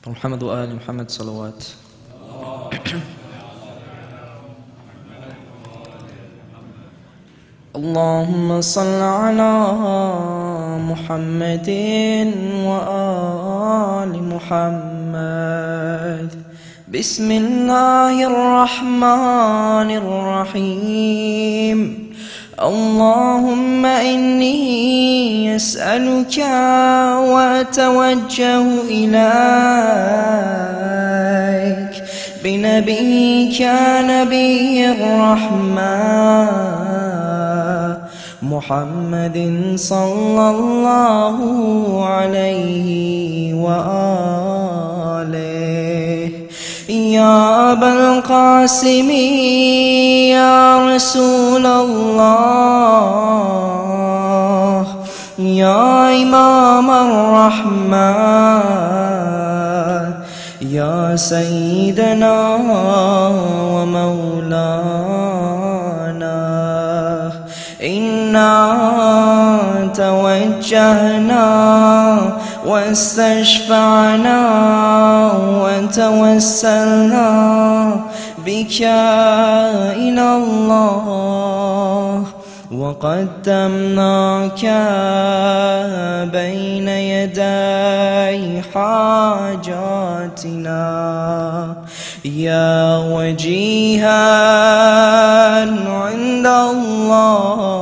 محمد وآل محمد صلوات. اللهم صل على محمد وآل محمد. بسم الله الرحمن الرحيم. اللهم إني أسألك وأتوجه إليك بنبيك نبي الرحمة محمد صلى الله عليه وآله. يا أبا القاسم يا رسول الله، يا إمام الرحمة، يا سيدنا ومولانا، إنا توجهنا واستشفعنا وتوسلنا بك إلى الله، وقدمناك بين يدي حاجاتنا يا وجيها عند الله،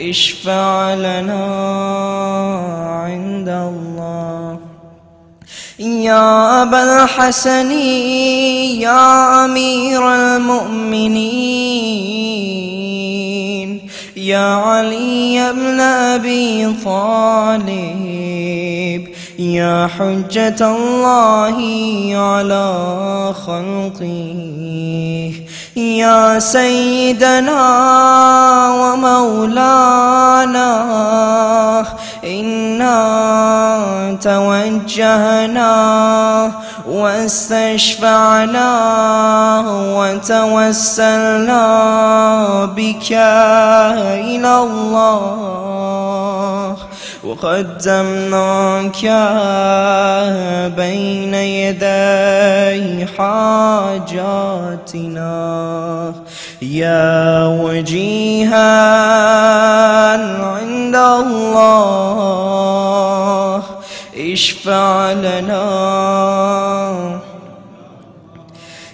اشفع لنا عند الله. يا أبا الحسن يا أمير المؤمنين، يا علي بن أبي طالب، يا حجة الله على خلقه، يا سيدنا ومولانا، إنا توجهنا واستشفعنا وتوسلنا بك إلى الله، وقدمناك بين يدي حاجاتنا يا وجيها عند الله، اشفع لنا.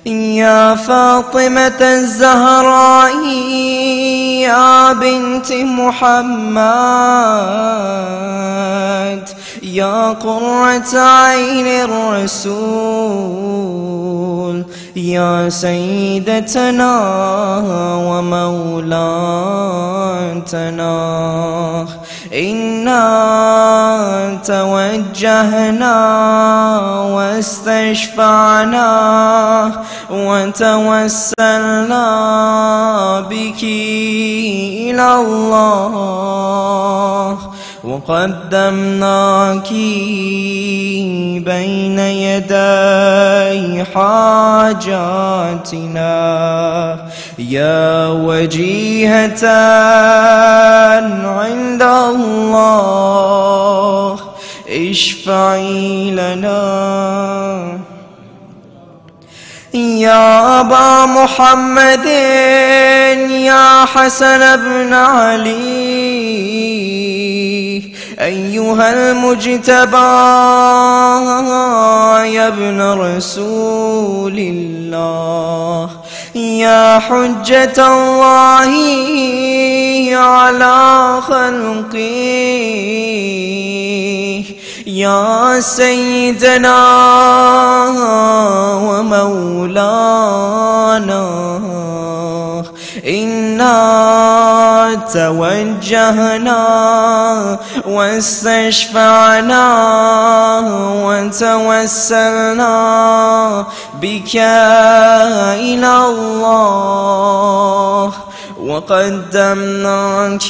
يا فاطمة الزهراء يا بنت محمد، يا قرة عين الرسول، يا سيدتنا ومولاتنا، إنا توجهنا واستشفعنا وتوسلنا بك إلى الله، وقدمناك بين يدي حاجاتنا يا وجيهة عند الله، اشفعي لنا. يا أبا محمد يا حسن بن علي، أيها المجتبى يا ابن رسول الله، يا حجة الله على خلقه، يا سيدنا ومولانا، إنا توجهنا واستشفعنا وتوسلنا بك إلى الله، وقدمناك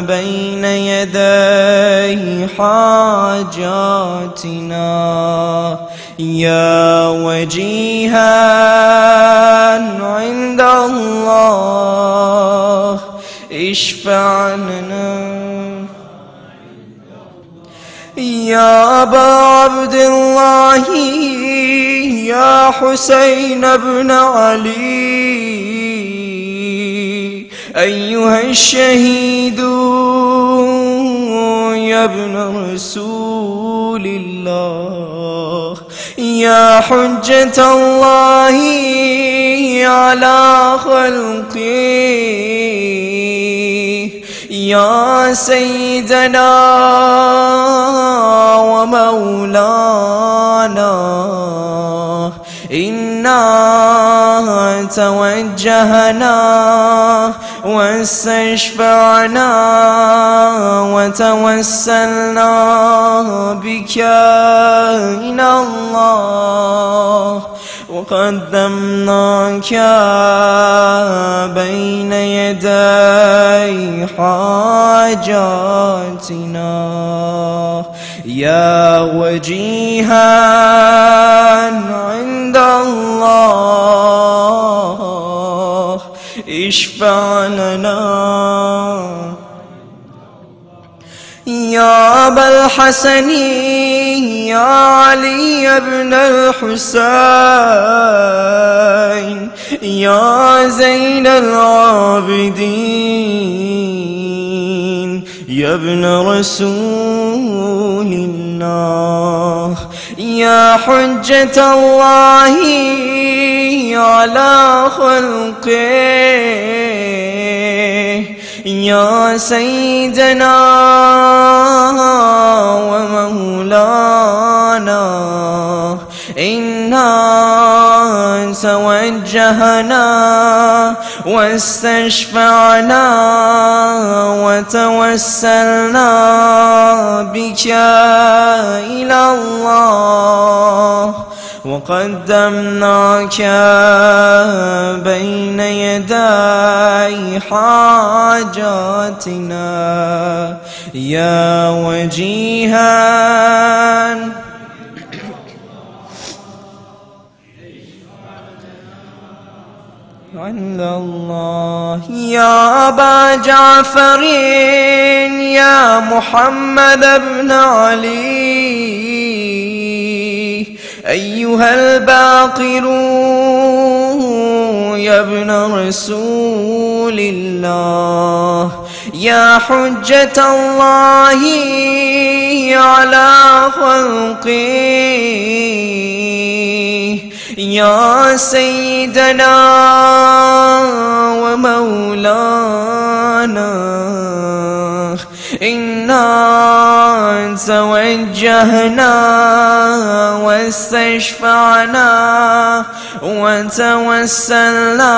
بين يدي حاجاتنا يا وجيها عند الله، اشفع لنا. يا أبا عبد الله يا حسين بن علي أيها الشهيد يا ابن رسول الله يا حجة الله على خلقه يا سيدنا ومولانا إنا توجهنا واستشفعنا وتوسلنا بك إلى الله وقدمناك بين يدي حاجاتنا يا وجيها عند الله اشفع لنا يا أبا الحسن يا علي بن الحسين يا زين العابدين يا ابن رسول الله يا حجة الله على خلقه يا سيدنا ومولانا إنا توجهنا واستشفعنا وتوسلنا بك إلى الله وقدمناك بين يدي حاجاتنا يا وجيها عند الله يا أبا جعفر يا محمد بن علي أيها الباقر يا ابن رسول الله يا حجة الله على خلقه يا سيدنا ومولانا إنا توجهنا واستشفعنا وتوسلنا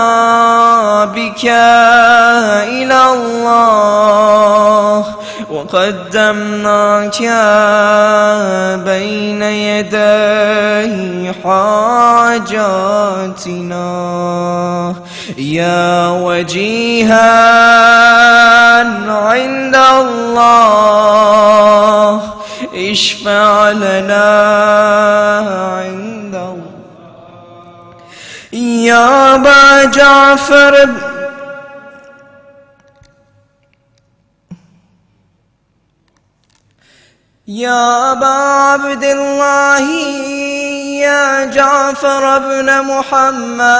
بك إلى الله وقدمناك بين يدي حاجاتنا يا وجيها عند الله اشفع لنا عند الله يا أبا جعفر يا أبا عبد الله يا جعفر بن محمد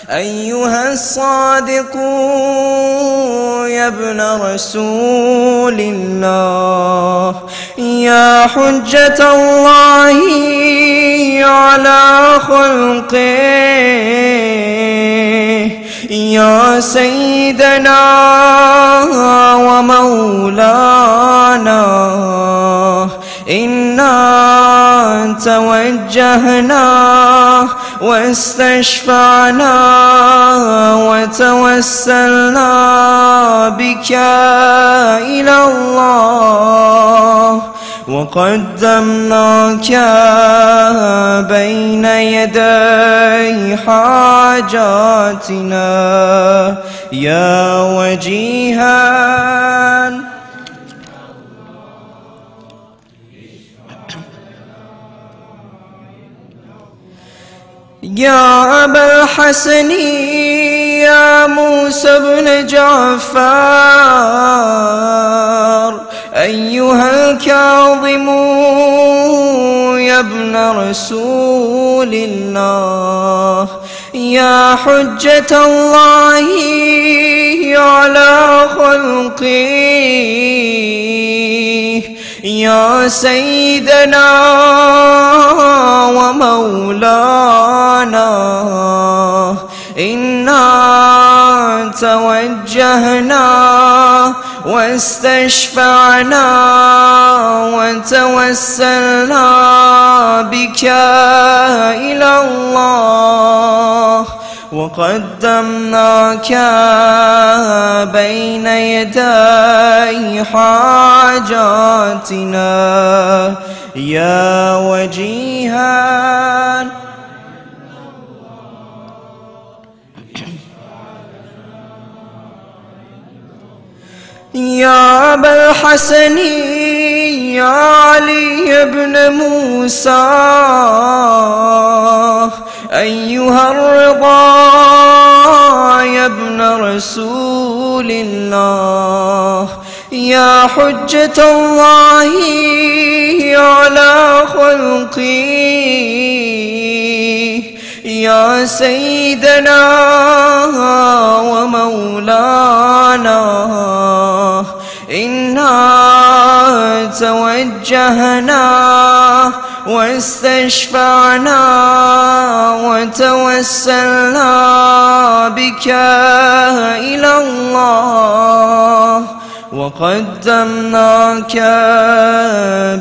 أيها الصادق يا ابن رسول الله يا حجة الله على خلقه يا سيدنا ومولانا إنا توجهنا واستشفعنا وتوسلنا بك إلى الله وقدمناك بين يدي حاجاتنا يا وجيها يا أبا الحسن يا موسى بن جعفر أيها الكاظم يا ابن رسول الله، يا حجة الله على خلقه، يا سيدنا ومولانا، إنا توجهنا واستشفعنا وتوسلنا بك إلى الله، وقدمناك بين يدي حاجاتنا يا وجيها. يا أبا الحسن يا علي بن موسى، أيها الرضا يا ابن رسول الله، يا حجة الله على خلقه، يا سيدنا ومولانا، إنا توجهنا واستشفعنا وتوسلنا بك إلى الله، وقدمناك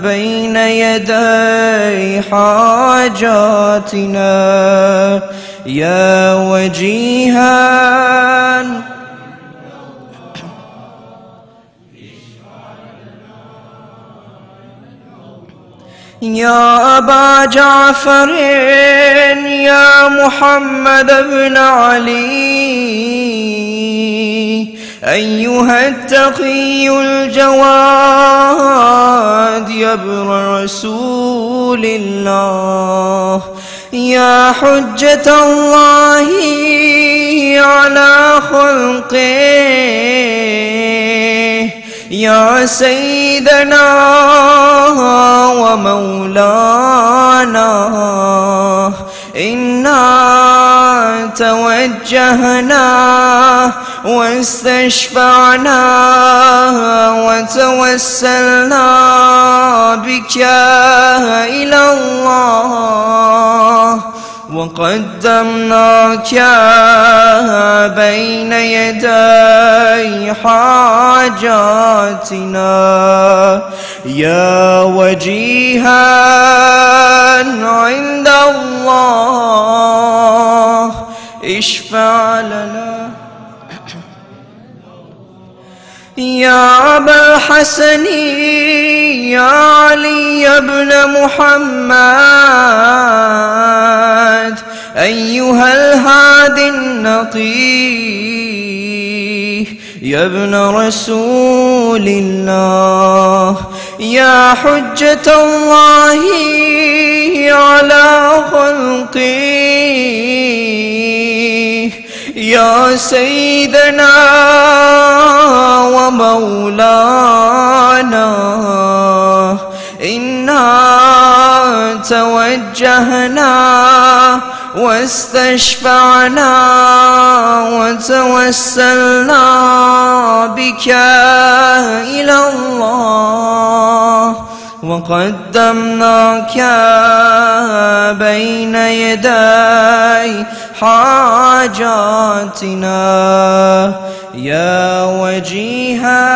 بين يدي حاجاتنا يا وجيها. يا أبا جعفر يا محمد بن علي، أيها التقي الجواد يا ابن رسول الله، يا حجة الله على خلقه، يا سيدنا ومولانا، إنا توجهنا واستشفعنا وتوسلنا بك إلى الله، وقدمناك بين يدي حاجاتنا يا وجيها عند الله، اشفع لنا. يا أبا الحسن يا علي بن محمد، أيها الهادي النقي يا ابن رسول الله، يا حجة الله على خلقه، يا سيدنا ومولانا، إنا توجهنا واستشفعنا وتوسلنا بك إلى الله، وقدمناك بين يدي حاجاتنا يا وجيها.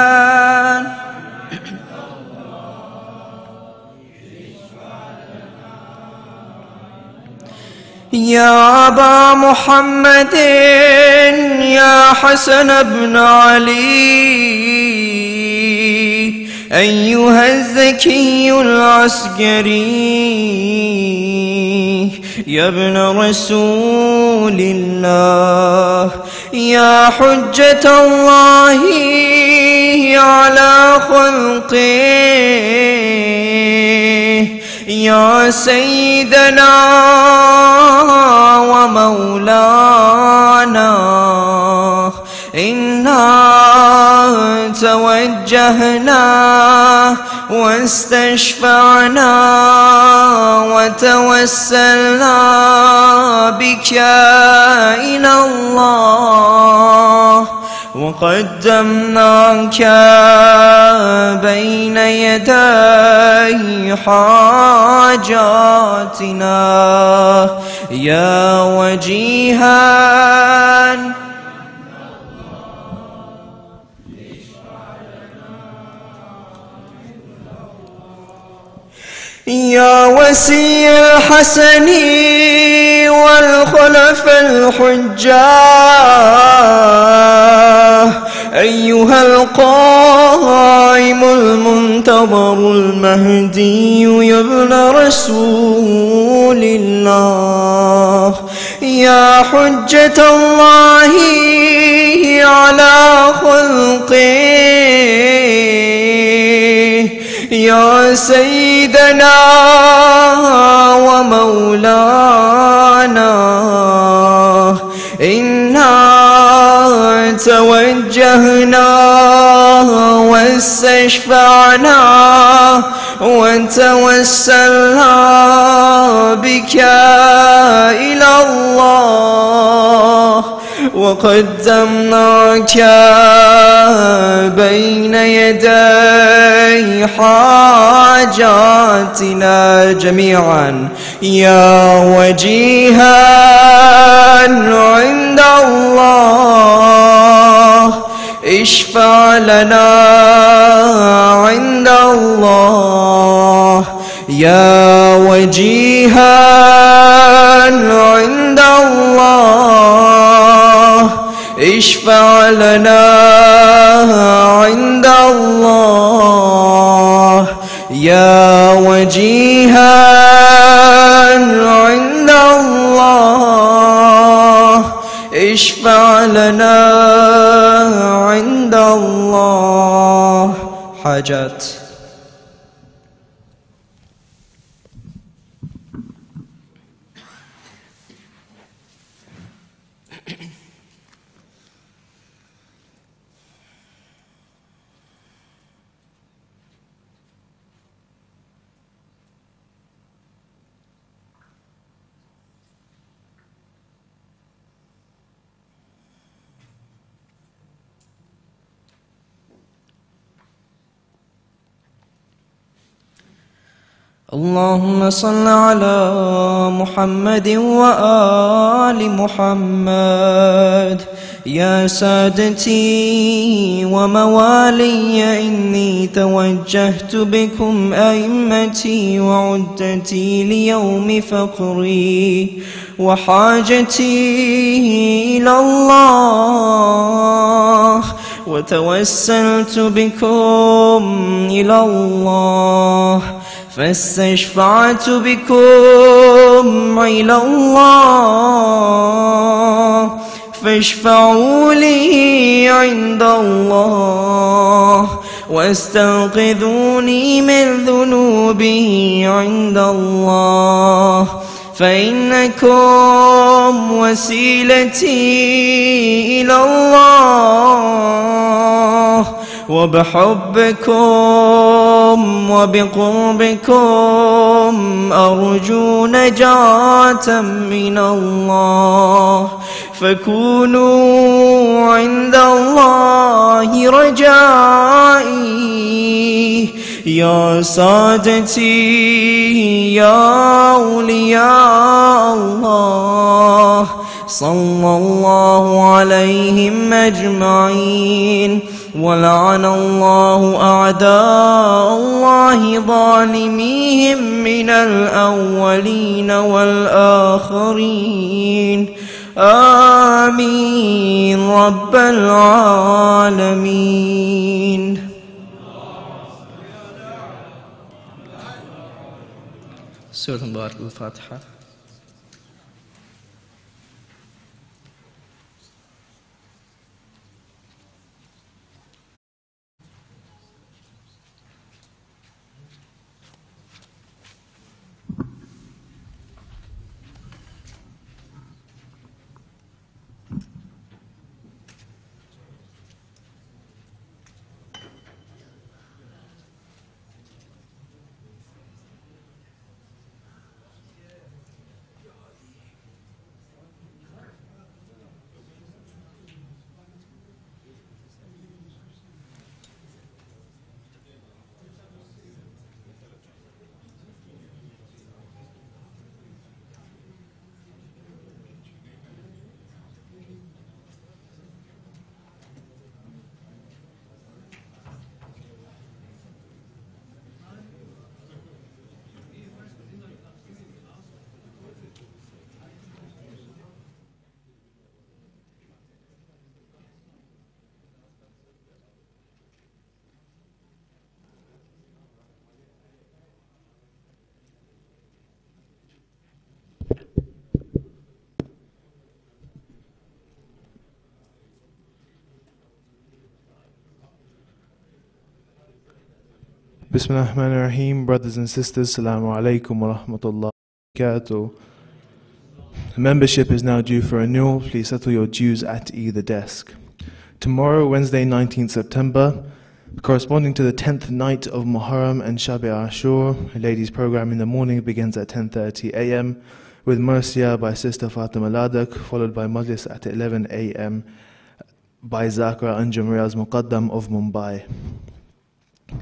يا أبا محمد يا حسن بن علي، أيها الزكي العسكري يا ابن رسول الله، يا حجة الله على خلقه، يا سيدنا ومولانا، إنا توجهنا واستشفعنا وتوسلنا بك إلى الله، وقدمناك بين يدي حاجاتنا يا وجيها يا وسيع الحسن والخلف الحجاه، أيها القائم المنتظر المهدي يا ابن رسول الله، يا حجة الله على خلقه، يا سيدنا ومولانا، إنا توجهنا واستشفعنا وتوسلنا بك إلى الله، وقدمناك بين يدي حاجاتنا جميعا يا وجيها عند الله، اشفع لنا عند الله، يا وجيها عند الله، اشفع لنا عند الله، يا وجيها عند الله، اشفع لنا عند الله. حاجات. اللهم صل على محمد وآل محمد. يا سادتي وموالي، إني توجهت بكم أئمتي وعدتي ليوم فقري وحاجتي إلى الله، وتوسلت بكم إلى الله، فاستشفعت بكم إلى الله، فاشفعوا لي عند الله، واستنقذوني من ذنوبي عند الله، فإنكم وسيلتي إلى الله، وبحبكم وبقربكم أرجو نجاة من الله، فكونوا عند الله رجائي. يا سادتي يا أولياء الله، صلى الله عليهم أجمعين، ولعن الله أعداء الله ظالميهم من الأولين والآخرين. آمين رب العالمين. سورة مبارك الفاتحة. Bismillahirrahmanirrahim. Brothers and sisters, Assalamu alaikum wa rahmatullahi wa barakatuh. Membership is now due for renewal. Please settle your dues at either desk. Tomorrow, Wednesday, 19th September, corresponding to the 10th night of Muharram and Shab-e Ashur, a ladies' program in the morning begins at 10:30 a.m. with Murcia by Sister Fatima Ladak, followed by Majlis at 11 a.m. by Zakra Anjum Riyaz Muqaddam of Mumbai.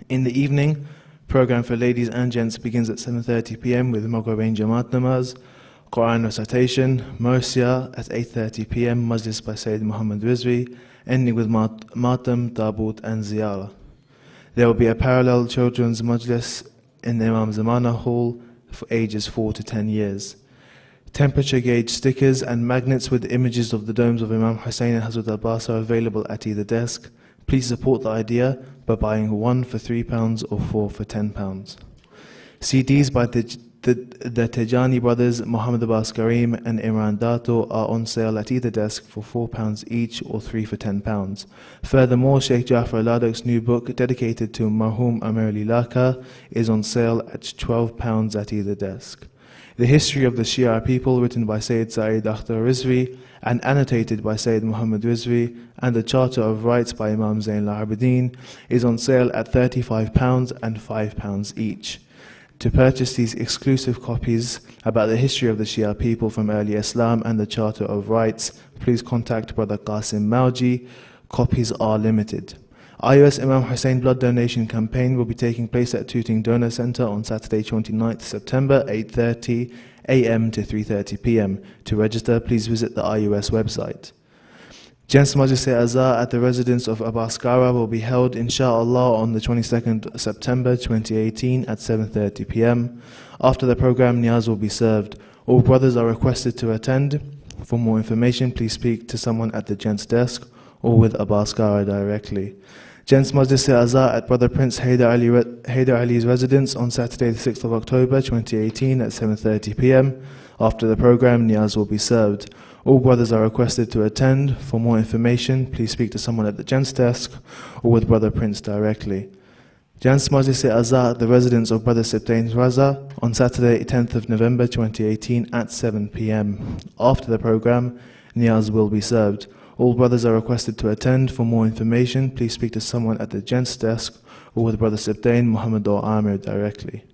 In the evening, program for ladies and gents begins at 7:30 p.m. with Maghrib Jamaat Namaz, Quran recitation, Murcia at 8:30 p.m. Majlis by Syed Mohamad Rizvi, ending with Matam, Tabut and Ziyarah. There will be a parallel children's Majlis in the Imam Zamana Hall for ages 4 to 10 years. Temperature gauge stickers and magnets with images of the domes of Imam Hussein and Hazrat Abbas are available at either desk. Please support the idea by buying 1 for £3 or 4 for £10. CDs by the Tejani brothers, Muhammad Abbas Karim and Imran Dato are on sale at either desk for £4 each or 3 for £10. Furthermore, Sheikh Jafar Ladak's new book dedicated to Marhum Amir Ali Laka is on sale at £12 at either desk. The History of the Shia People, written by Syed Rizvi and annotated by Syed Mohamad Rizvi, and the Charter of Rights by Imam Zain al-Abidin is on sale at £35 and £5 each. To purchase these exclusive copies about the history of the Shia people from early Islam and the Charter of Rights, please contact Brother Qasim Mauji. Copies are limited. IOS Imam Hussein Blood Donation Campaign will be taking place at Tooting Donor Centre on Saturday 29th September, 8:30 a.m. to 3:30 p.m. To register, please visit the IOS website. Gents Majlis Azhar at the residence of Abbas Kara will be held inshallah on the 22nd September 2018 at 7:30 p.m. After the program, Niyaz will be served. All brothers are requested to attend. For more information, please speak to someone at the gents desk or with Abbas Kara directly. Gents Majlis Azhar at Brother Prince Haider Ali's residence on Saturday the 6th of October 2018 at 7:30 p.m. After the program, Niyaz will be served. All brothers are requested to attend. For more information, please speak to someone at the gents desk or with Brother Prince directly. Gents Majlis Azhar at the residence of Brother Sibtain Raza on Saturday 10th of November 2018 at 7 p.m. After the program, Niyaz will be served. All brothers are requested to attend. For more information, please speak to someone at the gents desk or with Brother Sibtain, Muhammad or Amir directly.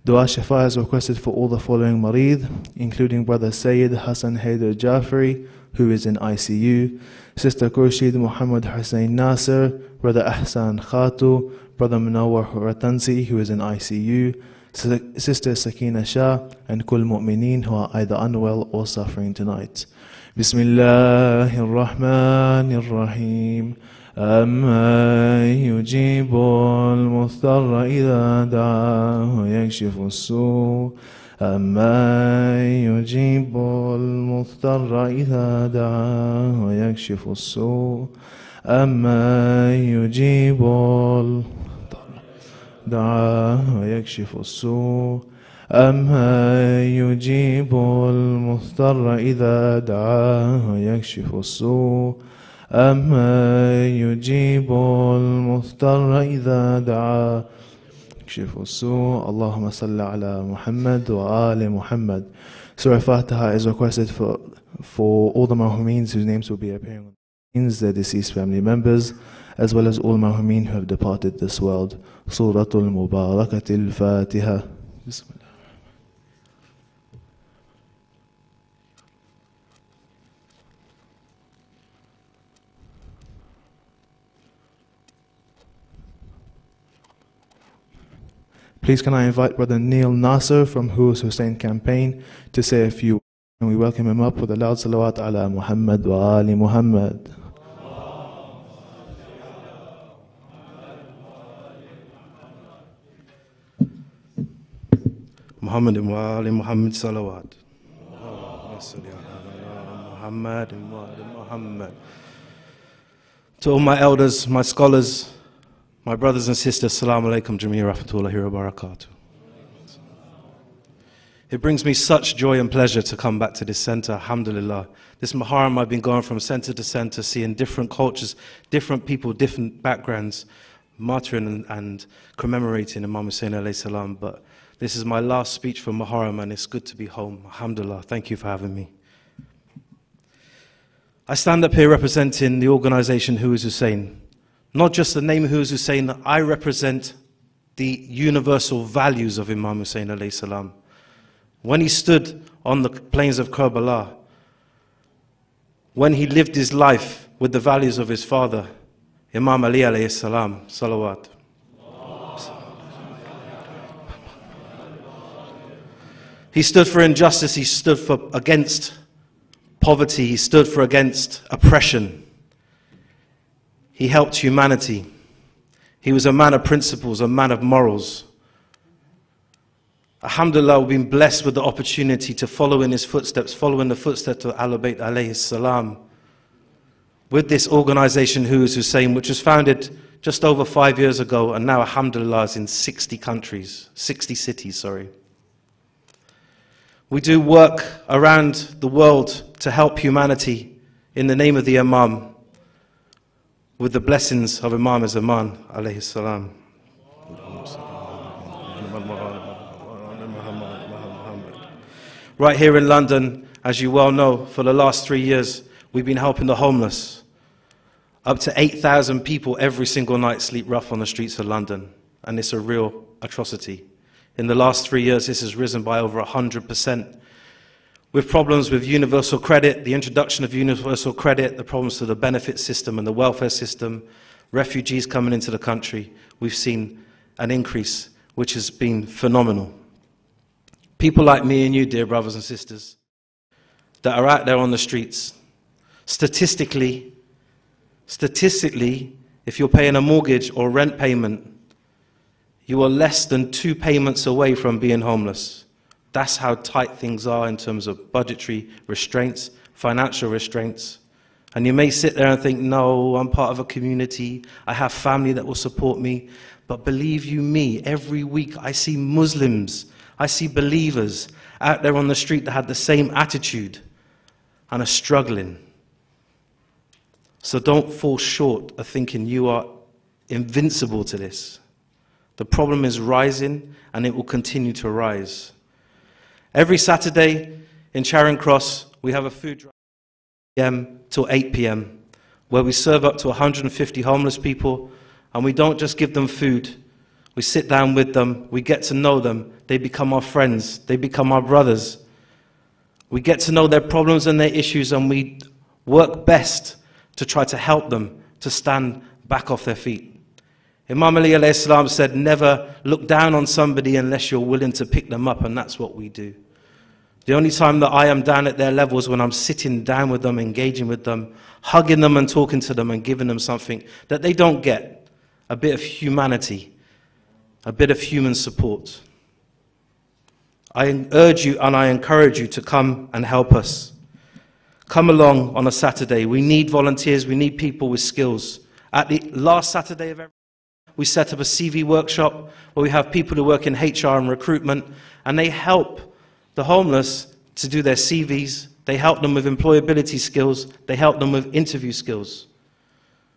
Dua Shafa is requested for all the following Marid, including Brother Syed Hassan Haider Jafari, who is in ICU, Sister Khurshid Muhammad Hussein Nasser, Brother Ahsan Khatu, Brother Munawar Ratansi, who is in ICU, Sister Sakina Shah, and Kul Mu'mineen who are either unwell or suffering tonight. Bismillahirrahmanirrahim. أَمَّن يُجِيبُ الْمُضْطَرَّ إِذَا دَعَاهُ وَيَكْشِفُ السُّوءَ أَمَّن يُجِيبُ الْمُضْطَرَّ إِذَا دَعَاهُ وَيَكْشِفُ السُّوءَ أَمَّن يُجِيبُ الْمُضْطَرَّ دَعَاهُ وَيَكْشِفُ السُّوءَ أَمَّن يُجِيبُ الْمُضْطَرَّ إِذَا دَعَاهُ وَيَكْشِفُ السُّوءَ أَمَّن يُجِيبُ الْمُضْطَرَّ إِذَا دَعَاهُ يَكْشِفُ السُّوءَ. Allahumma salli ala Muhammad wa ali Muhammad. Surah Fatiha is requested for all the marhumeens whose names will be appearing on their deceased family members, as well as all marhumeen who have departed this world. Suratul Mubarakatil Fatiha. Bismillah. Please can I invite Brother Neil Nasser from Who's Hussein Campaign to say a few words, and we welcome him up with a loud salawat ala Muhammad wa ali Muhammad. Muhammad wa ali Muhammad salawat. Muhammad wa ali Muhammad. To all my elders, my scholars, my brothers and sisters, Assalamu alaikum jamii rahmatullahi wa barakatuh. It brings me such joy and pleasure to come back to this center, alhamdulillah. This Muharram I've been going from center to center, seeing different cultures, different people, different backgrounds. martyring and commemorating Imam Hussein alayhi salam, but this is my last speech for Muharram, and it's good to be home. Alhamdulillah, thank you for having me. I stand up here representing the organization Who is Hussein. Not just the name Who is Hussein, I represent the universal values of Imam Hussein alayhi salam. When he stood on the plains of Karbala, when he lived his life with the values of his father, Imam Ali alayhi salam, salawat. He stood for injustice, he stood against poverty, he stood for against oppression. He helped humanity. He was a man of principles, a man of morals. Alhamdulillah, we've been blessed with the opportunity to follow in his footsteps, follow in the footsteps of Ahlul Bayt alayhi salam, with this organization Who is Hussein, which was founded just over 5 years ago, and now alhamdulillah is in 60 countries, 60 cities, sorry. We do work around the world to help humanity in the name of the Imam, with the blessings of Imam Zaman alayhi salam. Right here in London, as you well know, for the last 3 years, we've been helping the homeless. Up to 8,000 people every single night sleep rough on the streets of London, and it's a real atrocity. In the last 3 years, this has risen by over 100%. With problems with universal credit, the introduction of universal credit, the problems to the benefit system and the welfare system, refugees coming into the country, we've seen an increase which has been phenomenal. People like me and you, dear brothers and sisters, that are out there on the streets, statistically, if you're paying a mortgage or rent payment, you are less than 2 payments away from being homeless. That's how tight things are in terms of budgetary restraints, financial restraints. And you may sit there and think, no, I'm part of a community, I have family that will support me. But believe you me, every week I see Muslims, I see believers out there on the street that have the same attitude and are struggling. So don't fall short of thinking you are invincible to this. The problem is rising, and it will continue to rise. Every Saturday in Charing Cross, we have a food drive from 8 p.m. till 8 p.m. where we serve up to 150 homeless people, and we don't just give them food. We sit down with them, we get to know them, they become our friends, they become our brothers. We get to know their problems and their issues, and we work best to try to help them to stand back off their feet. Imam Ali alayhi salam said, never look down on somebody unless you're willing to pick them up, and that's what we do. The only time that I am down at their level is when I'm sitting down with them, engaging with them, hugging them and talking to them and giving them something that they don't get, a bit of humanity, a bit of human support. I urge you and I encourage you to come and help us. Come along on a Saturday. We need volunteers, we need people with skills. At the last Saturday of every month, we set up a CV workshop where we have people who work in HR and recruitment, and they help the homeless to do their CVs, they help them with employability skills, they help them with interview skills.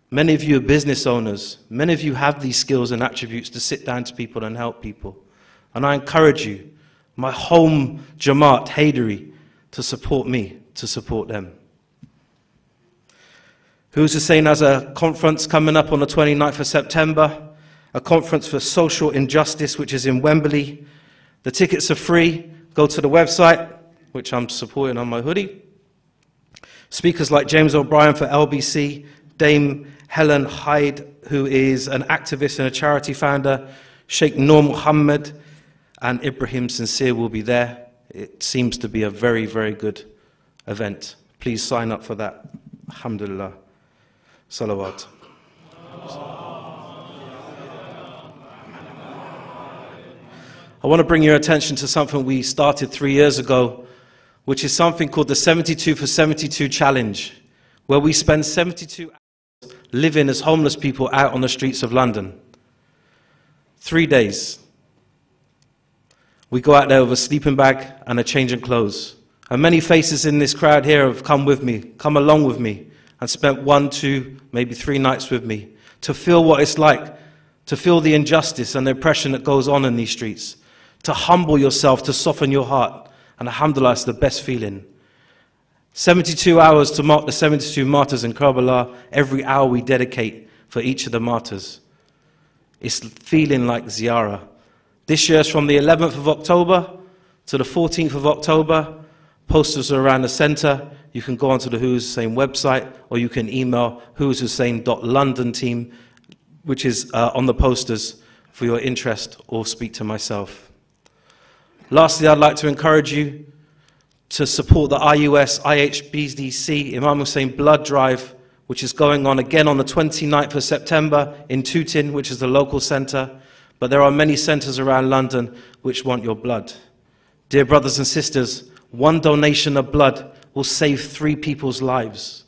Many of you are business owners, many of you have these skills and attributes to sit down to people and help people. And I encourage you, my home Jamaat, Hyderi, to support me, to support them. Who's Hussein has a conference coming up on the 29th of September, a conference for social injustice, which is in Wembley. The tickets are free. Go to the website, which I'm supporting on my hoodie. Speakers like James O'Brien for LBC, Dame Helen Hyde, who is an activist and a charity founder, Sheikh Noor Mohamad, and Ibrahim Sincere will be there. It seems to be a very, very good event. Please sign up for that. Alhamdulillah. Salawat. I want to bring your attention to something we started 3 years ago, which is something called the 72 for 72 Challenge, where we spend 72 hours living as homeless people out on the streets of London. 3 days. We go out there with a sleeping bag and a change of clothes. And many faces in this crowd here have come with me, come along with me, and spent 1, 2, maybe 3 nights with me to feel what it's like to feel the injustice and the oppression that goes on in these streets, to humble yourself, to soften your heart. And alhamdulillah, it's the best feeling. 72 hours to mark the 72 martyrs in Karbala. Every hour we dedicate for each of the martyrs. It's feeling like ziyarah. This year is from the 11th of October to the 14th of October. Posters are around the centre. You can go onto the Who's Hussein website, or you can email who'shussein.london team, which is on the posters for your interest, or speak to myself. Lastly, I'd like to encourage you to support the IUS IHBDC Imam Hussein Blood Drive, which is going on again on the 29th of September in Tooting, which is the local centre. But there are many centres around London which want your blood. Dear brothers and sisters, one donation of blood will save 3 people's lives.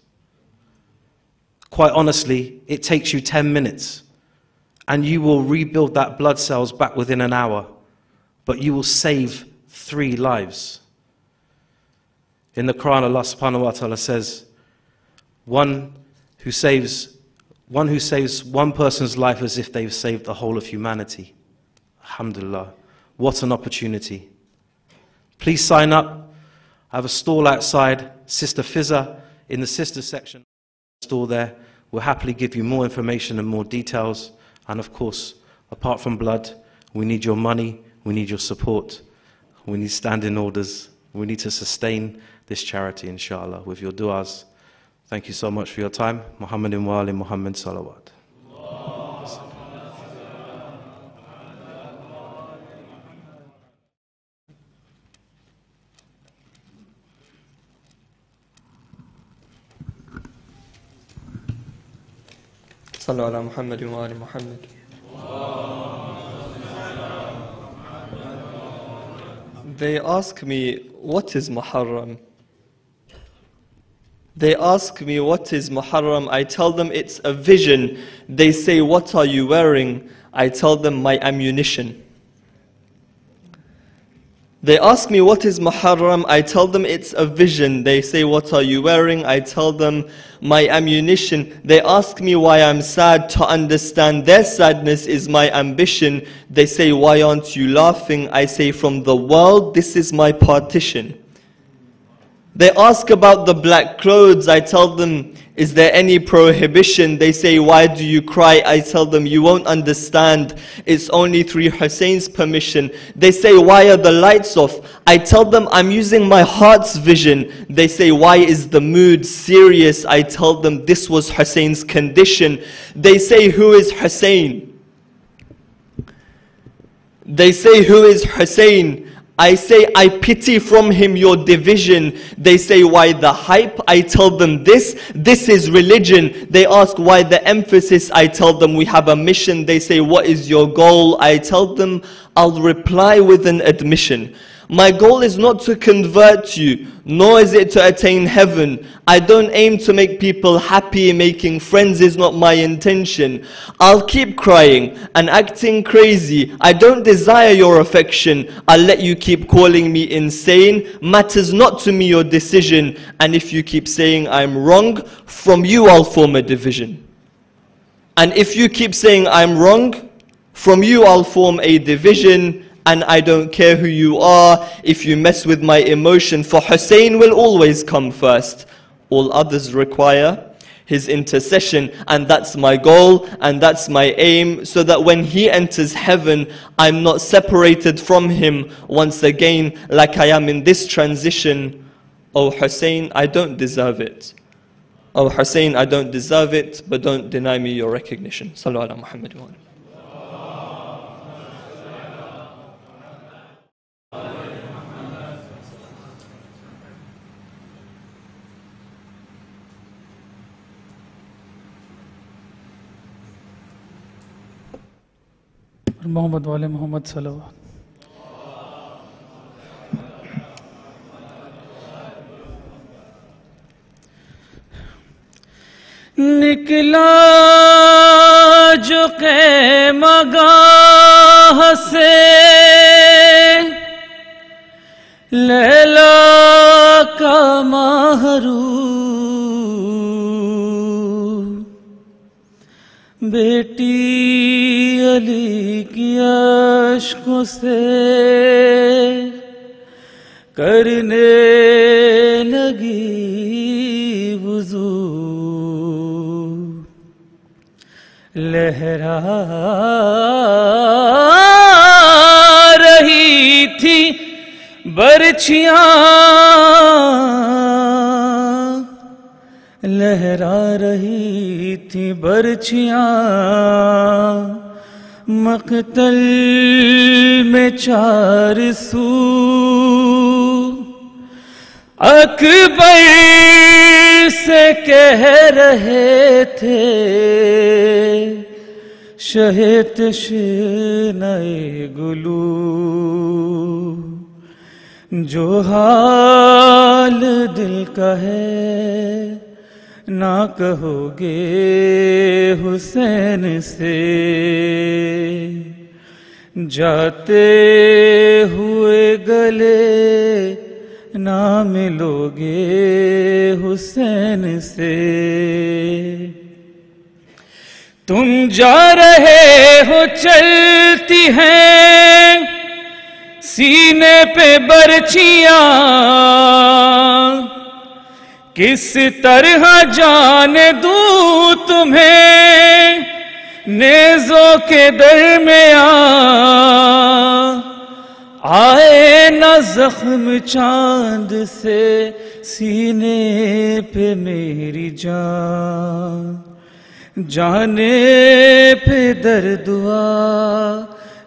Quite honestly, it takes you 10 minutes, and you will rebuild that blood cells back within an hour, but you will save 3 lives. In the Quran, Allah subhanahu wa ta'ala says, one who saves one person's life as if they've saved the whole of humanity. Alhamdulillah. What an opportunity. Please sign up. I have a stall outside, Sister Fizza, in the sister section. Stall there. We'll happily give you more information and more details. And of course, apart from blood, we need your money, we need your support, we need standing orders, we need to sustain this charity, inshallah, with your du'as. Thank you so much for your time. Muhammadin wa ali Muhammad salawat. Sallu ala Muhammadin wa ali Muhammad. They ask me, what is Muharram? They ask me, what is Muharram? I tell them it's a vision. They say, what are you wearing? I tell them, my ammunition. They ask me, what is Muharram? I tell them it's a vision. They say, what are you wearing? I tell them, my ammunition. They ask me why I'm sad. To understand their sadness is my ambition. They say, why aren't you laughing? I say, from the world, this is my partition. They ask about the black clothes. I tell them, is there any prohibition? They say, why do you cry? I tell them, you won't understand. It's only through Hussein's permission. They say, why are the lights off? I tell them, I'm using my heart's vision. They say, why is the mood serious? I tell them, this was Hussein's condition. They say, who is Hussein? They say, who is Hussein? I say, I pity from him your division. They say, why the hype? I tell them this is religion. They ask, why the emphasis? I tell them, we have a mission. They say, what is your goal? I tell them, I'll reply with an admission. My goal is not to convert you, nor is it to attain heaven. I don't aim to make people happy. Making friends is not my intention. I'll keep crying and acting crazy. I don't desire your affection. I'll let you keep calling me insane. Matters not to me your decision. And if you keep saying I'm wrong, from you I'll form a division. And if you keep saying I'm wrong, from you I'll form a division. And I don't care who you are if you mess with my emotion, for Hussein will always come first. All others require his intercession, and that's my goal and that's my aim, so that when he enters heaven, I'm not separated from him once again like I am in this transition. Oh Hussein, I don't deserve it. Oh Hussein, I don't deserve it, but don't deny me your recognition. Sallu ala Muhammad wa alihi. Mohamad wale Mohamad salawat. निकला जो क़ैमगाह से लैला का महरू بیٹی علی کی اشکوں سے کرنے لگی وضو، لہرا رہی تھی برچھیاں، لہرا رہی تھی برچھیاں، مقتل میں چار سو اکبر سے کہہ رہے تھے، شہ تشنہ گلو، جو حال دل کا ہے نہ کہو گے حسین سے، جاتے ہوئے گلے نہ ملو گے حسین سے، تم جا رہے ہو چلتی ہیں سینے پہ برچھیاں، کس طرح جان دوں تمہیں نیزوں کے درمیان، آئے نہ زخم چاند سے سینے پہ میری جان، جانے پہ درد دعا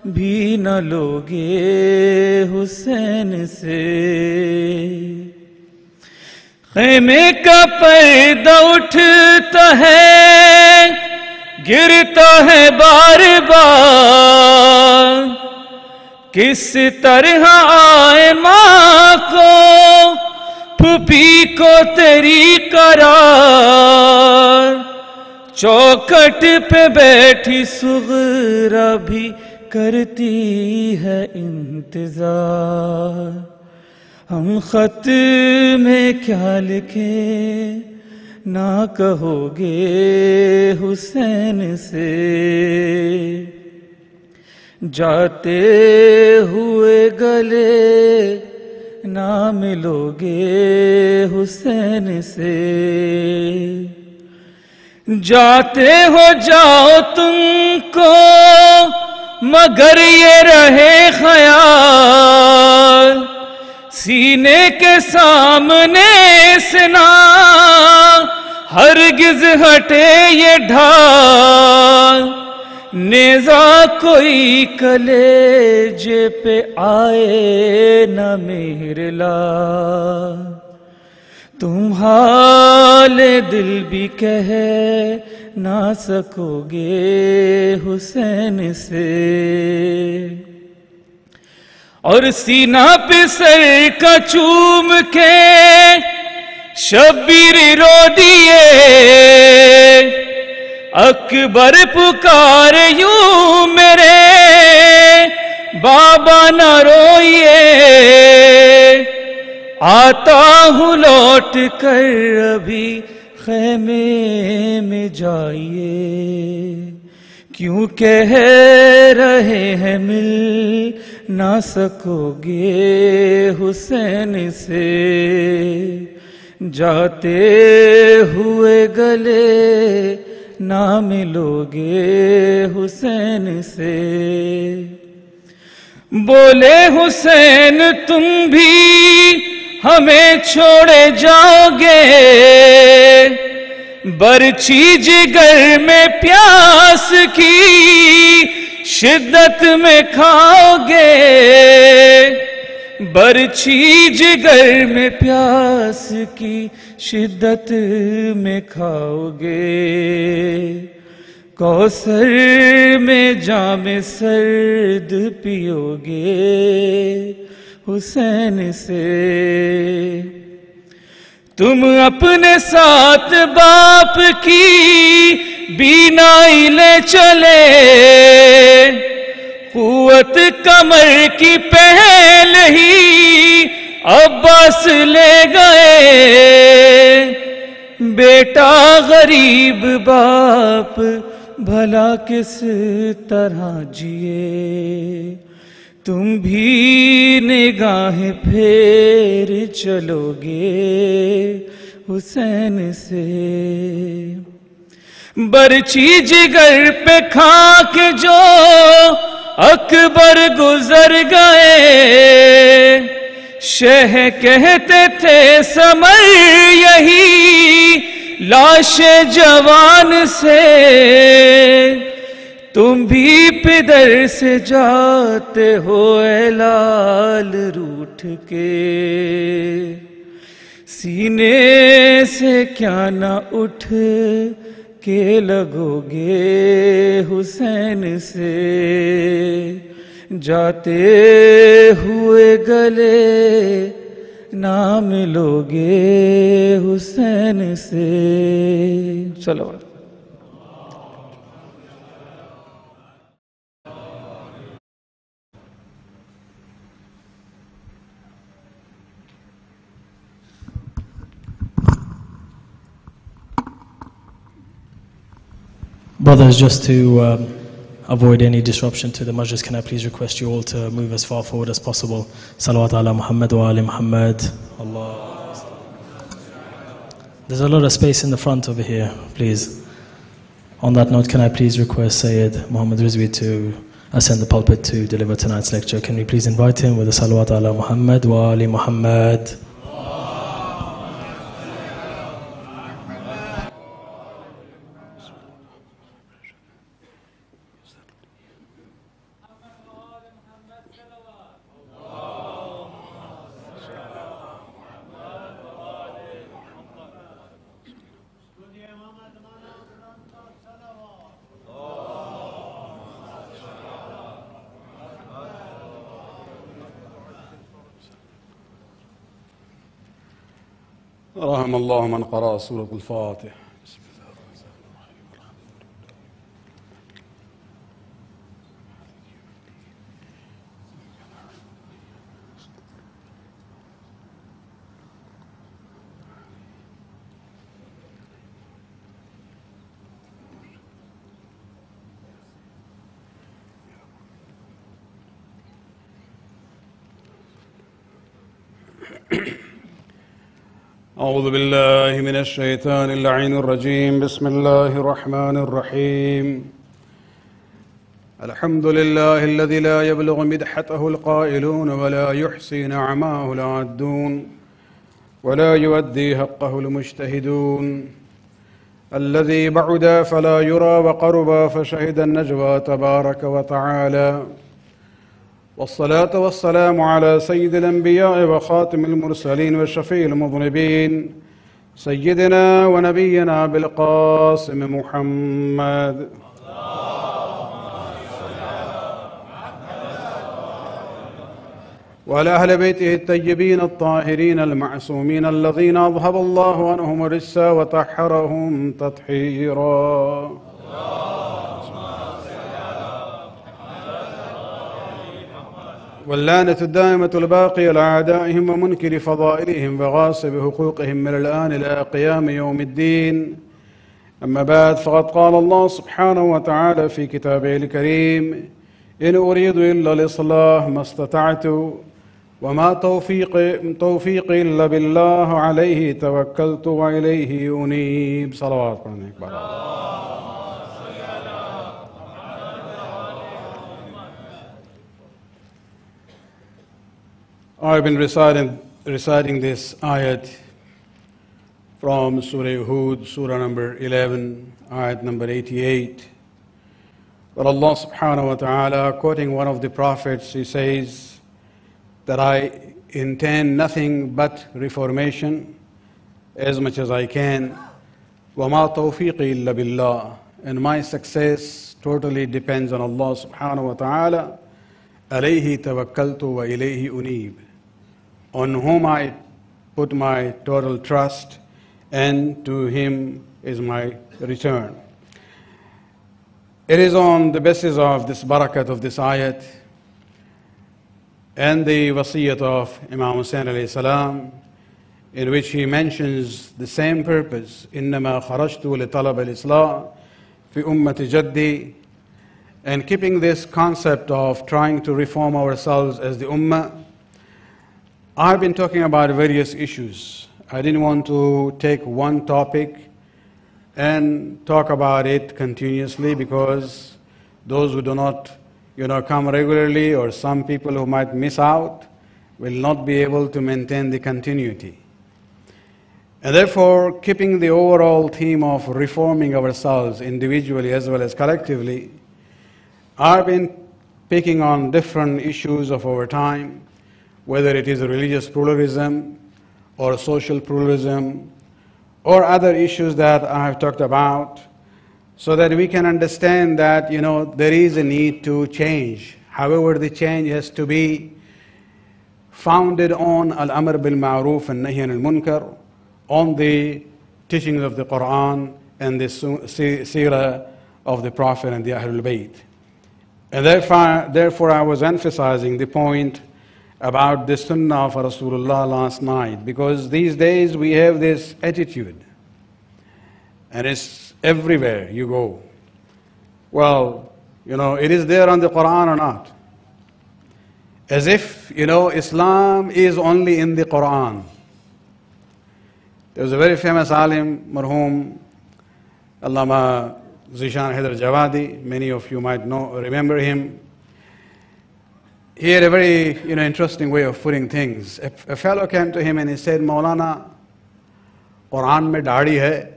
بھی نہ لوگے حسین سے، خیمے کا پردہ اٹھتا ہے گرتا ہے بار بار، کس طرح آئے ماں کو پھوپھی کو تیری قرار، چوکھٹ پہ بیٹھی صغرا بھی کرتی ہے انتظار، ہم خط میں کیا لکھیں نہ کہو گے حسین سے، جاتے ہوئے گلے نہ ملو گے حسین سے، جاتے ہو جاؤ تم کو مگر یہ رہے خیال، سینے کے سامنے سے نہ ہرگز ہٹے یہ ڈھال، نیزہ کوئی کلیجے پہ آئے نہ میرے لال، تم حال دل بھی کہہ نہ سکو گے حسین سے، اور سینہ پہ سر کا چوم کے شبیر رو دیے، اکبر پکار یوں میرے بابا نہ روئیے، آتا ہوں لوٹ کر ابھی خیمے میں جائیے، کیوں کہہ رہے ہیں مل نہ سکو گے حسین سے، جاتے ہوئے گلے نہ ملو گے حسین سے، بولے حسین تم بھی ہمیں چھوڑے جاؤ گے، برچھی جگر میں پیاس کی شدت میں کھاؤ گے، برچھی جگر میں پیاس کی شدت میں کھاؤ گے، کوثر میں جام سرد پیو گے حسین سے، تم اپنے ساتھ باپ کی بینائی لے چلے، قوت کمر کی پہل ہی عباس لے گئے، بیٹا غریب باپ بھلا کس طرح جیے، تم بھی نگاہیں پھیر چلو گے حسین سے۔ برچی جگر پہ کھا کے جو اکبر گزر گئے، شہ کہتے تھے سمر یہی لاش جوان سے، تم بھی پدر سے جاتے ہو اے لال روٹھ کے، سینے سے کیا نہ اٹھ کے لگو گے حسین سے، جاتے ہوئے گلے نہ ملو گے حسین سے۔ چلو Brothers, just to avoid any disruption to the majlis, can I please request you all to move as far forward as possible? Salawat ala Muhammad wa ali Muhammad. Allah. There's a lot of space in the front over here, please. On that note, can I please request Syed Mohamad Rizvi to ascend the pulpit to deliver tonight's lecture? Can we please invite him with the Salawat ala Muhammad wa ali Muhammad. رحم الله من قرأ سورة الفاتحة. أعوذ بالله من الشيطان اللعين الرجيم. بسم الله الرحمن الرحيم. الحمد لله الذي لا يبلغ مدحته القائلون ولا يحصي نعماه العادون ولا يؤدي حقه المجتهدون، الذي بعد فلا يرى وقرب فشهد النجوى تبارك وتعالى، والصلاة والسلام على سيد الأنبياء وخاتم المرسلين وشفيع المذنبين سيدنا ونبينا بالقاسم محمد وعلى أهل بيته الطيبين الطاهرين المعصومين الذين أذهب الله عنهم الرجس وطهرهم تطهيرا. واللعنة الدائمة الباقية لأعدائهم ومنكر فضائلهم وغاصب حقوقهم من الآن إلى قيام يوم الدين. أما بعد، فقد قال الله سبحانه وتعالى في كتابه الكريم: إن أريد إلا الإصلاح ما استطعت وما توفيقي إلا بالله عليه توكلت وإليه أنيب. صلوات عليك. I've been reciting this ayat from Surah Hud, Surah number 11, ayat number 88. But Allah subhanahu wa ta'ala, quoting one of the prophets, he says that I intend nothing but reformation as much as I can. وَمَا تَوْفِيقِ إِلَّا بِاللَّهِ. And my success totally depends on Allah subhanahu wa ta'ala. عَلَيْهِ تَوَكَّلْتُ وَإِلَيْهِ أُنِيبُ. On whom I put my total trust, and to Him is my return. It is on the basis of this barakat of this ayat and the wasiyat of Imam Hussain alayhi salam, in which he mentions the same purpose: إِنَّمَا خَرَجْتُ لِطَلَبِ الْإِصْلَاحِ في أمة جدي, and keeping this concept of trying to reform ourselves as the ummah, I've been talking about various issues. I didn't want to take one topic and talk about it continuously, because those who do not come regularly, or some people who might miss out, will not be able to maintain the continuity. And therefore, keeping the overall theme of reforming ourselves individually as well as collectively, I've been picking on different issues of our time, whether it is religious pluralism or social pluralism or other issues that I have talked about, so that we can understand that there is a need to change. However, the change has to be founded on al-amr bil ma'ruf and nahy anil munkar, on the teachings of the Quran and the seerah of the Prophet and the Ahlul Bayt. And therefore I was emphasizing the point about the sunnah of Rasulullah last night, because these days we have this attitude, and it's everywhere you go. Well, it is there on the Quran or not? As if, Islam is only in the Quran. There was a very famous alim, marhum, Allama Zishan Hyderi Javadi. Many of you might remember him. He had a very interesting way of putting things. A fellow came to him and he said, Maulana, Quran mein daadi hai.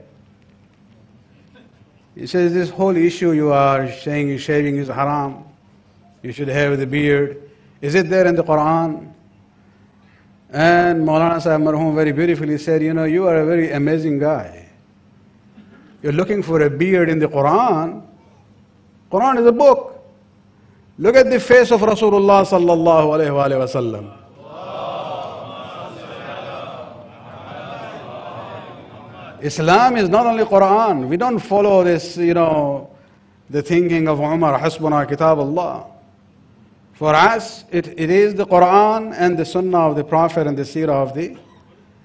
He says, this whole issue you are saying shaving is haram, you should have the beard, is it there in the Quran? And Maulana Sahib Marhum very beautifully said, you are a very amazing guy. You're looking for a beard in the Quran. Quran is a book. Look at the face of Rasulullah sallallahu alayhi wa sallam. Islam is not only Quran. We don't follow this, the thinking of Umar, Hasbuna Kitab Allah. For us, it is the Quran and the Sunnah of the Prophet and the Seerah of the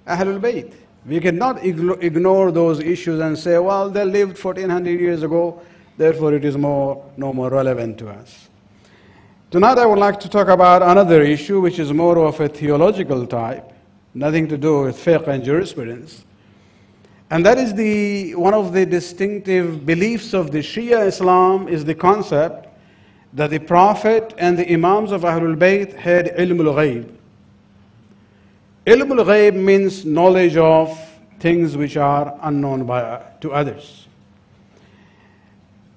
Ahlul Bayt. We cannot ignore those issues and say, well, they lived 1400 years ago, therefore it is no more relevant to us. Tonight I would like to talk about another issue which is more of a theological type, nothing to do with fiqh and jurisprudence. And that is one of the distinctive beliefs of the Shia Islam is the concept that the Prophet and the Imams of Ahlul Bayt had ilmul ghaib. Ilmul ghaib means knowledge of things which are unknown to others.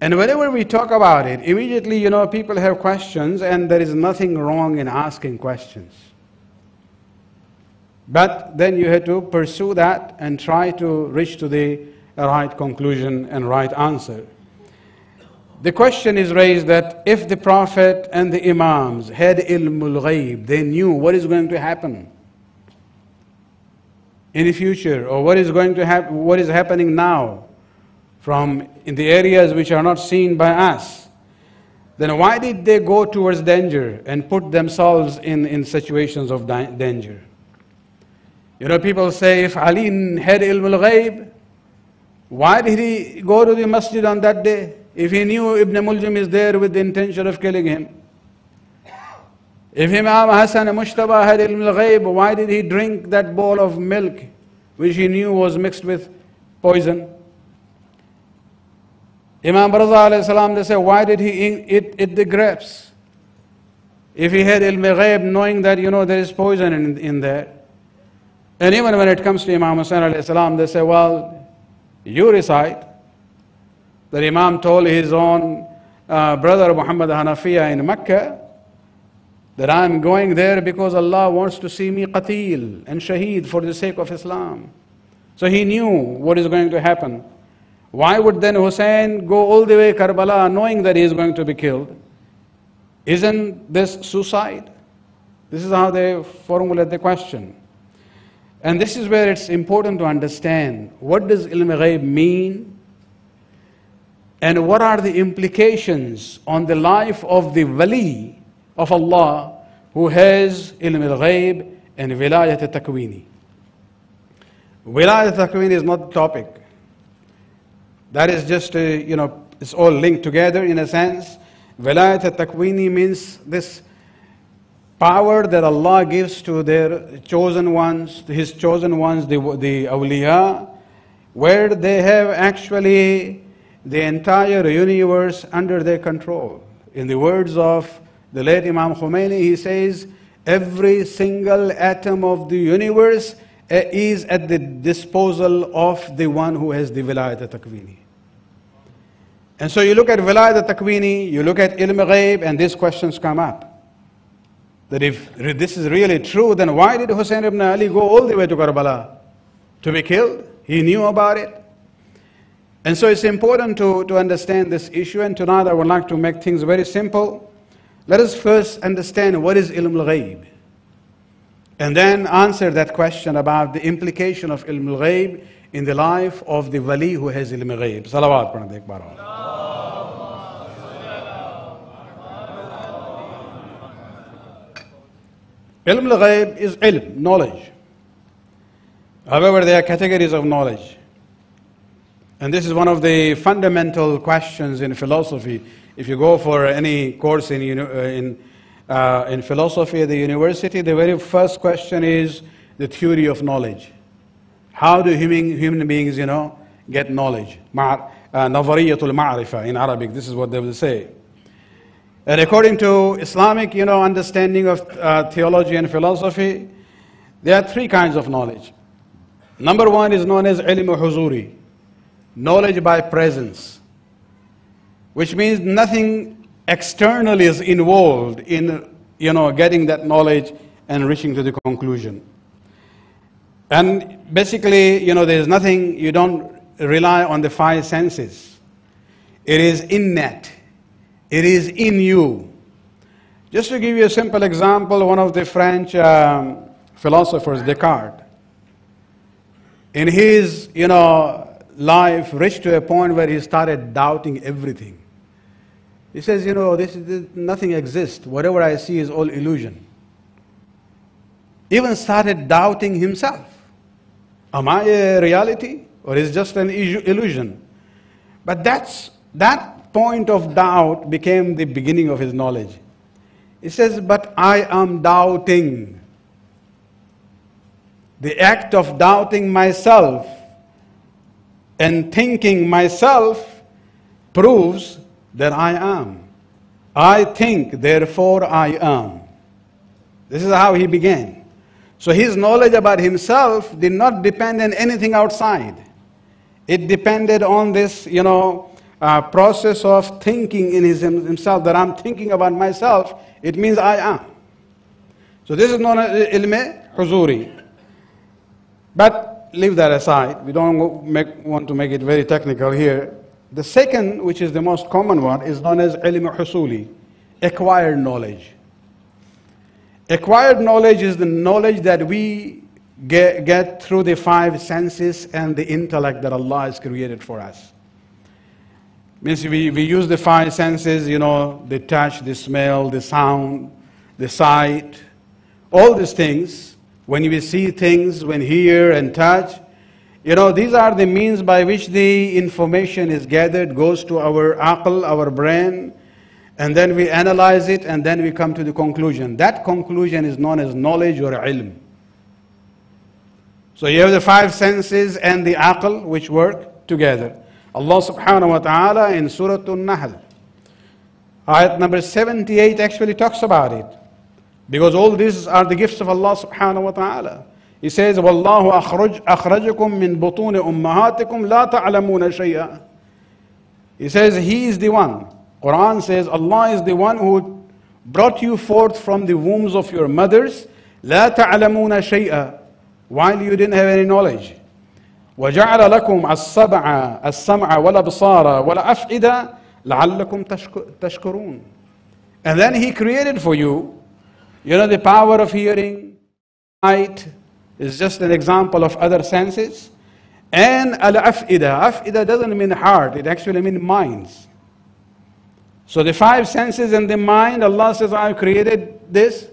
And whenever we talk about it, immediately, people have questions, and there is nothing wrong in asking questions. But then you have to pursue that and try to reach to the right conclusion and right answer. The question is raised that if the Prophet and the Imams had ilmul ghaib, they knew what is going to happen in the future, or what is going to happen, what is happening now in the areas which are not seen by us, then why did they go towards danger and put themselves in situations of danger? People say, if Ali had ilmul ghaib, why did he go to the masjid on that day? If he knew Ibn Muljim is there with the intention of killing him. If Imam Hassan Mushtaba had ilmul ghaib, why did he drink that bowl of milk which he knew was mixed with poison? Imam Raza alayhi salam, they say, why did he eat the grapes? If he had ilmul ghaib, knowing that there is poison in there. And even when it comes to Imam Hussain alayhi salam, they say, well, you recite that Imam told his own brother Muhammad Hanafiya in Mecca that I am going there because Allah wants to see me qatil and shaheed for the sake of Islam. So he knew what is going to happen. Why would then Hussein go all the way to Karbala knowing that he is going to be killed? Isn't this suicide? This is how they formulate the question. And this is where it's important to understand what does ilm ghaib mean, and what are the implications on the life of the wali of Allah who has ilm al-ghaib and wilayat al-takwini. Wilayat al-takwini is not the topic. That is just a it's all linked together in a sense. Wilayat al-Takwini means this power that Allah gives to their chosen ones, to His chosen ones, the awliya, where they have actually the entire universe under their control. In the words of the late Imam Khomeini, he says, every single atom of the universe is at the disposal of the one who has the Wilayat al-Takwini. And so you look at Wilayat al-Takwini, you look at Ilm Ghaib, and these questions come up. That if this is really true, then why did Hussein ibn Ali go all the way to Karbala to be killed? He knew about it. And so it's important to understand this issue, and tonight I would like to make things very simple. Let us first understand what is Ilm al-Ghaib, and then answer that question about the implication of Ilm al-Ghaib in the life of the wali who has Ilm al-Ghaib. Salawat padhna ek baar aur. Ilm al-Ghaib is ilm, knowledge. However, there are categories of knowledge. And this is one of the fundamental questions in philosophy. If you go for any course in philosophy at the university, the very first question is the theory of knowledge. How do human beings, get knowledge? Nazariyatul ma'rifa in Arabic, this is what they will say. And according to Islamic, understanding of theology and philosophy, there are three kinds of knowledge. Number one is known as ilm huzuri, knowledge by presence, which means nothing external is involved in, getting that knowledge and reaching to the conclusion. And basically, there's nothing, you don't rely on the five senses. It is innate. It is in you. Just to give you a simple example, one of the French philosophers, Descartes, in his, life reached to a point where he started doubting everything. He says, nothing exists. Whatever I see is all illusion. Even started doubting himself. Am I a reality or is it just an illusion? But that point of doubt became the beginning of his knowledge. He says, but I am doubting. The act of doubting myself and thinking myself proves that I am. I think, therefore I am. This is how he began. So his knowledge about himself did not depend on anything outside. It depended on this, process of thinking in himself, that I'm thinking about myself. It means I am. So this is known as ilm huzuri. But leave that aside. We don't want to make it very technical here. The second, which is the most common one, is known as ilm husuli, acquired knowledge. Acquired knowledge is the knowledge that we get through the five senses and the intellect that Allah has created for us. Means we use the five senses, the touch, the smell, the sound, the sight, all these things. When we see things, when hear and touch, these are the means by which the information is gathered, goes to our aql, our brain, and then we analyze it, and then we come to the conclusion. That conclusion is known as knowledge or ilm. So you have the five senses and the aql which work together. Allah subhanahu wa ta'ala in Surah An-Nahl, ayat number 78 actually talks about it. Because all these are the gifts of Allah subhanahu wa ta'ala. He says, وَاللَّهُ أَخْرَجَكُم مِّن بُطُونِ أُمَّهَاتِكُمْ لَا تَعْلَمُونَ شَيْئًا. He says, He is the one. Quran says, Allah is the one who brought you forth from the wombs of your mothers, لَا تَعْلَمُونَ شَيْئًا, while you didn't have any knowledge. وَجَعَلَ لَكُمْ السَّمْعَ وَالْأَبْصَارَ وَالْأَفْئِدَةَ لَعَلَّكُمْ تَشْكُرُونَ. And then He created for you, the power of hearing, sight is just an example of other senses. And al-af'ida. Af'ida doesn't mean heart, it actually means minds. So the five senses and the mind, Allah says, I have created this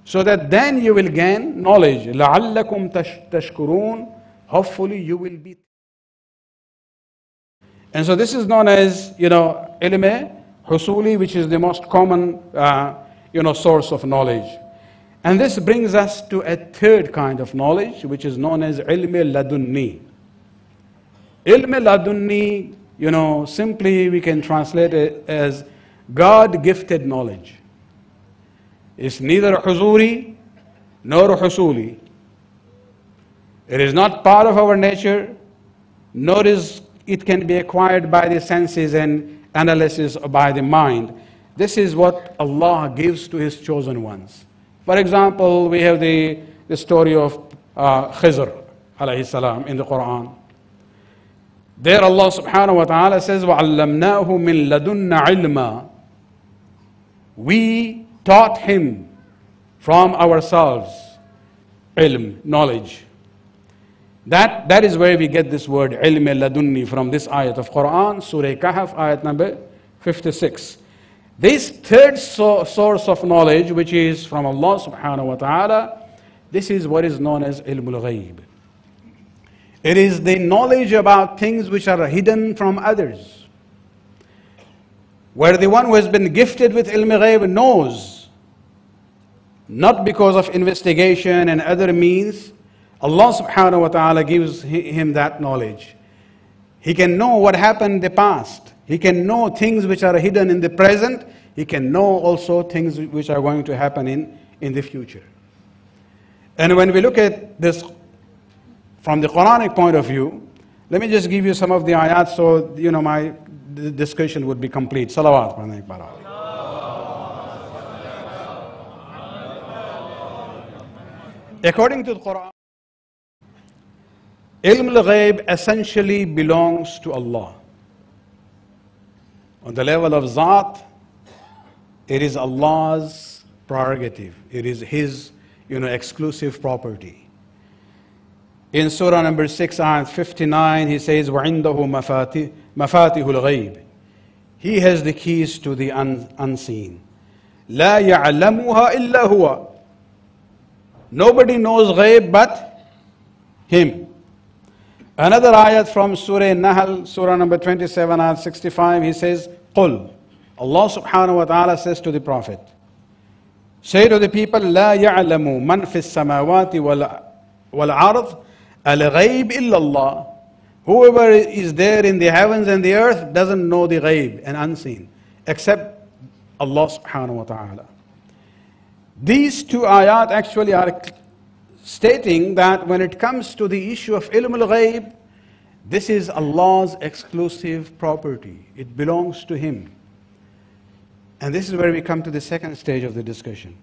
so that then you will gain knowledge. لَعَلَّكُمْ تَشْكُرُونَ. Hopefully you will be. And so this is known as, ilm husuli, which is the most common, source of knowledge. And this brings us to a third kind of knowledge, which is known as ilm ladunni. Ilm ladunni, simply we can translate it as God-gifted knowledge. It's neither huzuri nor husuli. It is not part of our nature, nor is it can be acquired by the senses and analysis by the mind. This is what Allah gives to His chosen ones. For example, we have the story of Khizr alayhi salam in the Quran. There Allah subhanahu wa ta'ala says, وَعَلَّمْنَاهُ مِن لَدُنَّ عِلْمًا. We taught him from ourselves ilm, knowledge. That is where we get this word ilm ladunni from this ayat of Quran, Surah Kahf, ayat number 56. This third source of knowledge, which is from Allah subhanahu wa ta'ala, this is what is known as ilmul ghaib. It is the knowledge about things which are hidden from others. Where the one who has been gifted with ilm ghaib knows, not because of investigation and other means, Allah subhanahu wa ta'ala gives him that knowledge. He can know what happened in the past. He can know things which are hidden in the present. He can know also things which are going to happen in the future. And when we look at this from the Quranic point of view, let me just give you some of the ayat so my discussion would be complete. Salawat. According to the Quran, ilm al-ghaib essentially belongs to Allah. On the level of Zat, it is Allah's prerogative. It is His, exclusive property. In Surah number 6, ayat 59, He says, وَعِنْدَهُ مَفَاتِحُ الْغَيْبِ. He has the keys to the unseen. لَا يَعْلَمُهَا إِلَّا هُوَ. Nobody knows ghaib but Him. Another ayat from Surah Nahl, Surah number 27, ayat 65, He says, قُلْ. Allah subhanahu wa ta'ala says to the Prophet, say to the people, لَا يَعْلَمُ مَنْ فِي السَّمَاوَاتِ وَالْعَرْضِ الْغَيْبِ إِلَّا اللَّهِ. Whoever is there in the heavens and the earth doesn't know the ghaib and unseen, except Allah subhanahu wa ta'ala. These two ayat actually are stating that when it comes to the issue of ilm al-ghaib, this is Allah's exclusive property. It belongs to Him. And this is where we come to the second stage of the discussion.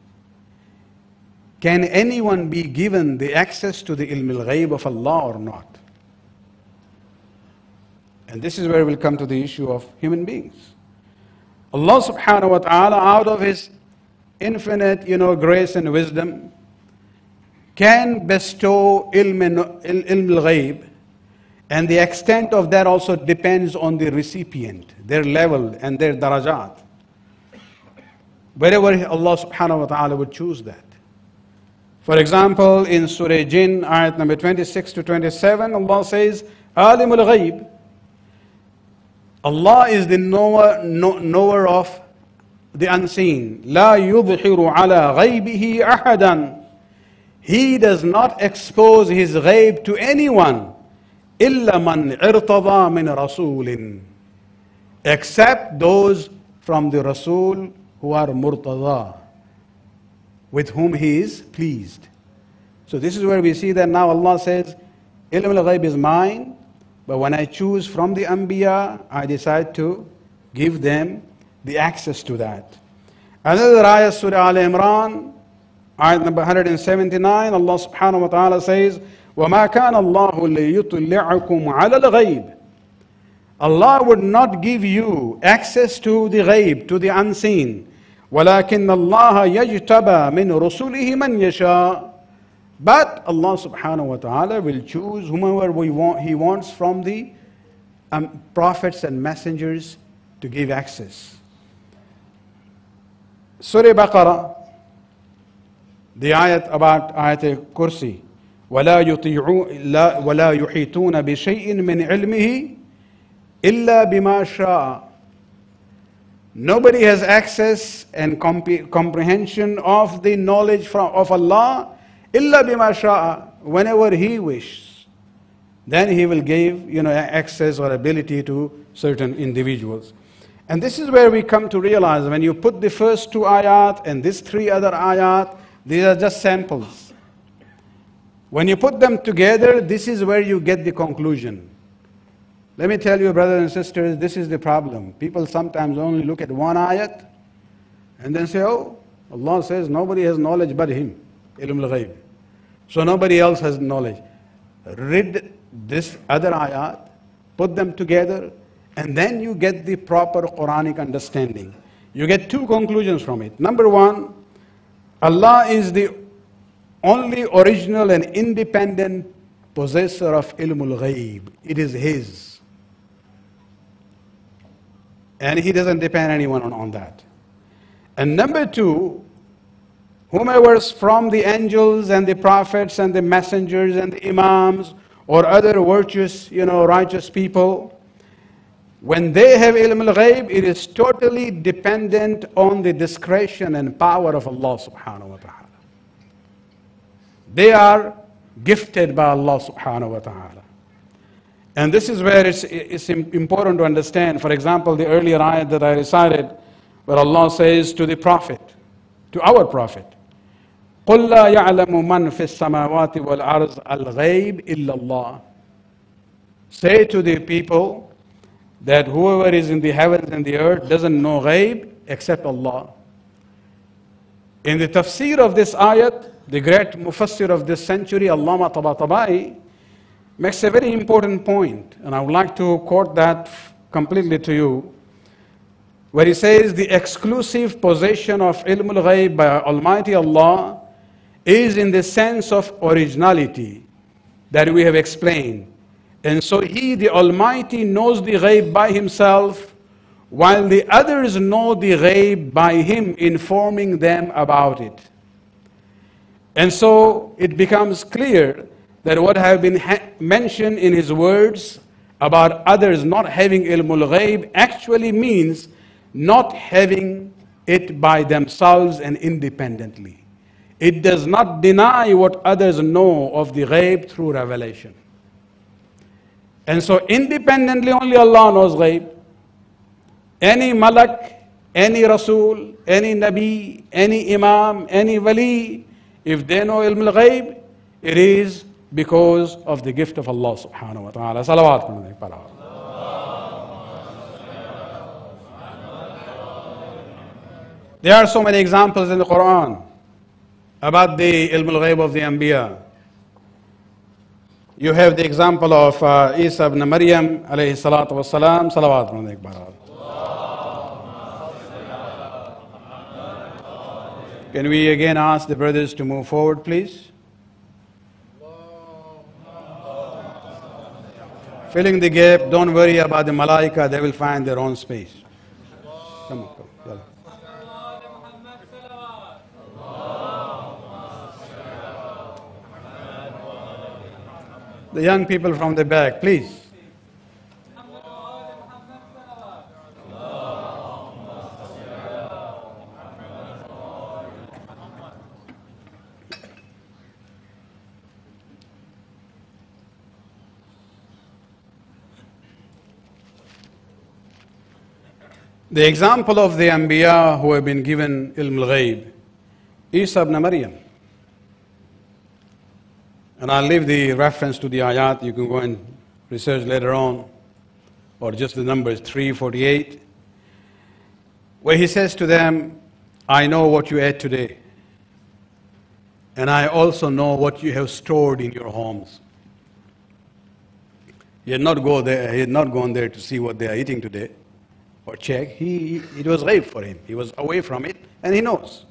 Can anyone be given the access to the ilm al-ghaib of Allah or not? And this is where we'll come to the issue of human beings. Allah subhanahu wa ta'ala, out of His infinite, grace and wisdom, can bestow ilm al-ghaib, and the extent of that also depends on the recipient, their level and their darajat. Wherever Allah subhanahu wa ta'ala would choose that. For example, in Surah Jinn, ayat number 26 to 27, Allah says, Alimul ghaib. Allah is the knower of the unseen. La yudhiru ala ghaybihi ahadan. He does not expose His ghaib to anyone. Illa man irtada min rasulin. Except those from the Rasul who are murtada, with whom He is pleased. So this is where we see that now Allah says, ilm al-ghaib is mine, but when I choose from the Anbiya, I decide to give them the access to that. Another ayah, Surah Al-Imran, ayat number 179, Allah subhanahu wa ta'ala says, وَمَا كَانَ اللَّهُ لِيُطْلِعَكُمْ عَلَى الْغَيْبِ. Allah would not give you access to the ghaib, to the unseen. وَلَكِنَّ اللَّهَ يَجْتَبَى مِنْ رُسُلِهِ مَنْ يَشَاءُ. But Allah subhanahu wa ta'ala will choose whomever He wants from the prophets and messengers to give access. Surah Baqarah, the ayat about ayat kursi, وَلَا يُحِيطُونَ بِشَيْءٍ مِّنْ عِلْمِهِ إِلَّا بِمَا شَاءَ. Nobody has access and comprehension of the knowledge of Allah إِلَّا بِمَا شَاءَ. Whenever He wishes, then He will give access or ability to certain individuals. And this is where we come to realize, when you put the first two ayat and these three other ayat, these are just samples. When you put them together, this is where you get the conclusion. Let me tell you, brothers and sisters, this is the problem. People sometimes only look at one ayat and then say, oh, Allah says nobody has knowledge but Him, ilm al-ghayb. So nobody else has knowledge. Read this other ayat, put them together, and then you get the proper Quranic understanding. You get two conclusions from it. Number one, Allah is the only original and independent possessor of ilm al-ghayb. It is His. And He doesn't depend anyone on that. And number two, whomever is from the angels and the prophets and the messengers and the imams or other virtuous, righteous people, when they have ilm al-ghayb, it is totally dependent on the discretion and power of Allah subhanahu wa ta'ala. They are gifted by Allah subhanahu wa ta'ala. And this is where it's important to understand. For example, the earlier ayat that I recited, where Allah says to the Prophet, to our Prophet, قُلْ لَا يَعْلَمُ مَنْ فِي السَّمَاوَاتِ وَالْأَرْضِ الْغَيْبِ إِلَّا اللَّهِ. Say to the people that whoever is in the heavens and the earth doesn't know ghaib except Allah. In the tafsir of this ayat, the great mufassir of this century, Allama Tabatabai, makes a very important point, and I would like to quote that completely to you, where he says the exclusive possession of ilm al-ghayb by Almighty Allah is in the sense of originality that we have explained. And so He, the Almighty, knows the ghayb by Himself, while the others know the ghayb by Him informing them about it. And so it becomes clear that what have been mentioned in His words about others not having ilm al-ghayb actually means not having it by themselves and independently. It does not deny what others know of the ghayb through revelation. And so independently only Allah knows ghayb. Any malak, any rasul, any nabi, any imam, any wali, if they know ilm al-ghayb, it is because of the gift of Allah subhanahu wa ta'ala. Salawat. There are so many examples in the Quran about the ilm al-ghayb of the Anbiya. You have the example of Isa ibn Maryam alayhi salatu wassalam. Salawat. Can we again ask the brothers to move forward, please? Filling the gap, don't worry about the malaika, they will find their own space. Come on, come. The young people from the back, please. The example of the Anbiya who have been given ilm al-ghayb, Isa ibn Maryam. And I'll leave the reference to the ayat, you can go and research later on, or just the numbers 348, where he says to them, I know what you ate today, and I also know what you have stored in your homes. He had not gone there to see what they are eating today, or check. It was ghayb for him. He was away from it, and he knows.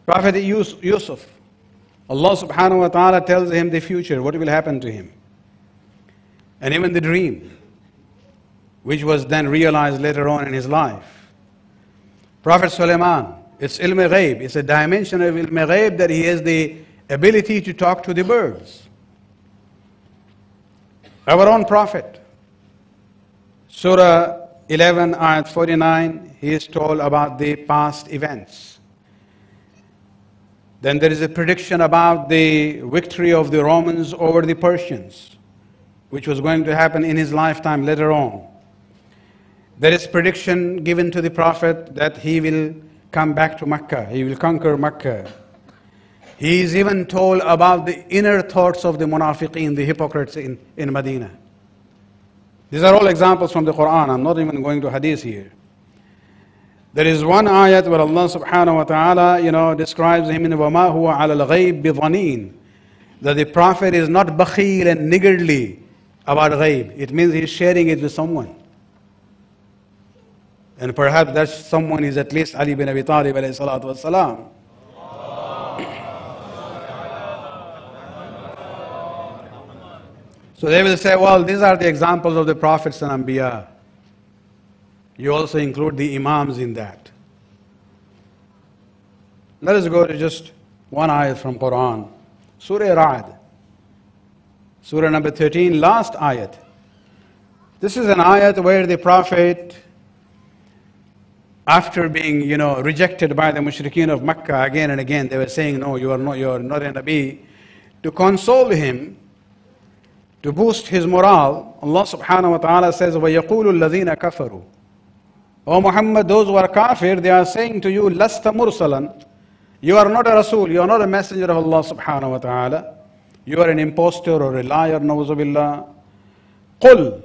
Prophet Yusuf, Allah subhanahu wa ta'ala tells him the future, what will happen to him. And even the dream, which was then realized later on in his life. Prophet Sulaiman, it's ilm ghayb. It's a dimension of ilm ghayb that he has the ability to talk to the birds. Our own Prophet, Surah 11, ayat 49, he is told about the past events. Then there is a prediction about the victory of the Romans over the Persians, which was going to happen in his lifetime later on. There is prediction given to the Prophet that he will come back to Mecca, he will conquer Mecca. He is even told about the inner thoughts of the munafiqeen, the hypocrites in Medina. These are all examples from the Quran. I'm not even going to hadith here. There is one ayat where Allah subhanahu wa ta'ala, describes him in وَمَا هُوَ عَلَى الْغَيْبِ بِظَنِينَ, that the Prophet is not bakhil and niggardly about ghaib. It means he's sharing it with someone. And perhaps that someone is at least Ali bin Abi Talib alayhi salatu wassalam. So they will say, well, these are the examples of the prophets and Anbiya. You also include the Imams in that. Let us go to just one ayat from Quran. Surah Ra'd. Surah number 13, last ayat. This is an ayat where the Prophet, after being, rejected by the mushrikeen of Mecca again and again, they were saying, no, you are not a Nabi. To console him, to boost his morale, Allah subhanahu wa ta'ala says, وَيَقُولُ الَّذِينَ كَفَرُوا. O Muhammad, those who are kafir, they are saying to you, لَسْتَ مُرْسَلًا. You are not a Rasul, you are not a messenger of Allah subhanahu wa ta'ala. You are an impostor or a liar, na'udhu billah. قُلْ.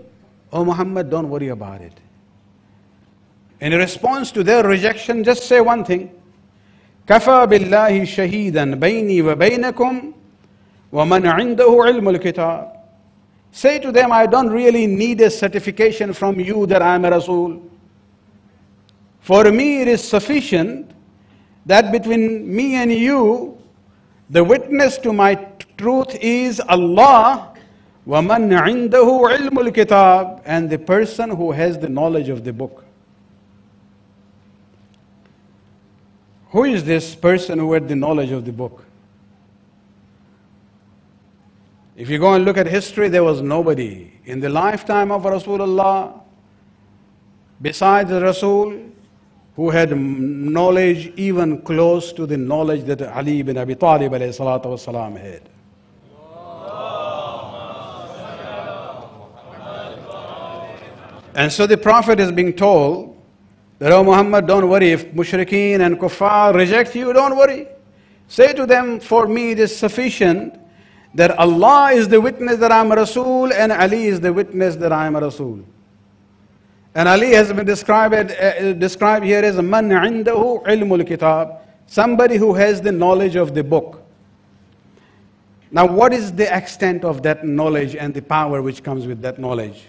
O Muhammad, don't worry about it. In response to their rejection, just say one thing. كَفَى بِاللَّهِ شَهِيدًا بَيْنِي وَبَيْنَكُمْ وَمَنْ عِنْدَهُ عِلْمُ الْكِتَابِ. Say to them, I don't really need a certification from you that I am a Rasul. For me it is sufficient that between me and you, the witness to my truth is Allah, وَمَنْ عِنْدَهُ عِلْمُ الْكِتَابِ, and the person who has the knowledge of the book. Who is this person who had the knowledge of the book? If you go and look at history, there was nobody in the lifetime of Rasulullah besides the Rasul who had knowledge even close to the knowledge that Ali bin Abi Talib alayhi salatu wasalam had. And so the Prophet is being told that, oh Muhammad, don't worry. If mushrikeen and kuffar reject you, don't worry. Say to them, for me it is sufficient that Allah is the witness that I am a Rasul and Ali is the witness that I am a Rasul. And Ali has been described here as man indahu ilmul kitab, somebody who has the knowledge of the book. Now what is the extent of that knowledge and the power which comes with that knowledge?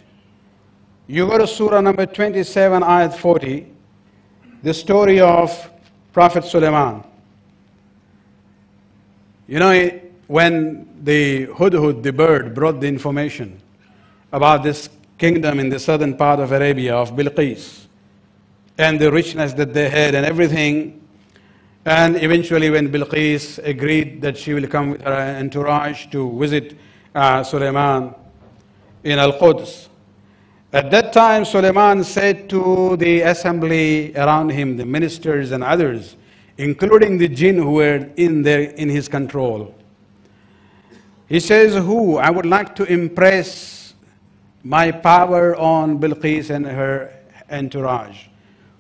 You go to Surah number 27, ayat 40, the story of Prophet Sulaiman. When the hudhud, the bird, brought the information about this kingdom in the southern part of Arabia, of Bilqis, and the richness that they had and everything, and eventually when Bilqis agreed that she will come with her entourage to visit Sulaiman in Al-Quds, at that time Sulaiman said to the assembly around him, the ministers and others, including the jinn who were in his control, he says, who? I would like to impress my power on Bilqis and her entourage.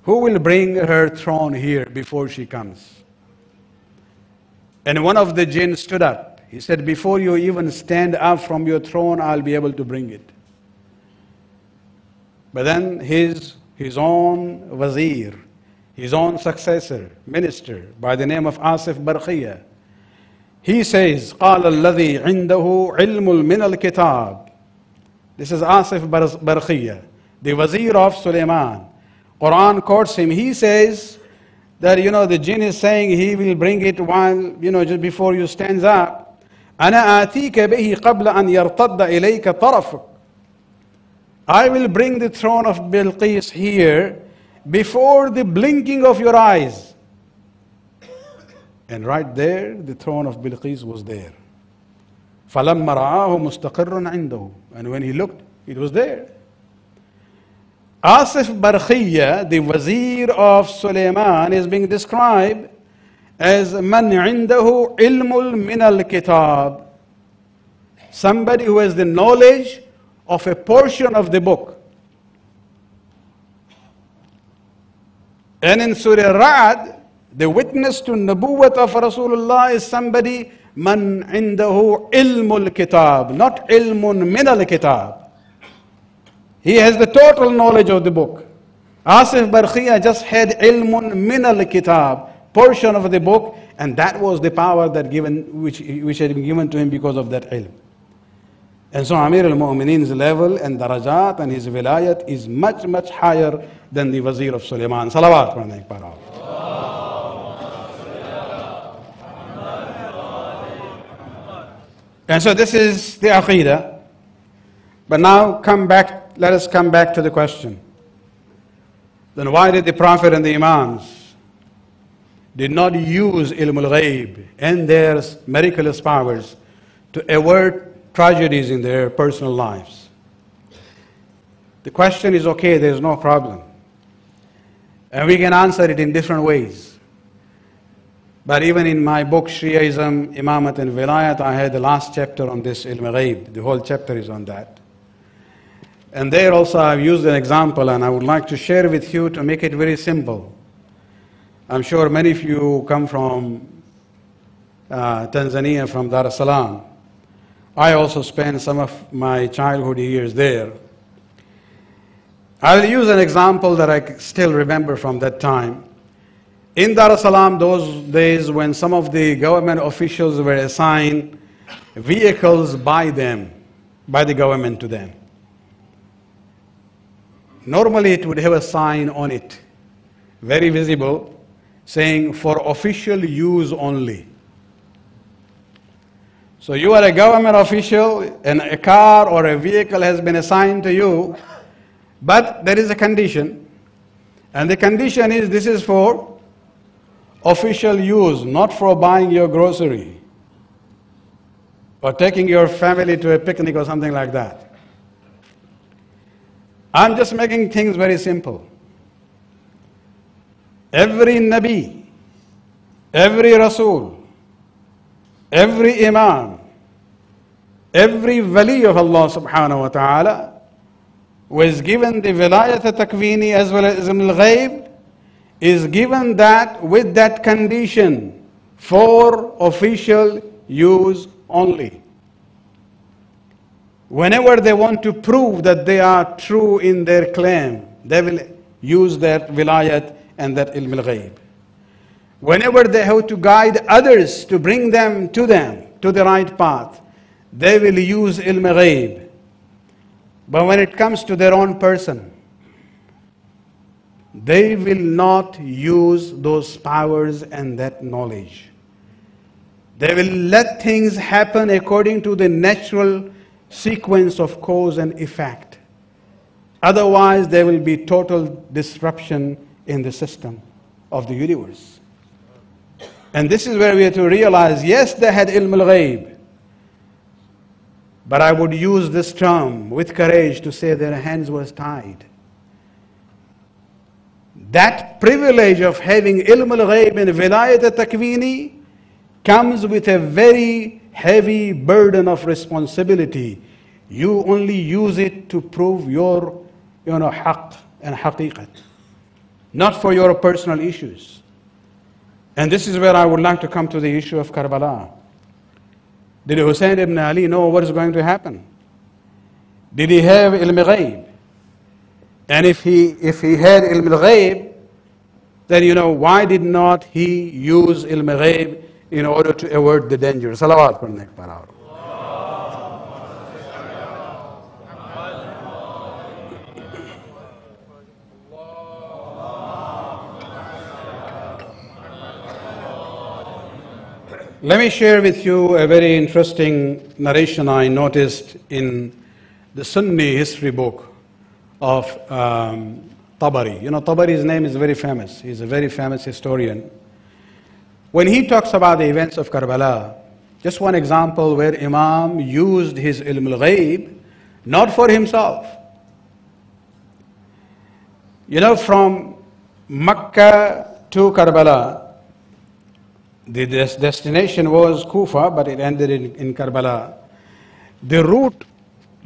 Who will bring her throne here before she comes? And one of the jinn stood up. He said, before you even stand up from your throne, I'll be able to bring it. But then his own wazir, his own successor, minister, by the name of Asif Barqiyya, he says, قال الذي عنده علم من الكتاب. This is Asif Barqiyya, the wazir of Sulaiman. Quran quotes him. He says that, the jinn is saying he will bring it while, just before you stand up. أنا آتيك به قبل أن يرتد إليك طرفك. I will bring the throne of Bilqis here before the blinking of your eyes. And right there, the throne of Bilqis was there. فَلَمَّا رَآهُ مُسْتَقِرٌّ عِنْدَهُ. And when he looked, it was there. Asif Barkhiyya, the Wazir of Sulaiman, is being described as man indahu ilmul min al-kitab, somebody who has the knowledge of a portion of the book. And in Surah Ra'd, the witness to Nabuwwat of Rasulullah is somebody man indahu ilmul kitab, not ilmun min al-kitab. He has the total knowledge of the book. Asif Barkhiyya just had ilmun min al-kitab, portion of the book, and that was the power that which had been given to him because of that ilm. And so Amir al-Mu'mineen's level and darajat and his wilayat is much, much higher than the Wazir of Sulaiman. Salawat. And so this is the Aqidah. But now let us come back to the question. Then why did the Prophet and the Imams did not use ilmul ghaib and their miraculous powers to avert tragedies in their personal lives? The question is okay, there's no problem. And we can answer it in different ways. But even in my book, Shiaism, Imamat and Vilayat, I had the last chapter on this ilm ghaib. The whole chapter is on that. And there also I've used an example, and I would like to share with you to make it very simple. I'm sure many of you come from Tanzania, from Dar es Salaam. I also spent some of my childhood years there. I'll use an example that I still remember from that time. In Dar es Salaam, those days when some of the government officials were assigned vehicles by the government to them. Normally it would have a sign on it, very visible, saying for official use only. So you are a government official and a car or a vehicle has been assigned to you, but there is a condition. And the condition is this is for official use, not for buying your grocery or taking your family to a picnic or something like that. I'm just making things very simple. Every Nabi, every Rasul, every Imam, every Wali of Allah subhanahu wa ta'ala was given the Vilayat al-Takwini as well as Ilm al-Ghaib, is given that with that condition for official use only. Whenever they want to prove that they are true in their claim, they will use that Vilayat and that Ilm al-Ghaib. Whenever they have to guide others to bring them to the right path, they will use Ilm al-Ghaib. But when it comes to their own person, they will not use those powers and that knowledge. They will let things happen according to the natural sequence of cause and effect. Otherwise, there will be total disruption in the system of the universe. And this is where we have to realize, yes, they had ilm al-ghaib, but I would use this term with courage to say their hands were tied. That privilege of having ilm al-ghaib and vilayat al-takwini comes with a very heavy burden of responsibility. You only use it to prove your haqq and haqiqat, not for your personal issues. And this is where I would like to come to the issue of Karbala. Did Hussein ibn Ali know what is going to happen? Did he have ilm al-ghaib? And if he had ilm al-ghaib, then why did not he use ilm al-ghaib in order to avert the danger? Salawat padne par aao. Let me share with you a very interesting narration I noticed in the Sunni history book of Tabari. Tabari's name is very famous. He's a very famous historian. When he talks about the events of Karbala, just one example where Imam used his ilm al-ghaib not for himself. You know, from Mecca to Karbala, the destination was Kufa, but it ended in Karbala. The route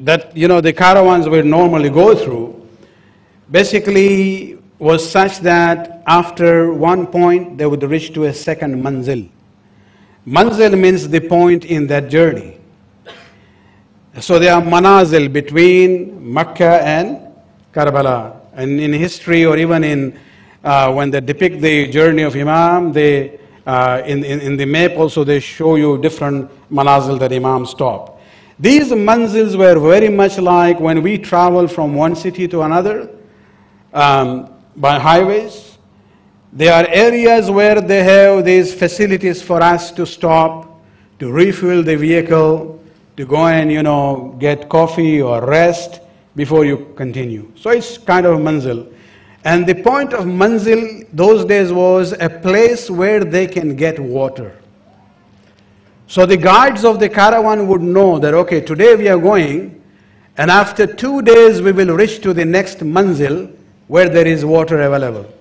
that, you know, the caravans would normally go through basically was such that after one point they would reach to a second manzil. Manzil means the point in that journey. So there are manazil between Mecca and Karbala. And in history, or even in when they depict the journey of Imam, they in the map also they show you different manazil that Imam stopped. These manzils were very much like when we travel from one city to another by highways. There are areas where they have these facilities for us to stop, to refuel the vehicle, to go and, you know, get coffee or rest before you continue. So it's kind of a manzil. And the point of manzil those days was a place where they can get water. So the guides of the caravan would know that, okay, today we are going, and after 2 days we will reach to the next manzil where there is water available.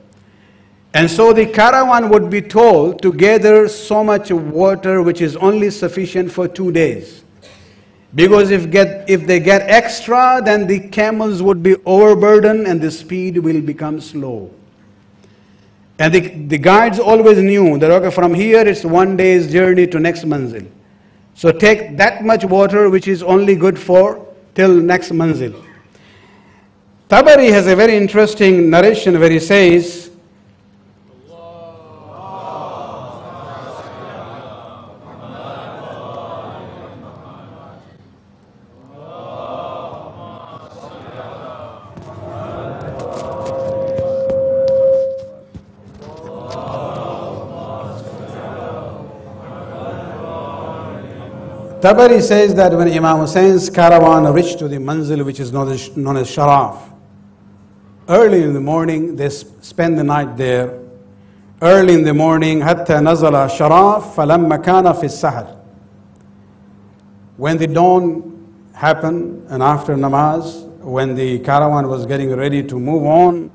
And so the caravan would be told to gather so much water which is only sufficient for 2 days. Because if they get extra, then the camels would be overburdened and the speed will become slow. And the guides always knew that, okay, from here it's 1 day's journey to next manzil. So take that much water which is only good for till next manzil. Tabari has a very interesting narration where he says, Tabari says that when Imam Hussein's caravan reached to the manzil which is known as Sharaf, early in the morning they spend the night there. Early in the morning, حتى نزل شراف فلما كان في Ussahar. When the dawn happened and after namaz, when the caravan was getting ready to move on,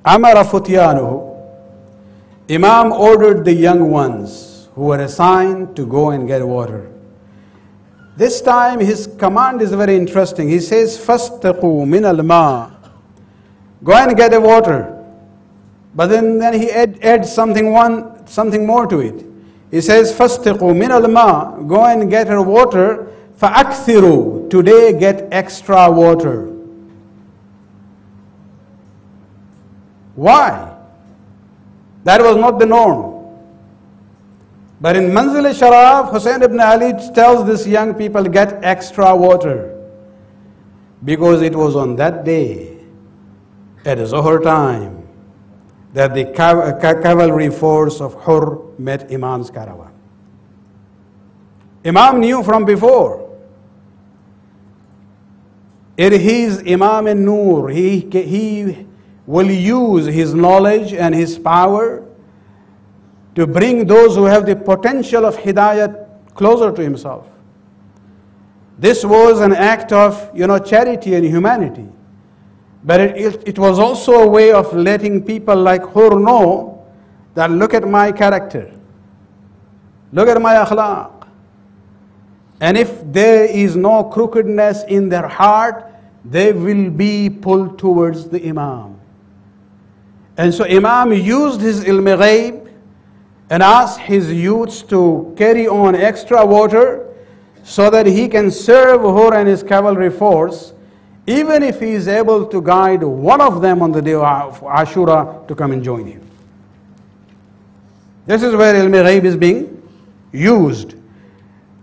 أمر Fatiana. Imam ordered the young ones who were assigned to go and get water. This time his command is very interesting. He says, فَاسْتَقُوا مِنَ الْمَاءِ. Go and get the water. But then he adds something more to it. He says, فَاسْتَقُوا مِنَ الْمَاءِ. Go and get her water. فَأَكْثِرُوا. Today get extra water. Why? That was not the norm. But in Manzil Sharaf, Hussein ibn Ali tells these young people, get extra water. Because it was on that day, at Zohar time, that the cavalry force of Hur met Imam's caravan. Imam knew from before. He is Imam al-Nur. He will use his knowledge and his power to bring those who have the potential of hidayat closer to himself. This was an act of, charity and humanity. But it was also a way of letting people like Hur know that look at my character, look at my akhlaq. And if there is no crookedness in their heart, they will be pulled towards the Imam. And so Imam used his ilm ghaib and asked his youths to carry on extra water so that he can serve Hur and his cavalry force, even if he is able to guide one of them on the day of Ashura to come and join him. This is where ilm ghaib is being used.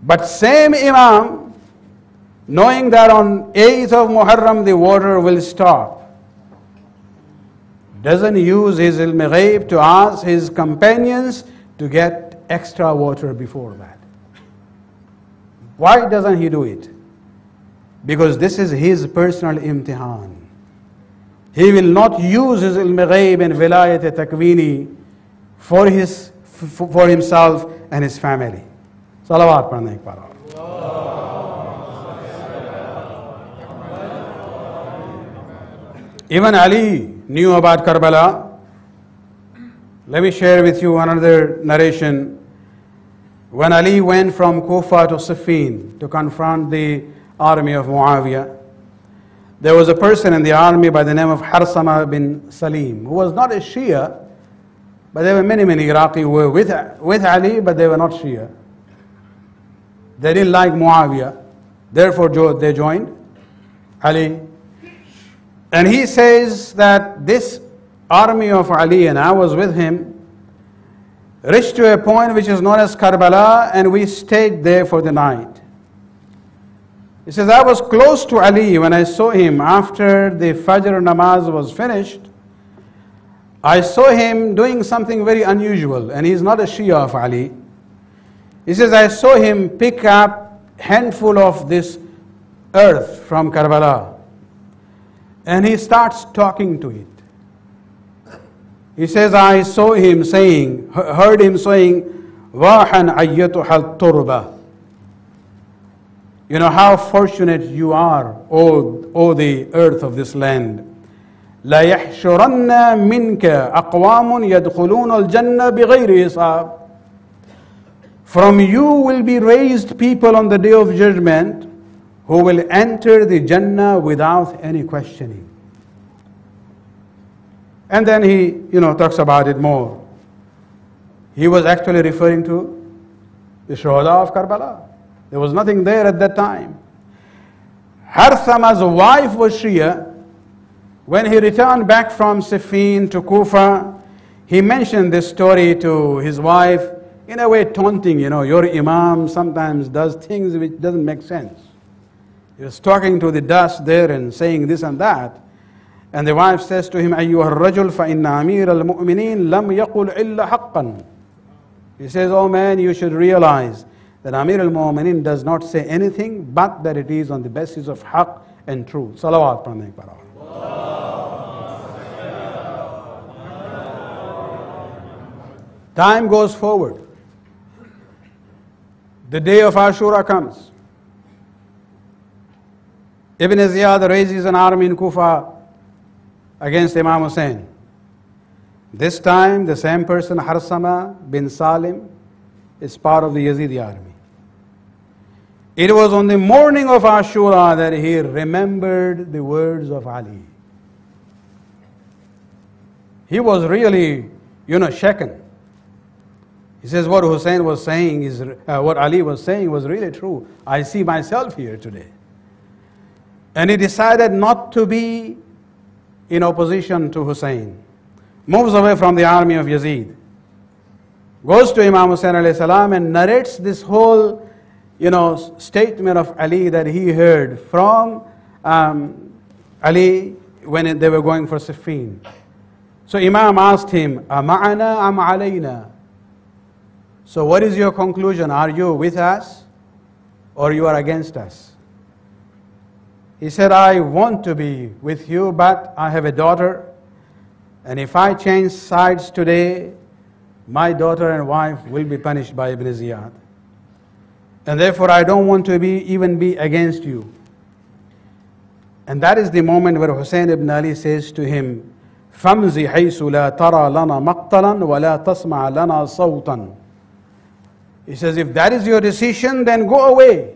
But same Imam, knowing that on 8th of Muharram the water will stop, doesn't use his ilm ghaib to ask his companions to get extra water before that. Why doesn't he do it? Because this is his personal imtihan. He will not use his ilm ghaib and vilayat takwini for himself and his family. Salawat padhne ek baar. Even Ali knew about Karbala. Let me share with you another narration. When Ali went from Kufa to Siffin to confront the army of Muawiyah, there was a person in the army by the name of Harsama bin Salim, who was not a Shia, but there were many Iraqi who were with Ali, but they were not Shia. They didn't like Muawiyah, therefore they joined Ali. And he says that this army of Ali, and I was with him, reached to a point which is known as Karbala, and we stayed there for the night. He says, I was close to Ali when I saw him after the Fajr namaz was finished. I saw him doing something very unusual, and he's not a Shia of Ali. He says, I saw him pick up a handful of this earth from Karbala, and he starts talking to it. He says, I saw him saying, heard him saying, Wahan ayyatuha turba. You know how fortunate you are, O the earth of this land. لا يحشرن منك أقوام يدخلون الجنة بغير حساب. From you will be raised people on the day of judgment who will enter the Jannah without any questioning. And then he, talks about it more. He was actually referring to the Shuhada of Karbala. There was nothing there at that time. Harthama's wife was Shia. When he returned back from Siffin to Kufa, he mentioned this story to his wife, in a way taunting, your Imam sometimes does things which doesn't make sense. He was talking to the dust there and saying this and that. And the wife says to him, أَيُّهَا الرَّجُلْ فَإِنَّ أَمِيرَ الْمُؤْمِنِينَ لَمْ يَقُلْ إِلَّا حَقًّا. He says, oh man, you should realize that Amir al-Mu'minin does not say anything but that it is on the basis of haqq and truth. Salawat pranay para. Time goes forward. The day of Ashura comes. Ibn Ziyad raises an army in Kufa against Imam Hussein. This time, the same person, Harsama bin Salim, is part of the Yazidi army. It was on the morning of Ashura that he remembered the words of Ali. He was really, shaken. He says what Hussein was saying is, what Ali was saying was really true. I see myself here today. And he decided not to be in opposition to Hussein. Moves away from the army of Yazid. Goes to Imam Hussein alayhi salam and narrates this whole, statement of Ali that he heard from Ali when they were going for Siffin. So Imam asked him, Ama'ana am alayna? So what is your conclusion? Are you with us or you are against us? He said, I want to be with you, but I have a daughter, and if I change sides today, my daughter and wife will be punished by Ibn Ziyad. And therefore I don't want to even be against you. And that is the moment where Hussein ibn Ali says to him, فَمْزِ حَيْسُ لَا تَرَى لَنَا مَقْتَلًا وَلَا تَسْمَعَ لَنَا صَوْتًا. He says, if that is your decision, then go away.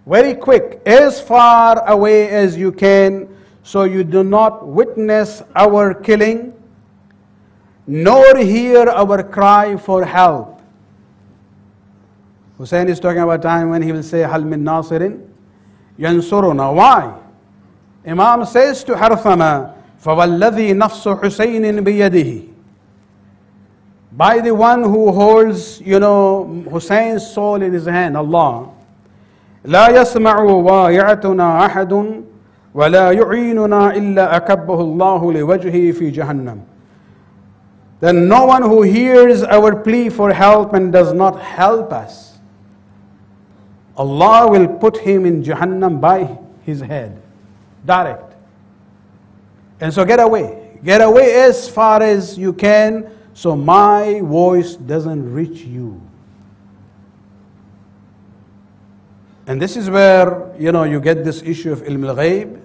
Very quick, as far away as you can, so you do not witness our killing, nor hear our cry for help. Hussein is talking about a time when he will say, Hal min nasirin yansuruna. Why? Imam says to Harthama, فَوَالَّذِي نَفْسُ حُسَيْنٍ بِيَدِهِ. By the one who holds, Hussein's soul in his hand, Allah. لا يسمع وايعتنا أحد ولا يعيننا إلا أكبه الله لوجهه في جهنم. Then no one who hears our plea for help and does not help us, Allah will put him in Jahannam by his head, direct. And so get away as far as you can, so my voice doesn't reach you. And this is where, you get this issue of ilm al-ghayb.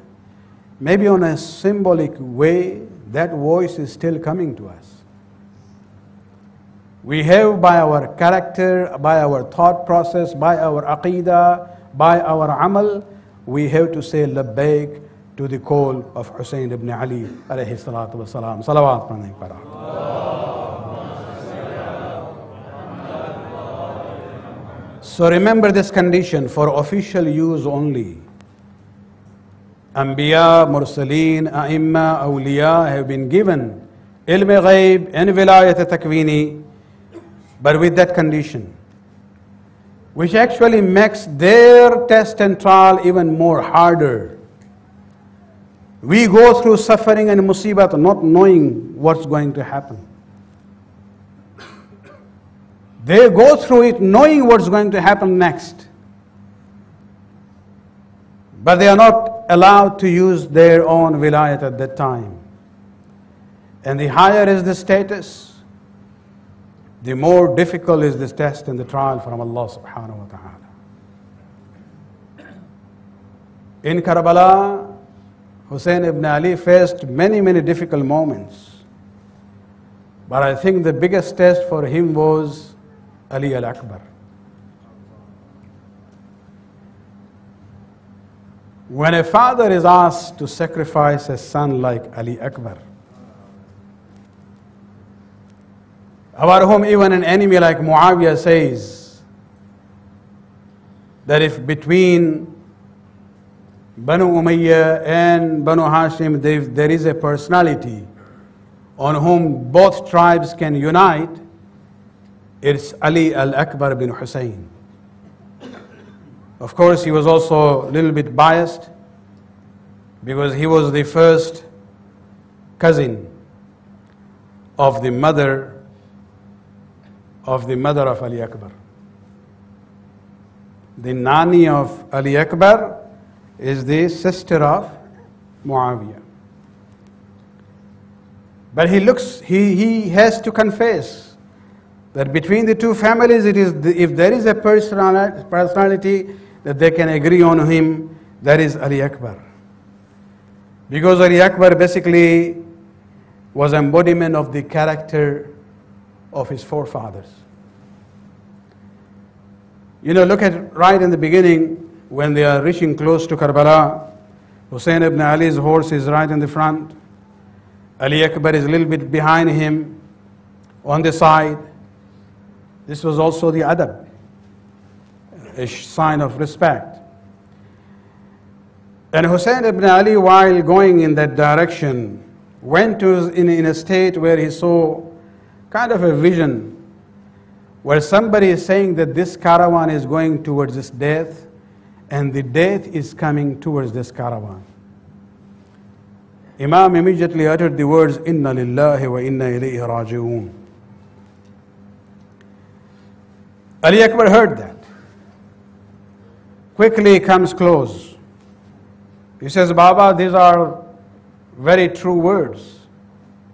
Maybe on a symbolic way, that voice is still coming to us. We have, by our character, by our thought process, by our aqidah, by our amal, we have to say labbaik to the call of Hussein ibn Ali alayhi salatu wasalam. Salawat pढ़ने पर. So remember this condition for official use only. Anbiya, Mursaleen, A'imma, Awliya have been given ilm ghaib and vilayat takwini, but with that condition, which actually makes their test and trial even more harder. We go through suffering and musibat not knowing what's going to happen. They go through it knowing what's going to happen next. But they are not allowed to use their own vilayat at that time. And the higher is the status, the more difficult is this test and the trial from Allah subhanahu wa ta'ala. In Karbala, Hussein ibn Ali faced many, many difficult moments. But I think the biggest test for him was Ali al-Akbar. When a father is asked to sacrifice a son like Ali Akbar, about whom even an enemy like Muawiyah says that if between Banu Umayyah and Banu Hashim there is a personality on whom both tribes can unite, it's Ali al-Akbar bin Hussein. Of course, he was also a little bit biased because he was the first cousin of the mother of Ali Akbar. The Nani of Ali Akbar is the sister of Muawiyah. But he has to confess that between the two families, if there is a personality that they can agree on him, that is Ali Akbar. Because Ali Akbar basically was embodiment of the character of his forefathers. You know, look at right in the beginning when they are reaching close to Karbala. Hussein ibn Ali's horse is right in the front. Ali Akbar is a little bit behind him on the side. This was also the adab, a sign of respect. And Hussein ibn Ali, while going in that direction, went in a state where he saw kind of a vision where somebody is saying that this caravan is going towards this death and the death is coming towards this caravan. Imam immediately uttered the words, Inna lillahi wa inna ilayhi raji'un. Ali Akbar heard that. Quickly comes close. He says, Baba, these are very true words.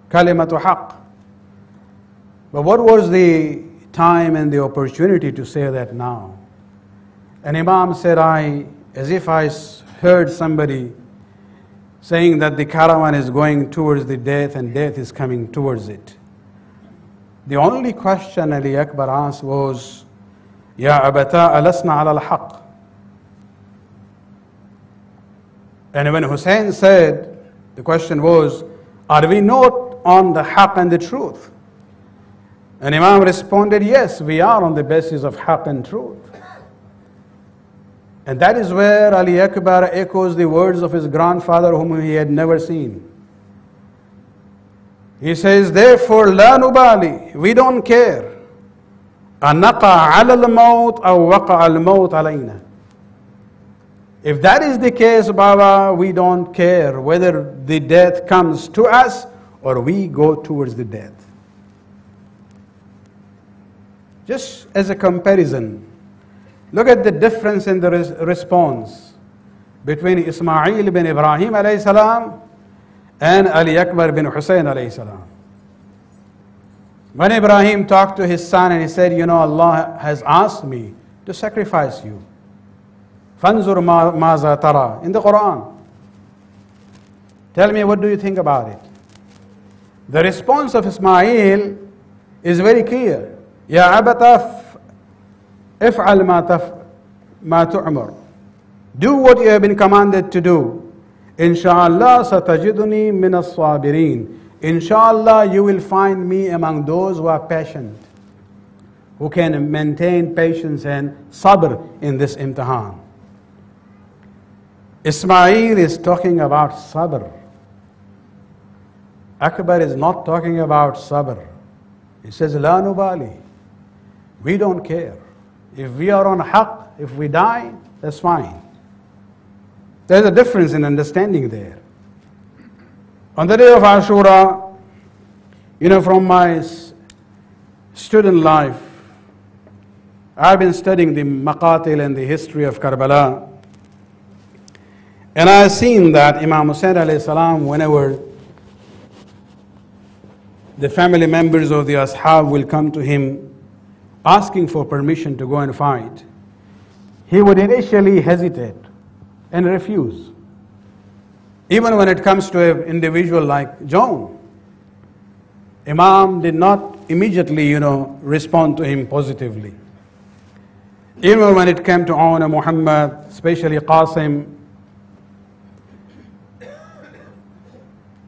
Kalimatu haqq. But what was the time and the opportunity to say that now? And Imam said, as if I heard somebody saying that the caravan is going towards the death and death is coming towards it. The only question Ali Akbar asked was, Ya abata alasna ala al-haq. And when Hussein said, the question was, are we not on the haqq and the truth? And Imam responded, yes, we are on the basis of haqq and truth. And that is where Ali Akbar echoes the words of his grandfather whom he had never seen. He says, therefore, la nubali, we don't care. Anaqa ala al-maut aw waqa al-maut alayna. If that is the case, Baba, we don't care whether the death comes to us or we go towards the death. Just as a comparison, look at the difference in the response between Ismail bin Ibrahim alayhi salam and Ali Akbar bin Hussein alayhi salam. When Ibrahim talked to his son and he said, you know, Allah has asked me to sacrifice you. Fanzur maza tara, in the Quran. Tell me, what do you think about it? The response of Ismail is very clear. Ya abata if'al ma tu'mar. Do what you have been commanded to do. Inshallah satajiduni min as-sabirin. Inshallah you will find me among those who are patient, who can maintain patience and sabr in this imtihan. Ismail is talking about sabr. Akbar is not talking about sabr. He says, La nubali. We don't care. If we are on haqq, if we die, that's fine. There's a difference in understanding there. On the day of Ashura, from my student life, I've been studying the maqatil and the history of Karbala. And I've seen that Imam Hussain alayhi salam, whenever the family members of the ashab will come to him asking for permission to go and fight, he would initially hesitate and refuse. Even when it comes to an individual like John, Imam did not immediately, respond to him positively. Even when it came to honor Mohamad, especially Qasim,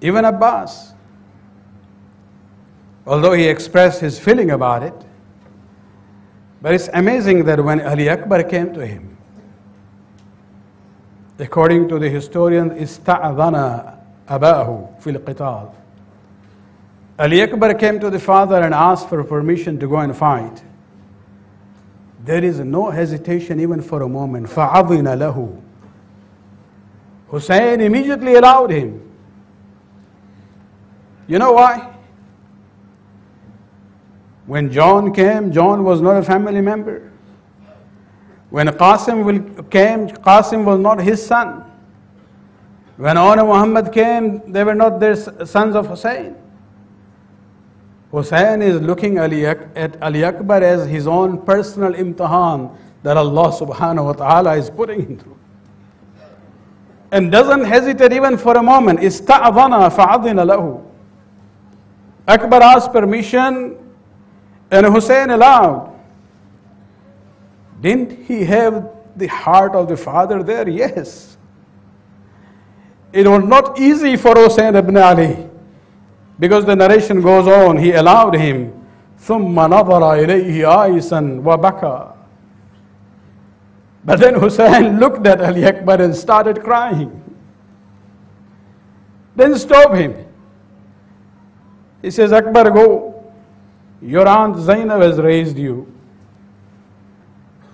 even Abbas, although he expressed his feeling about it, but it's amazing that when Ali Akbar came to him, according to the historian, ista'adhana abahu fil qital. Ali Akbar came to the father and asked for permission to go and fight. There is no hesitation even for a moment. فَعَضِنَ لَهُ. Hussein immediately allowed him. You know why? When John came, John was not a family member. When Qasim came, Qasim was not his son. When honor Muhammad came, they were not their sons of Hussein. Hussein is looking at Ali Akbar as his own personal imtihan that Allah subhanahu wa ta'ala is putting him through. And doesn't hesitate even for a moment. Ista'adhana fa'adhina lahu. Akbar asked permission and Hussein allowed. Didn't he have the heart of the father there? Yes. It was not easy for Hussein ibn Ali, because the narration goes on, he allowed him. ثُمَّ نَظَرَ إِلَيْهِ آيِسًا وَبَكَى. But then Hussein looked at Ali Akbar and started crying. Then stop him. He says, Akbar, go. Your aunt Zainab has raised you.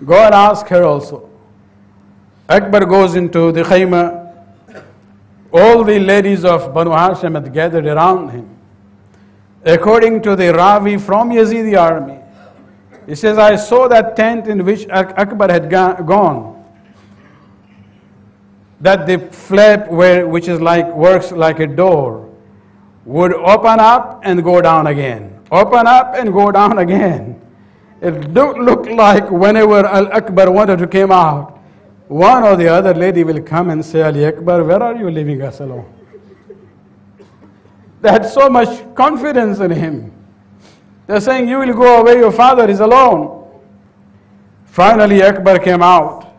Go and ask her also. Akbar goes into the khayma. All the ladies of Banu Hashim had gathered around him. According to the Ravi from Yazidi army, he says, I saw that tent in which Akbar had gone. That the flap, which is works like a door, would open up and go down again. Open up and go down again. It looked like whenever Al-Akbar wanted to come out, one or the other lady will come and say, Ali Akbar, where are you leaving us alone? They had so much confidence in him. They're saying, you will go away, your father is alone. Finally, Akbar came out,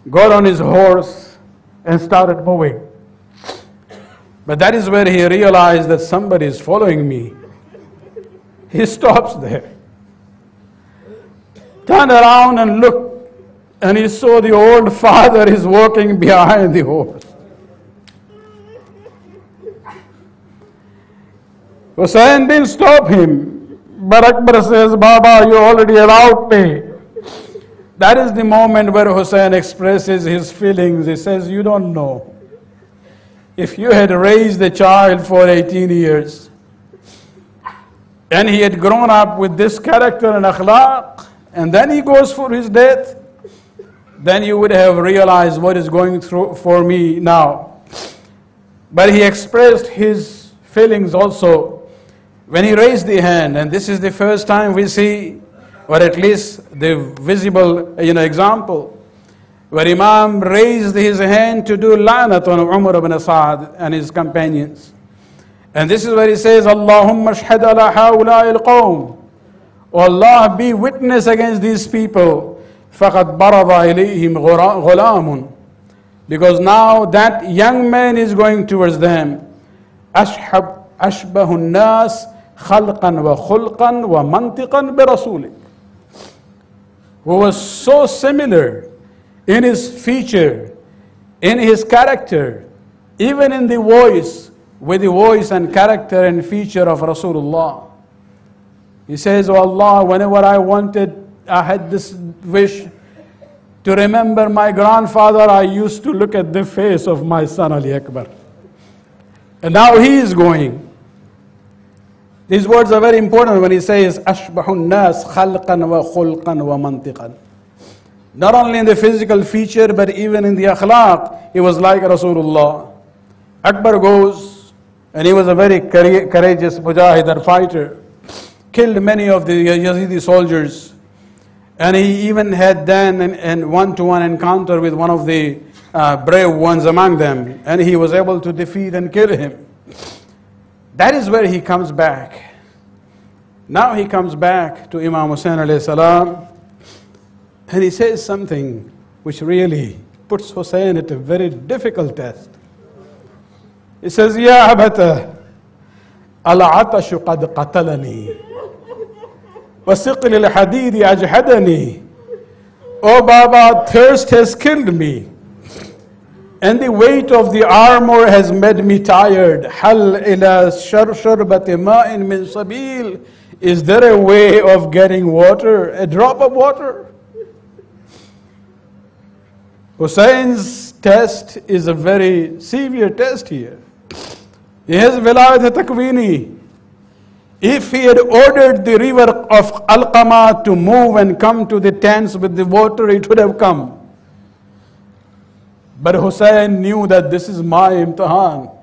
got on his horse, and started moving. But that is where he realized that somebody is following me. He stops there, turned around and looked, and he saw the old father is walking behind the horse. Hussein didn't stop him, but Akbar says, Baba, you already allowed me. That is the moment where Hussein expresses his feelings. He says, you don't know. If you had raised the child for 18 years, and he had grown up with this character and akhlaq, and then he goes for his death, then you would have realized what is going through for me now. But he expressed his feelings also when he raised the hand, and this is the first time we see, or at least the visible example, where Imam raised his hand to do la'nat on Umar ibn Sa'd and his companions. And this is where he says, Allahumma shhad ala ha'ula'i al-qawm. O Allah, be witness against these people. فَقَدْ بَرَضَ إِلَيْهِمْ غُلَامٌ. Because now that young man is going towards them. أَشْبَهُ النَّاسِ خَلْقًا وَخُلْقًا وَمَنْطِقًا بِرَسُولِكَ. Who was so similar in his feature, in his character, even in the voice, with the voice and character and feature of Rasulullah. He says, Oh Allah, whenever I had this wish to remember my grandfather, I used to look at the face of my son Ali Akbar. And now he is going. These words are very important when he says, Ashbahun nas khalqan wa khulqan wa mantiqan. Not only in the physical feature, but even in the akhlaq, he was like Rasulullah. Akbar goes, and he was a very courageous mujahid or fighter. Killed many of the Yazidi soldiers. And he even had then an one-to-one encounter with one of the brave ones among them. And he was able to defeat and kill him. That is where he comes back. Now he comes back to Imam Hussain alayhi salam. And he says something which really puts Hussain at a very difficult test. He says, Ya abata, al-atashu qad qatalani. وَسِقْلِ الْحَدِيدِ أَجْحَدَنِي. Oh Baba, thirst has killed me, and the weight of the armor has made me tired. هَلْ إِلَى شَرْبَةِ مَاءٍ مِّن سَبِيلٍ. Is there a way of getting water, a drop of water? Hussein's test is a very severe test here. He has wilayat takwini. If he had ordered the river of Alqama to move and come to the tents with the water, it would have come. But Hussain knew that this is my imtihan.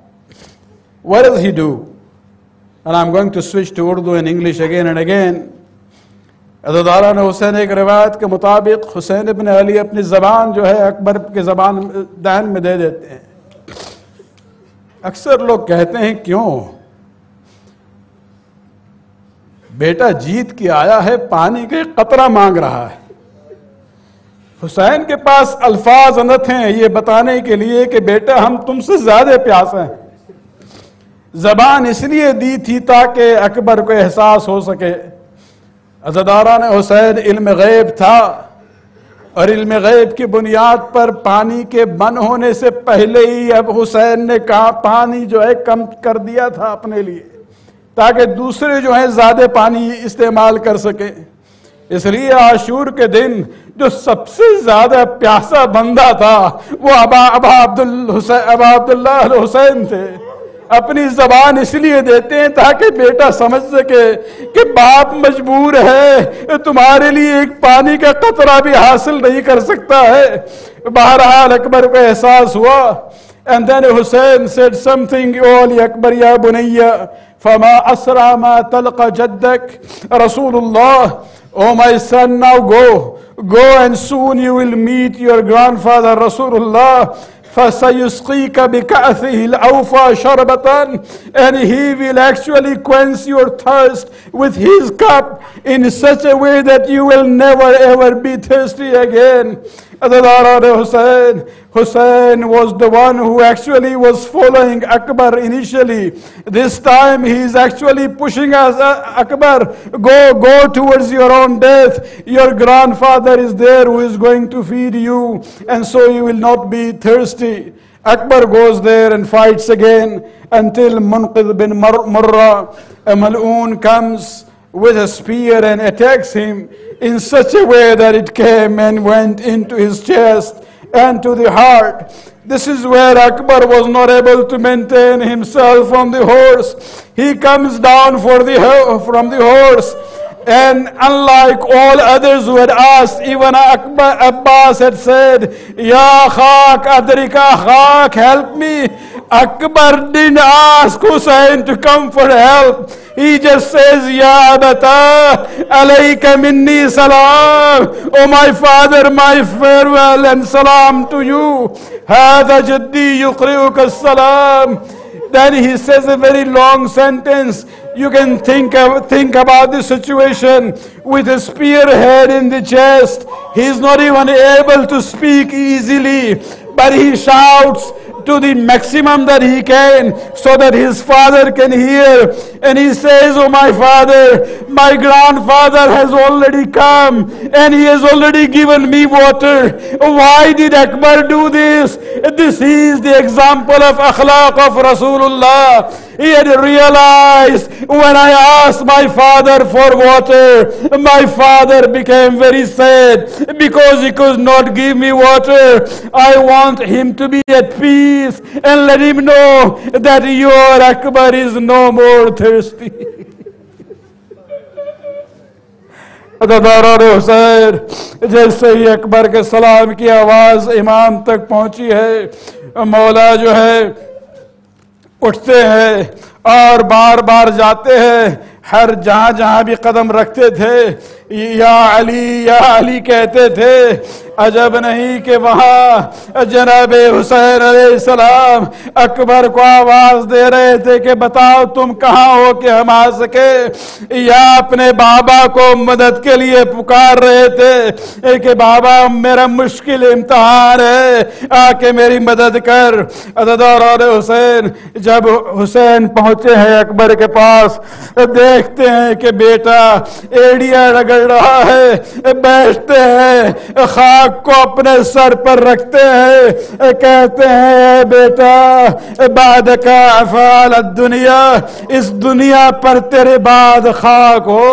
What does he do? And I'm going to switch to Urdu and English again and again. अज़दारा ने हुसैन एक रिवायत के मुताबिक हुसैन इब्न अली अपनी ज़बान जो है अकबर के ज़बान दहन में दे देते हैं. अक्सर लोग कहते हैं क्यों? बेटा जीत के आया है, पानी के कतरा मांग रहा है. हुसैन के पास अल्फाज न थे ये बताने के लिए कि बेटा हम तुमसे ज्यादा प्यासे हैं. जबान इसलिए दी थी ताकि अकबर को एहसास हो सके. अज़दारा ने हुसैन इल्म गैब था और इल्म गैब की बुनियाद पर पानी के बंद होने से पहले ही अब हुसैन ने कहा पानी जो है कम कर दिया था अपने लिए ताकि दूसरे जो है ज्यादा पानी इस्तेमाल कर सके. इसलिए आशूर के दिन जो सबसे ज्यादा प्यासा बंदा था वो अबा अब्दुल्लाह हुसैन थे. अपनी जबान इसलिए देते हैं ताकि बेटा समझ सके कि बाप मजबूर है, तुम्हारे लिए एक पानी का कतरा भी हासिल नहीं कर सकता है. बहरहाल अकबर को एहसास हुआ. And then Hussein said something, O Ali Akbar ya bunayya, fama asra ma talqa jaddak Rasulullah. Oh my son, now go and soon you will meet your grandfather Rasulullah. فَسَيُسْقِيكَ بِكَأْثِهِ الْأَوْفَى شَرْبَةً, and he will actually quench your thirst with his cup in such a way that you will never ever be thirsty again. Hussein was the one who actually was following Akbar initially. This time he is actually pushing us, Akbar, go towards your own death. Your grandfather is there who is going to feed you, and so you will not be thirsty. Akbar goes there and fights again until Munqidh bin Murrah, a Mal'oon, comes with a spear and attacks him in such a way that it came and went into his chest and to the heart. This is where Akbar was not able to maintain himself on the horse. He comes down from the horse, and unlike all others who had asked, even Abbas had said, Ya Khak, Adrika Khak, help me. Akbar didn't ask Hussein to come for help. He just says, Ya Abata, alayka minni salam. Oh my father, my farewell and salam to you. Hada jaddi yuqri'uka salam. Then he says a very long sentence. You can think about the situation with a spearhead in the chest. He's not even able to speak easily, but he shouts to the maximum that he can so that his father can hear. And he says, "Oh my father, my grandfather has already come and he has already given me water. Why did Akbar do this?" This is the example of akhlaq of Rasulullah. He had realized, when I asked my father for water, my father became very sad because he could not give me water. I want him to be at peace and let him know that your Akbar is no more thirsty. Hussain, जैसे ही अकबर के सलाम की आवाज इमाम तक पहुंची है, मौला जो है उठते हैं और बार बार जाते हैं। हर जहां भी कदम रखते थे या अली कहते थे। अजब नहीं कि वहां जनाब हुसैन अलैहिस्सलाम अकबर को आवाज दे रहे थे कि बताओ तुम कहाँ हो कि हम आ सके, या अपने बाबा को मदद के लिए पुकार रहे थे कि बाबा मेरा मुश्किल इम्तिहान है, आके मेरी मदद कर। अज़दार हुसैन, जब हुसैन पहुंचे हैं अकबर के पास, देखते हैं कि बेटा एड़िया रगड़ रहा है, बैठते हैं, खाक को अपने सर पर रखते हैं, कहते हैं बेटा बाद का अफ़ाल दुनिया, इस दुनिया पर तेरे बाद खाक हो।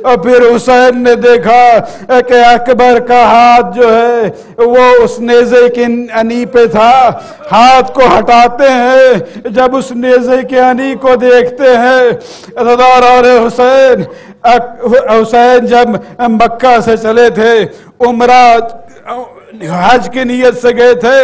और फिर हुसैन ने देखा कि अकबर का हाथ जो है वो उस नेज़े की अनी पे था, हाथ को हटाते हैं, जब उस नेज़े की अनी को देखते हैं। और हुसैन जब मक्का से चले थे, उम्रा हज की नीयत से गए थे,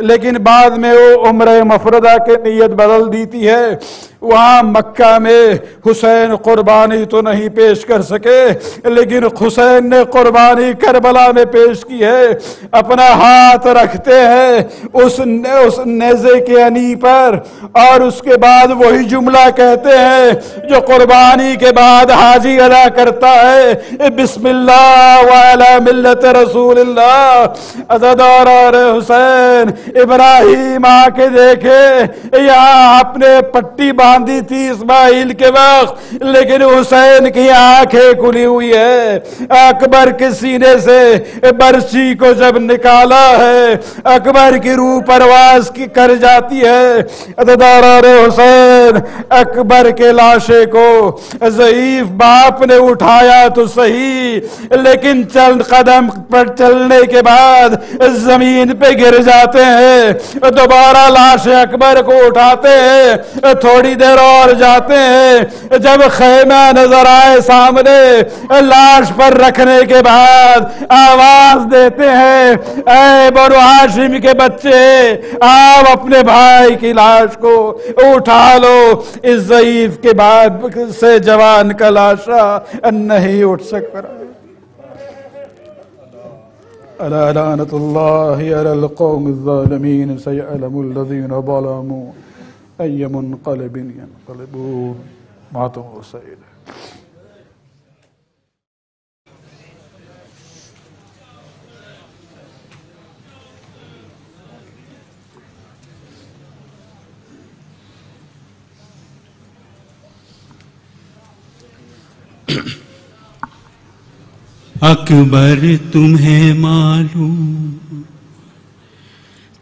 लेकिन बाद में वो उम्र मफरदा के नीयत बदल दी थी है। वहाँ मक्का में हुसैन कुर्बानी तो नहीं पेश कर सके, लेकिन हुसैन ने कुर्बानी करबला में पेश की है। अपना हाथ रखते हैं उस नेज़े के अनी पर और उसके बाद वही जुमला कहते हैं जो कुर्बानी के बाद हाजी अदा करता है, बिस्मिल्लाह व अला मिल्लत रसूलिल्लाह। अज़दार हुसैन, इब्राहिम आके देखे यहाँ आपने पट्टी बांधी थी इस्माइल के वक्त, लेकिन हुसैन की आंखें खुली हुई है। अकबर के सीने से बर्छी को जब निकाला है, अकबर की रूह परवाज की कर जाती है। अज़दार हुसैन, अकबर के लाशे को ज़ईफ बाप ने उठाया तो सही, लेकिन चंद कदम पर चलने के बाद जमीन पे गिर जाते हैं। दोबारा लाश अकबर को उठाते हैं, थोड़ी देर और जाते हैं, जब खैमा नजर आए सामने, लाश पर रखने के बाद आवाज देते हैं, ऐ बनु हाशिम के बच्चे, आप अपने भाई की लाश को उठा लो। इस ज़ईफ के बाद से जवान का लाशा नहीं उठ सकता। अला लानतुल्लाहि अलल कौमिज़ ज़ालिमीन सयअलमुल लज़ीना ज़लमू अय्य मुनक़लिबिन यनक़लिबून। मातम सईद। अकबर तुम्हें मालूम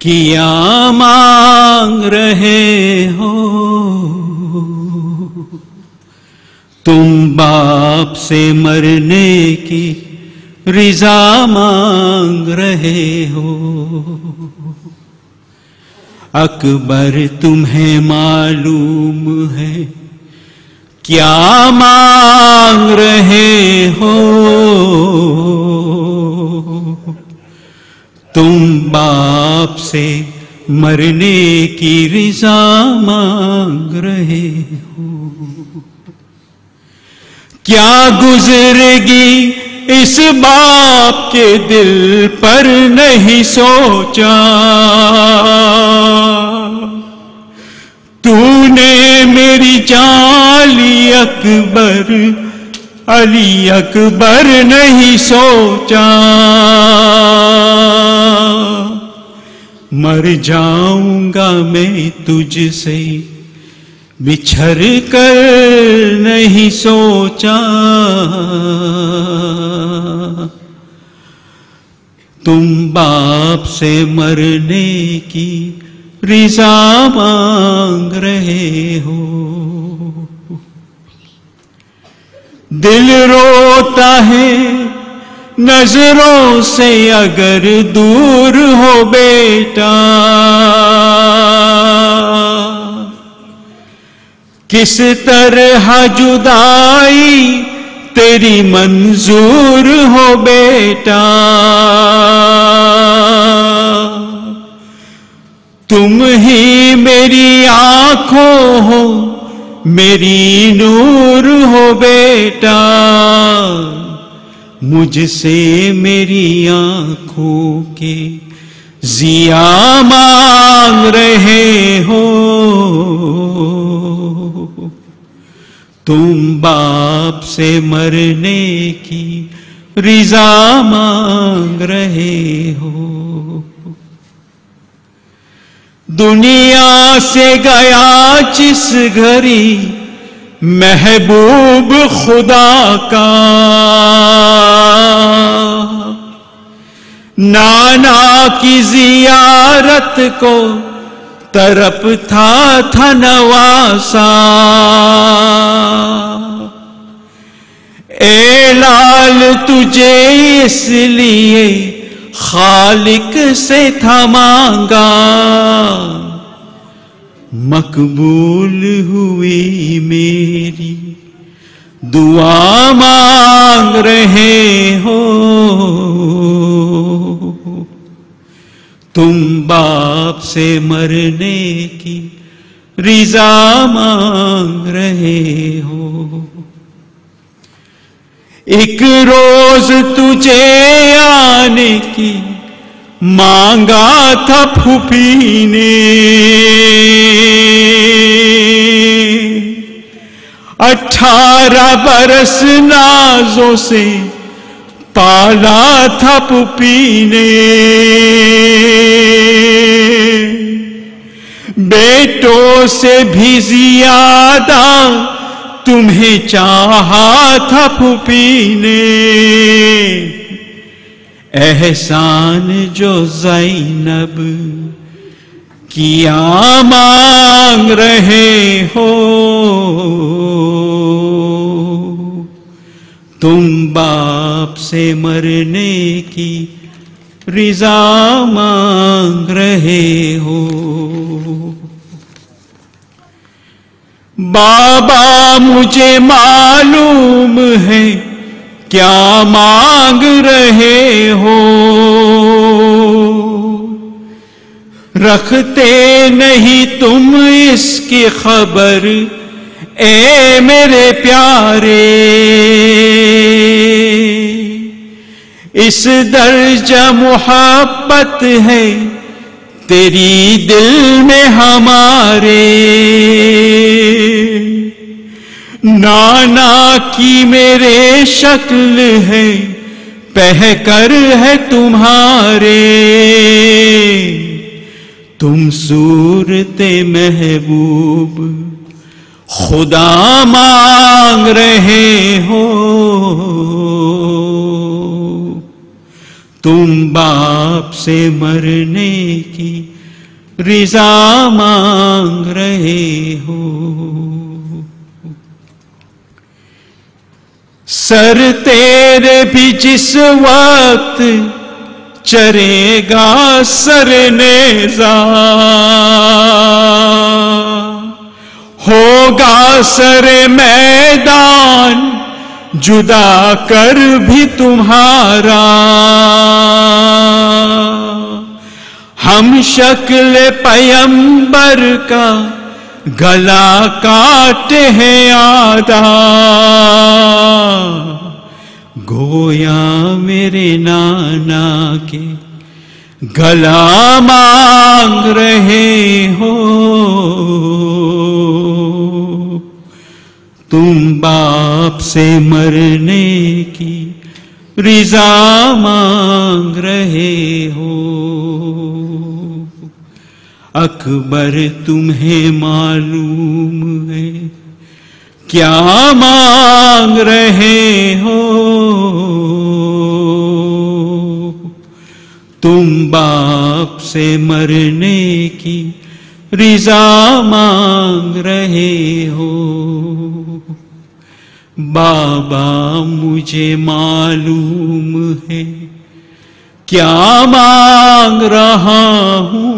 किया मांग रहे हो, तुम बाप से मरने की रिजा मांग रहे हो। अकबर तुम्हें मालूम है क्या मांग रहे हो, तुम बाप से मरने की रिजा मांग रहे हो। क्या गुजरेगी इस बाप के दिल पर नहीं सोचा, تو نے میری جان علی اکبر نہیں سوچا، مر جاؤں گا میں تجھ سے بچھڑ کر نہیں سوچا، تم باپ سے مرنے کی رضا مانگ رہے ہو، دل روتا ہے نظروں سے اگر دور ہو بیٹا، کس طرح جدائی تیری منظور ہو بیٹا، تم ہی میری آنکھوں ہو میری نور ہو بیٹا، مجھ سے میری آنکھوں کے ضیاء مانگ رہے ہو، تم باپ سے مرنے کی رضا مانگ رہے ہو، دنیا سے گیا جس گھری محبوب خدا کا، نانا کی زیارت کو طرف تھا نواسا، اے لال تجھے اس لیے خالق سے تھا مانگا، مقبول ہوئی میری دعا مانگ رہے ہو، تم باپ سے مرنے کی رضا مانگ رہے ہو، ایک روز تجھے آنے کی مانگا تھا پھوپھی نے، 18 برس نازوں سے پالا تھا پھوپھی نے، بیٹوں سے بھی زیادہ تمہیں چاہا تھا پھوپھی نے، احسان جو زینب کیا مانگ رہے ہو، تم باپ سے مرنے کی رضا مانگ رہے ہو، بابا مجھے معلوم ہے کیا مانگ رہے ہو، رکھتے نہیں تم اس کی خبر اے میرے پیارے، اس درجہ محبت ہے تیری دل میں ہمارے، نانا کی میرے شکل ہے پہکر ہے تمہارے، تم صورت محبوب خدا مانگ رہے ہو، تم باپ سے مرنے کی رضا مانگ رہے ہو، سر تیرے بھی جس وقت چرے گا سر نیزہ، ہوگا سر میدان جدا کر بھی تمہارا، ہم شکل پیمبر کا گلا کاٹے ہیں آدھا، گویا میرے نانا کے गला मांग रहे हो, तुम बाप से मरने की रिजा मांग रहे हो। अकबर तुम्हें मालूम है क्या मांग रहे हो, तुम बाप से मरने की रिजा मांग रहे हो। बाबा मुझे मालूम है क्या मांग रहा हूँ,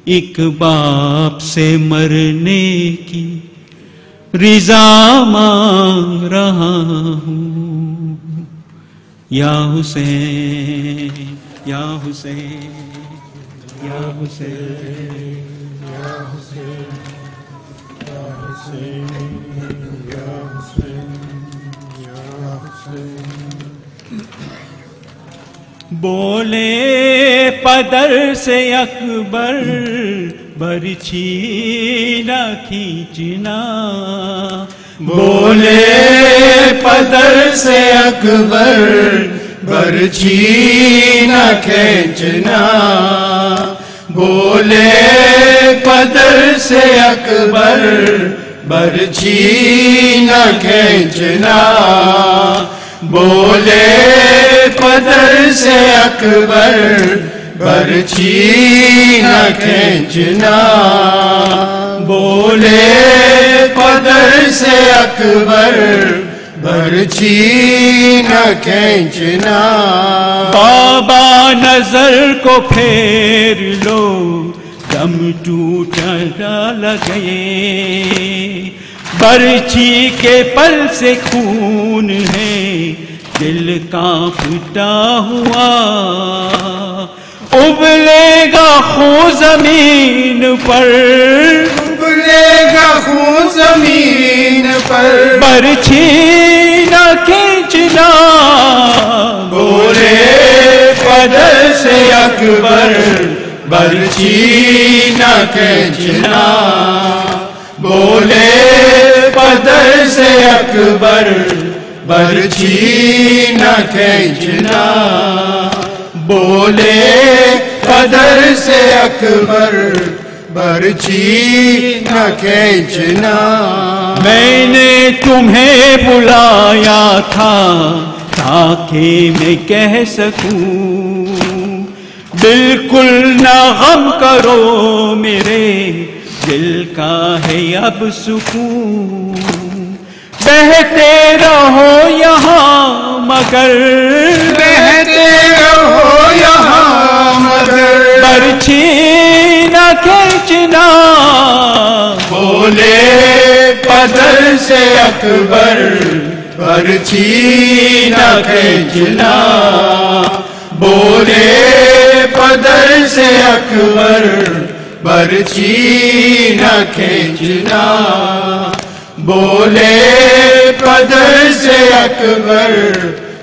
एक बाप से मरने की रिजा मांग रहा हूँ। या हुसैन या हुसैन या हुसैन या हुसैन या हुसैन या हुसैन या हुसैन। बोले पदर से अकबर बरछी न खींचना, बोले पदर से अकबर बरछी न खींचना, बोले पदर से अकबर बरछी न खींचना, बोले पदर से अकबर बरछी न खींचना, बोले पदर से अकबर बरछी न खींचना। बाबा नजर को फेर लो, दम टूटने लगे, बरछी के पल से खून है दिल कांपता हुआ, उबलेगा खून जमीन पर, उबलेगा खून जमीन पर, बरछी न खींचना, बोले पदर से अकबर बरछी न खींचना, बोले पदर से अकबर बरछी न खींचना, बोले पदर से अकबर बरछी न खींचना। मैंने तुम्हें बुलाया था ताकि मैं कह सकूं, बिल्कुल ना गम करो मेरे दिल का है अब सुकून, बहते रहो यहाँ मगर, बहते रहो यहाँ मगर, बरछी न खींचना, बोले पदर से अकबर बरछी न खींचना, बोले पदर से अकबर बरछी न खींचना, बोले पदर से अकबर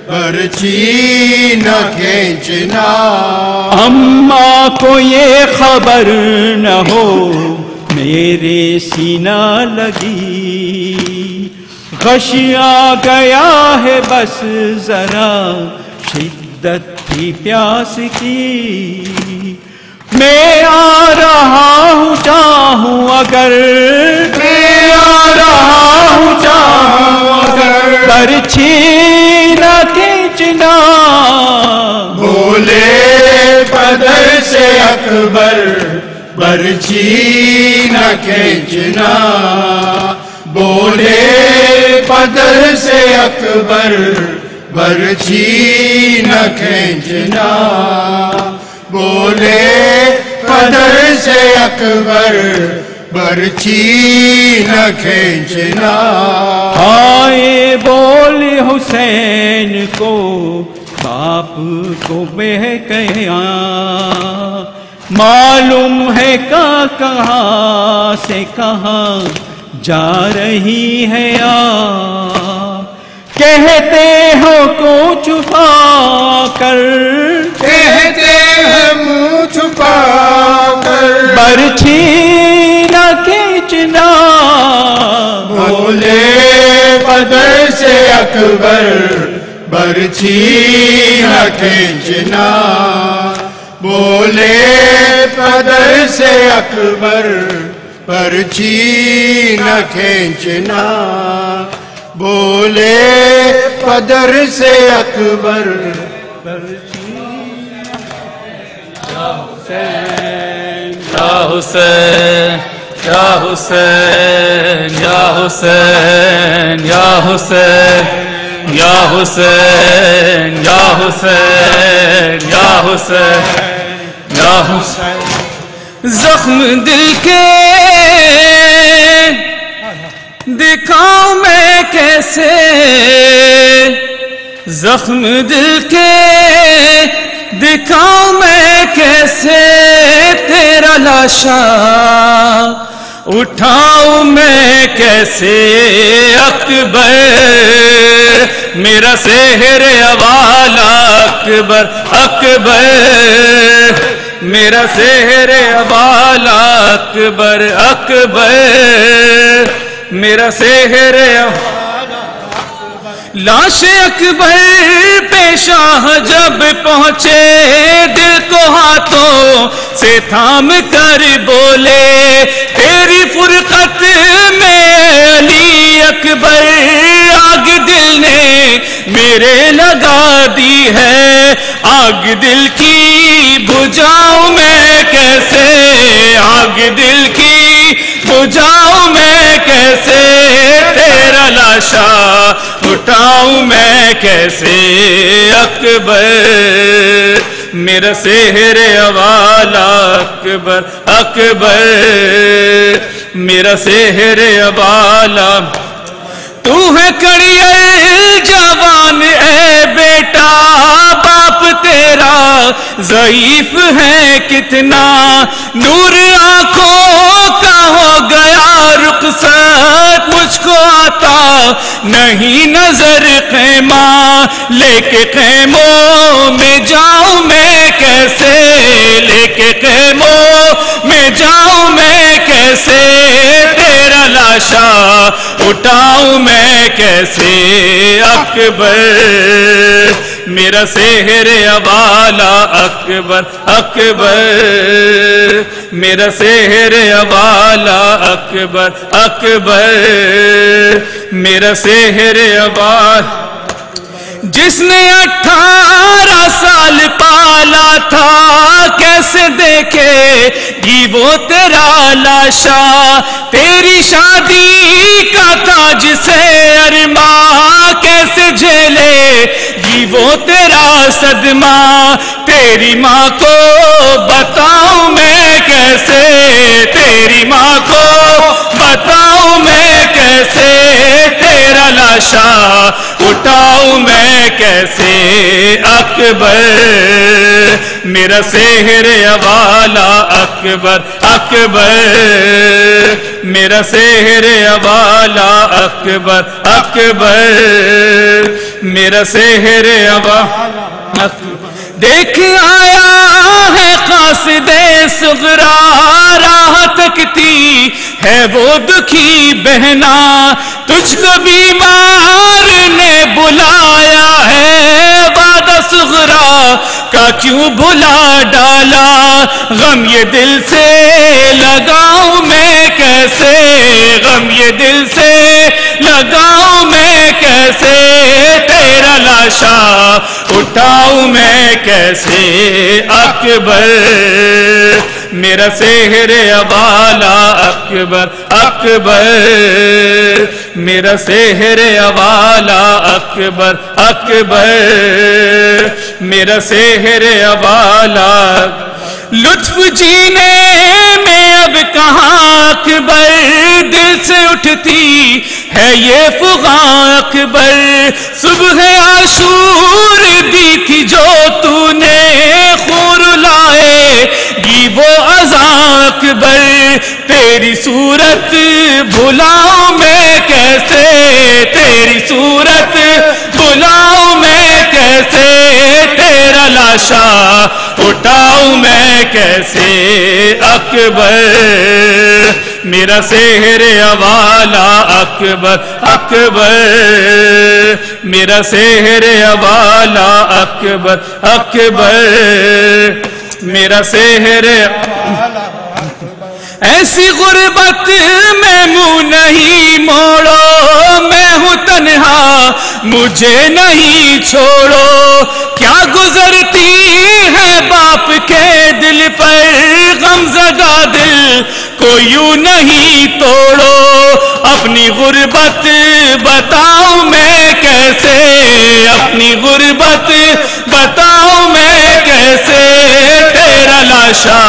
बरछी न खींचना। अम्मा को ये खबर न हो मेरे सीना लगी, गश आ गया है बस जरा शिद्दत थी प्यास की, मैं आ रहा हूँ चाहूँ अगर, मैं आ रहा हूँ चाहूँ अगर, बरछी न खींचना, बोले पदर से अकबर बरछी न खींचना, बोले पदर से अकबर बरछी न खींचना, बोले पदर से अकबर बरछी न खींचना। आए बोले हुसैन को बाप को बह गया, मालूम है कहाँ से कहाँ जा रही है کہتے ہو کو چھپا کر، کہتے ہیں منہ چھپا کر، برچھی نہ کھینچنا بولے بدر سے اکبر، برچھی نہ کھینچنا، بولے بدر سے اکبر، برچھی نہ کھینچنا، بولے بدر سے اکبر، یا حسین یا حسین یا حسین یا حسین یا حسین یا حسین یا حسین یا حسین، زخم دل کے دکھاؤں میں کیسے، زخم دل کے دکھاؤں میں کیسے، تیرا لاشا اٹھاؤں میں کیسے، اکبر میرا سحر والا اکبر، اکبر میرا سحر والا اکبر، اکبر میرا سحر لاش اکبر پیشاہ جب پہنچے، دل کو ہاتھوں سے تھام کر بولے، تیری فرقت میں علی اکبر، آگ دل نے میرے لگا دی ہے، آگ دل کی بجھاؤں میں کیسے، آگ دل کی بجھاؤں میں کیسے، تیرا لاشا اٹھاؤں میں کیسے، اکبر میرا سحر والا اکبر، اکبر میرا سحر والا، تو ہے کڑیل جوان اے بیٹا، باپ تیرا ضعیف ہے کتنا، نور آنکھوں کا ہو گیا رخصت، مجھ کو آتا نہیں نظر خیمہ، لے کے خیموں میں جاؤں میں کیسے، لے کے خیموں میں جاؤں میں کیسے، تیرا لاشا اٹھاؤں میں کیسے، اکبر میرا سحر والا اکبر، اکبر میرا سحر والا اکبر، اکبر میرا سحر والا، جس نے 18 سال پالا تھا، کیسے دیکھے گی وہ تیرا لاشا، تیری شادی کا تاج سے ارماں، کیسے جھیلے گی وہ تیرا صدمہ، تیری ماں کو بتاؤں میں کیسے، تیری ماں کو بتاؤں میں کیسے، تیرا لاشا اٹھاؤں میں کیسے، اکبر میرا سحر والا اکبر، اکبر میرا سحر والا اکبر، اکبر میرا سحر والا اکبر، دیکھ آیا ہے قاصد صغرا، راہ تکتی ہے وہ دکھی بہنا، تجھ کو بیمار نے بلایا ہے، وعدہ صغرا کا کیوں بھلا ڈالا، غم یہ دل سے لگاؤں میں کیسے، غم یہ دل سے لگاؤں میں کیسے، تیرا لاشا اٹھاؤں میں کیسے، اکبر میرا سحر والا اکبر، اکبر میرا سحر والا اکبر، اکبر میرا سحر والا، لطف جینے میں اب کہاں اکبر، دل سے اٹھتی ہے یہ فغاں اکبر، صبح عاشور دی تھی جو تو نے، خون رلائے گی وہ اذاں اکبر، تیری صورت بھلاؤں میں کیسے، تیری صورت لاشا اٹھاؤں میں کیسے اکبر میرا سحر حوالہ اکبر اکبر میرا سحر حوالہ اکبر اکبر میرا سحر ایسی غربت میں منہ نہیں موڑو میں ہوں تنہا مجھے نہیں چھوڑو کیا گزرتی ہے باپ کے دل پر غم زدہ دل کو یوں نہیں توڑو اپنی غربت بتاؤں میں کیسے اپنی غربت بتاؤں میں کیسے تیرا لاشا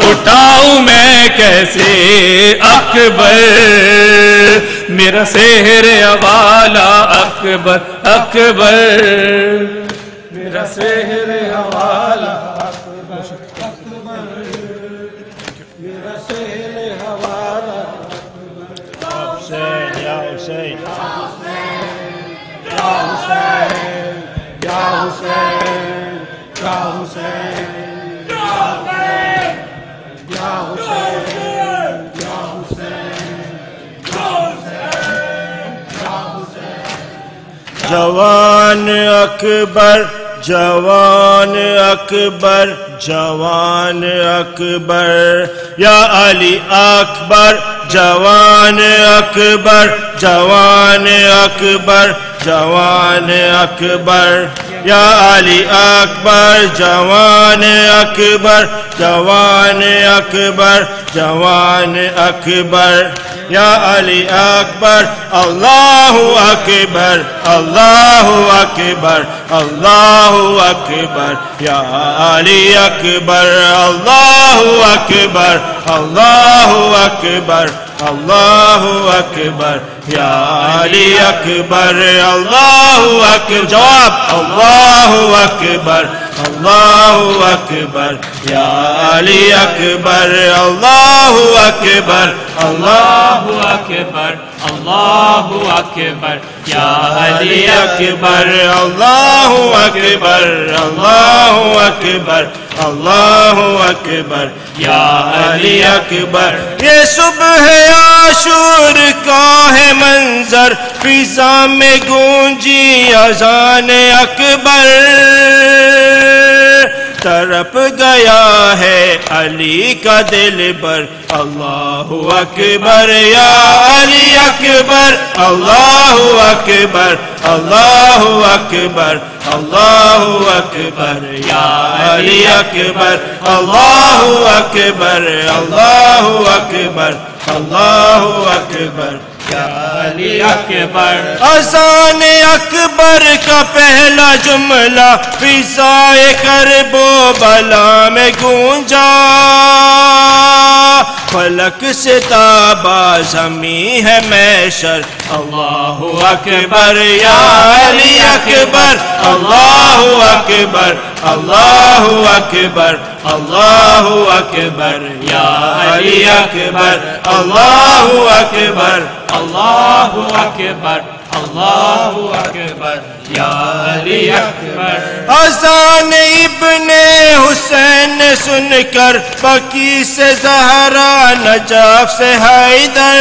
اٹھاؤں میں کیسے اکبر میرا سحر حوالہ اکبر اکبر میرا سحر حوالہ میرا سحر حوالہ حسین یا حسین یا حسین یا حسین یا حسین جوان اکبر جوان اکبر جوان اکبر یا علی اکبر جوان اکبر جوان اکبر جوان اکبر یا علی اکبر جوان اکبر جوان اکبر جوان اکبر یا علی اکبر اللہ اکبر اللہ اکبر اللہ اکبر یا علی اکبر اللہ اکبر اللہ اکبر اللہ اکبر یا علی اکبر اللہ اکبر جواب اللہ اکبر اللہ اکبر یا علی اکبر اللہ اکبر اللہ اکبر اللہ اکبر یا علی اکبر اللہ اکبر اللہ اکبر اللہ اکبر یا علی اکبر یہ صبح عاشور کا ہے منظر فضا میں گونجی اذان اکبر تڑپ گیا ہے علی کا دل پر اللہ اکبر یا علی اکبر اللہ اکبر اللہ اکبر اللہ اکبر یا علی اکبر اللہ اکبر اللہ اکبر اللہ اکبر یا علی اکبر اذان اکبر کا پہلا جملہ فضائے کرب و بلا میں گونجا فلک سے تابا زمین ہے محشر اللہ اکبر یا علی اکبر اللہ اکبر اللہ اکبر اللہ اکبر یا علی اکبر اللہ اکبر اللہ اکبر اللہ اکبر یا علی اکبر اذان ابن حسین نے سن کر بقی سے زہرا نجف سے حیدر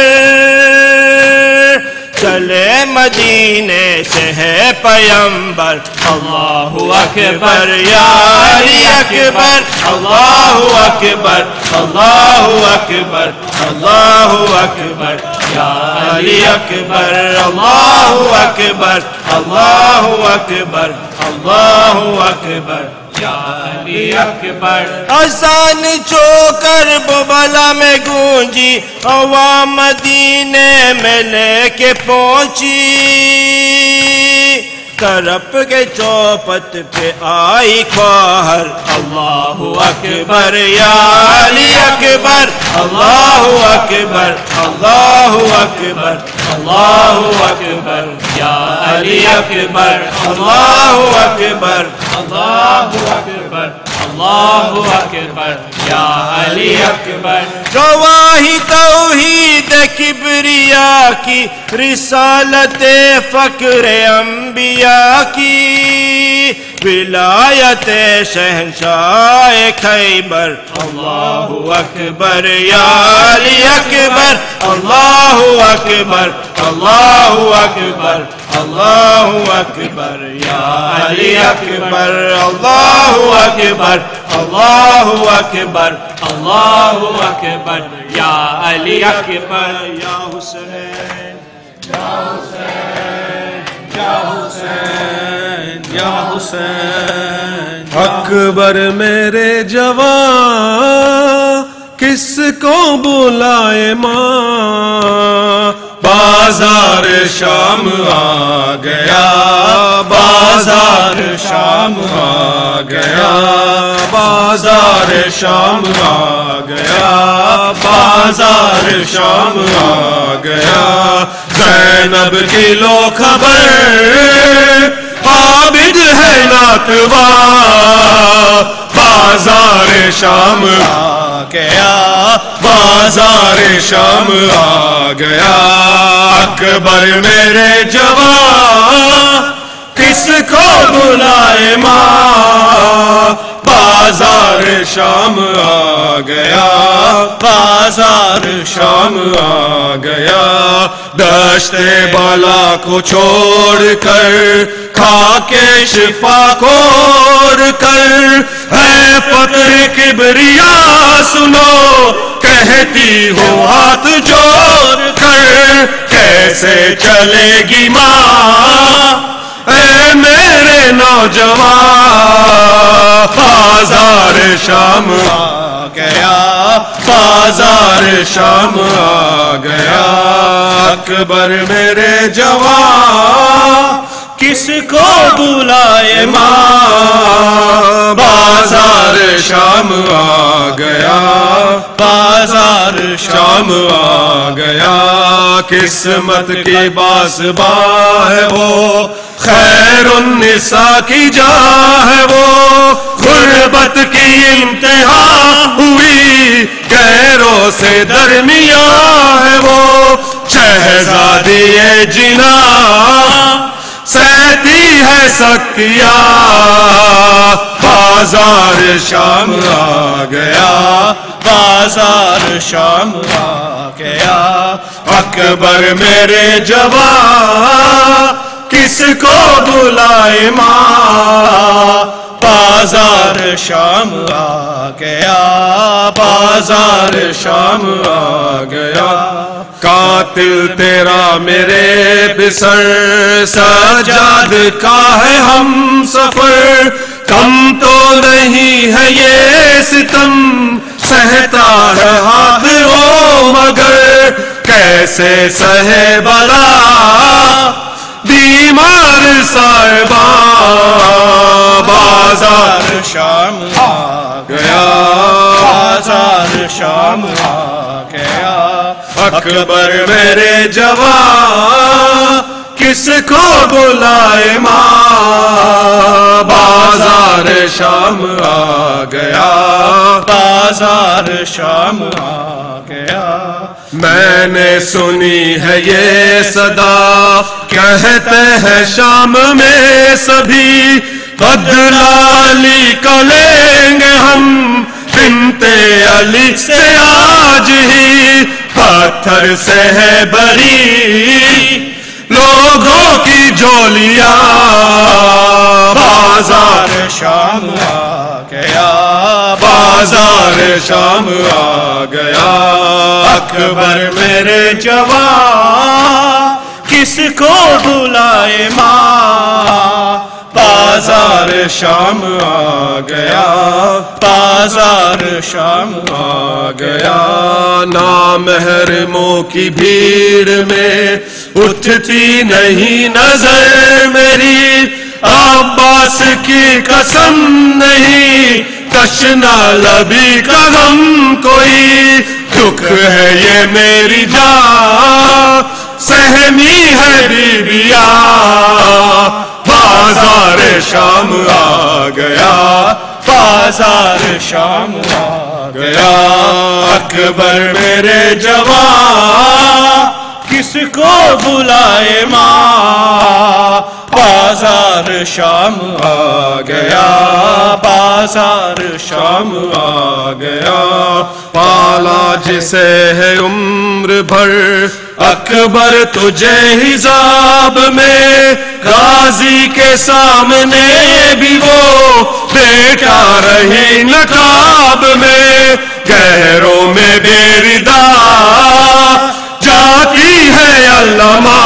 چلے مدینے سے ہے پیمبر اللہ اکبر یا علی اکبر اللہ اکبر اللہ اکبر اللہ اکبر یا علی اکبر اللہ اکبر اللہ اکبر اللہ اکبر یا علی اکبر اذان جو کرب و بلا میں گونجی عوام مدینے میں لے کے پہنچی تڑپ کے چوپت پہ آئی خواہر اللہ اکبر یا علی اکبر اللہ اکبر اللہ اکبر اللہ اکبر یا علی اکبر اللہ اکبر اللہ اکبر اللہ اکبر یا علی اکبر گواہی توحید کبریا کی رسالت فخر انبیاء کی विलायत शहंशाह खैबर अल्लाहु अकबर या अली अकबर अल्लाहु अकबर अल्लाहु अकबर अल्लाहु अकबर या अली अकबर अल्लाहु अकबर अल्लाहु अकबर अल्लाहु अकबर या अली अकबर या हुसैन या हुसैन या हुसैन या हुसैन। अकबर मेरे जवां किसको बुलाए माँ, बाजार शाम आ गया, बाजार शाम आ गया, बाजार शाम आ गया, बाजार शाम आ गया। ज़ैनब की लो खबर आबिद है नातवा, बाजार शाम आ गया, बाजार शाम आ गया। अकबर मेरे जवां किसको बुलाए माँ, बाजार शाम आ गया, बाजार शाम आ गया। दश्ते बाला को छोड़ कर खाके शिफा खोर कर, है फक्र किबरिया सुनो कहती हो हाथ जोड़ कर। कैसे चलेगी माँ ऐ मेरे नौजवान, बाजार शाम आ गया, बाजार शाम आ गया। अकबर मेरे जवान किसको बुलाए माँ, बाजार शाम आ गया, बाजार शाम आ गया। किस्मत की बासबा है वो, खैरुन्निसा की जा है वो, गुर्बत की इम्तिहा हुई गैरों से दरमिया है वो। शहजादी ये जिना सहती है सकिया, बाजार शाम आ गया, बाजार शाम आ गया। अकबर मेरे जवान किसको बुलाए माँ, बाजार शाम आ गया, बाजार शाम आ गया। कातिल तेरा मेरे बिसर सजाद का है हम सफर, कम तो नहीं है ये सितम सहता है हाथ वो मगर। कैसे सहे बला बीमार साहिबा, बाजार शाम आ गया, बाजार शाम आ गया। अकबर मेरे जवान किसको बुलाए माँ, बाजार शाम आ गया, बाजार शाम आ गया। मैंने सुनी है ये सदा कहते हैं शाम में सभी, बदला अली का लेंगे हम बिनते अली से आज ही। पत्थर से है बरी लोगों की झोलियां, बाजार शाम आ गया, बाजार शाम आ गया। अकबर मेरे जवान किसको बुलाए माँ, बाजार शाम आ गया, बाजार शाम आ गया। नामहरमों की भीड़ में उठती नहीं नजर मेरी, अब्बास की कसम नहीं कशना लबी का गम कोई। दुख है ये मेरी जान सहमी है बीबिया, बाजार शाम आ गया, बाजार शाम आ गया। अकबर मेरे जवान किसको बुलाए माँ, बाजार بازار شام آ گیا بازار شام آ گیا پالا جسے ہے عمر بھر اکبر تجھے حساب میں غازی کے سامنے بھی وہ بیٹا رہی نقاب میں گہروں میں بے ردا جاتی ہے علامہ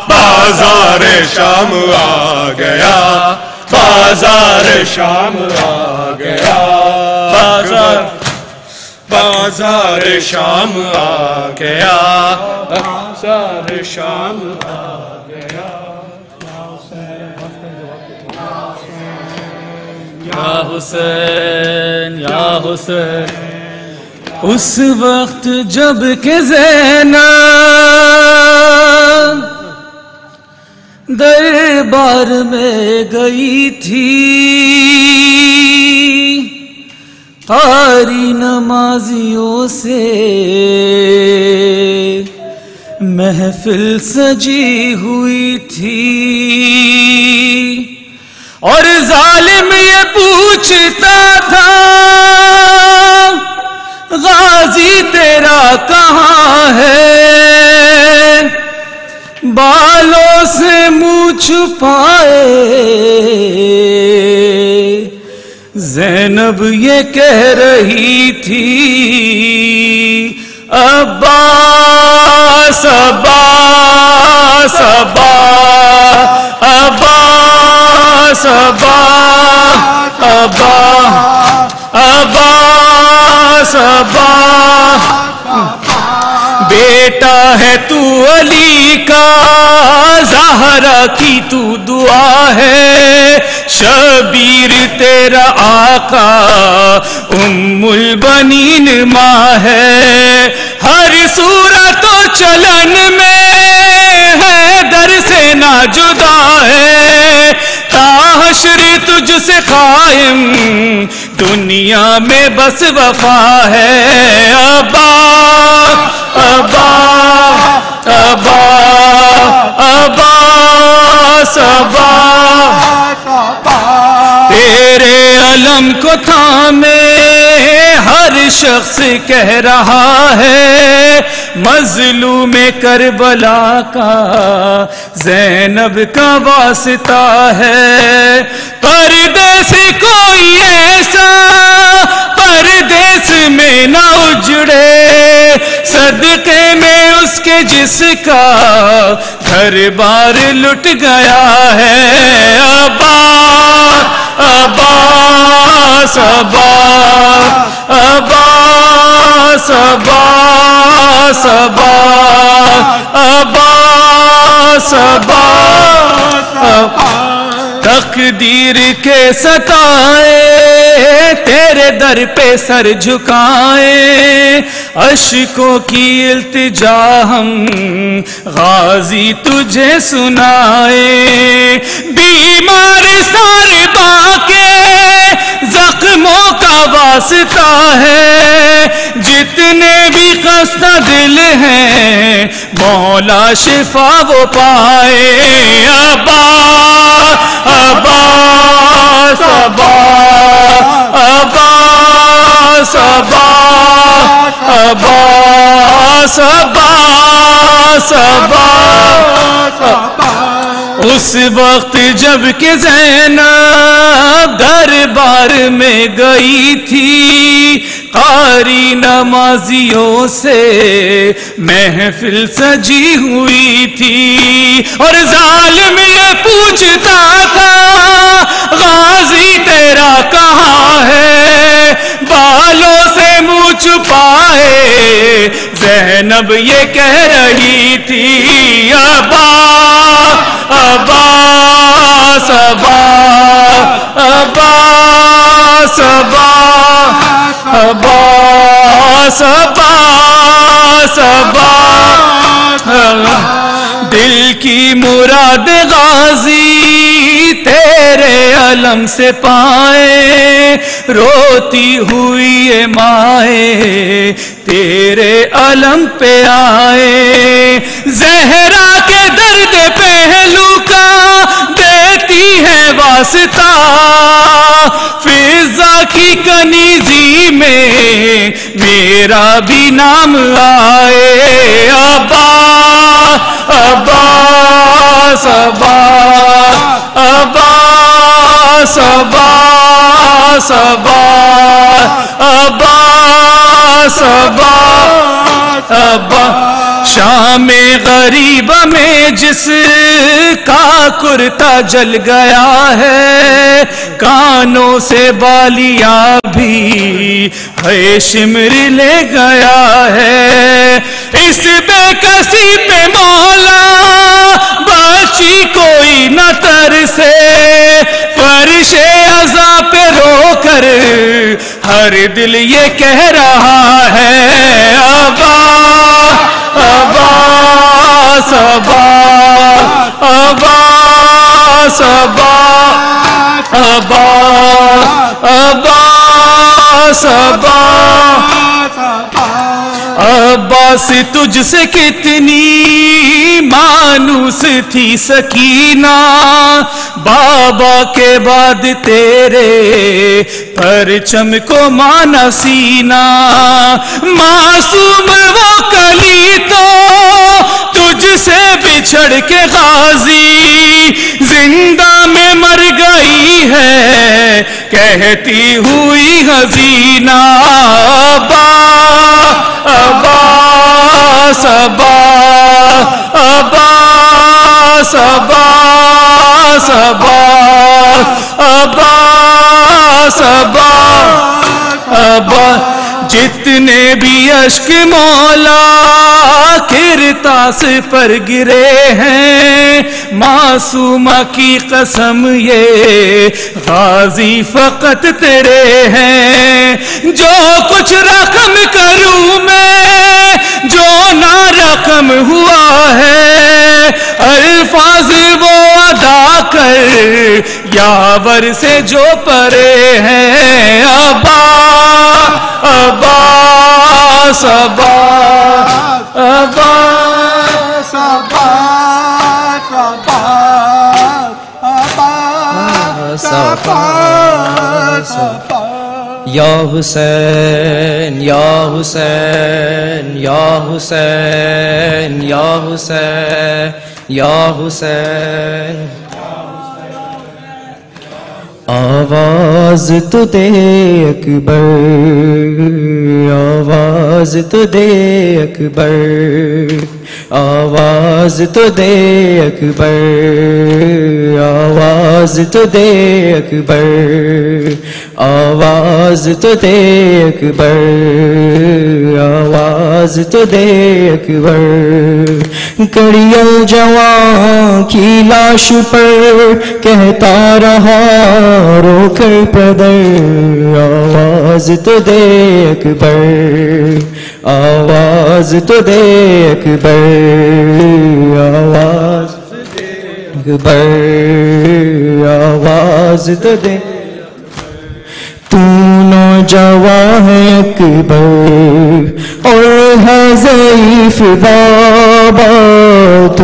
بازار شام آ گیا بازار شام آ گیا بازار شام آ گیا بازار شام آ گیا یا حسین یا حسین اس وقت جب کہ زینب دربار میں گئی تھی قاری نمازیوں سے محفل سجی ہوئی تھی اور ظالم یہ پوچھتا تھا غازی تیرا کہاں ہے بالوں سے منہ چھپائے زینب یہ کہہ رہی تھی عباس عباس عباس عباس عباس عباس بیٹا ہے تو علی کا زہرا کی تو دعا ہے شبیر تیرا آقا ام البنین ماں ہے ہر صورت و چلن میں ہے در سے نہ جدا ہے تا حشر تجھ سے قائم دنیا میں بس وفا ہے ابا ابا ابا ابا سبا تیرے علم کو تھامے ہر شخص کہہ رہا ہے مظلوم کربلا کا زینب کا واسطہ ہے پردیس کوئی ایسا پردیس میں نہ اجڑے صدقے میں اس کے جس کا گھر بار لٹ گیا ہے ابا ابا سبا ابا سبا سبا ابا سبا تقدیر کے ستائے تیرے در پہ سر جھکائے اشکوں کی التجا ہم غازی تجھے سنائے بیمار سر باقے زخموں کا واسطہ ہے جتنے بھی خستہ دل ہیں مولا شفا وہ پائے ابا ابا سبا ابا سبا ابا سبا سبا اس وقت جب کہ زینب دربار میں گئی تھی قاری نمازیوں سے محفل سجی ہوئی تھی اور ظالم یہ پوچھتا تھا غازی تیرا کہاں ہے بالوں سے منہ چھپائے زینب یہ کہہ رہی تھی ابا ابا سبا ابا سبا ابا سبا سبا دل کی مراد غازی تیرے علم سے پائے روتی ہوئی مائیں تیرے علم پہ آئے زہرا کے درد پہلو کا واسطہ فضا کی کنیزی میں میرا بھی نام آئے عباس عباس عباس عباس عباس عباس عباس شام غریب میں جس کا کرتا جل گیا ہے کانوں سے بالیاں بھی ہے شمر لے گیا ہے اس بے کسی پہ مولا بچی کوئی نہ ترسے فرش عزا پہ رو کر ہر دل یہ کہہ رہا ہے عباس عباس عباس عباس عباس عباس تجھ سے کتنی مانوس تھی سکینہ بابا کے بعد تیرے پرچم کو مانا سینہ معصوم وہ کلی تو تجھ سے بچھڑ کے غازی زندہ میں مر گئی ہے کہتی ہوئی حزینہ عباس عباس عباس عباس عباس عباس جتنے بھی اشک مولا کرتاس پر گرے ہیں معصومہ کی قسم یہ غازی فقط تیرے ہیں جو کچھ رقم کروں میں جو نہ رقم ہوا ہے الفاظ وہ ادا کر یاور سے جو پرے ہیں عباس عباس عباس عباس یا حسین یا حسین یا حسین یا حسین یا حسین آواز تو دے اکبر آواز تو دے اکبر آواز تو دے اکبر آواز تو دے اکبر آواز تو دے اکبر آواز تو دے اکبر کڑیل جوان کی لاش پر کہتا رہا رو کر پدر آواز تو دے اکبر آواز تو دے اکبر آواز اکبر آواز تو دے تو نوجوان ہے اکبر اور ہے ضعیف بابا تو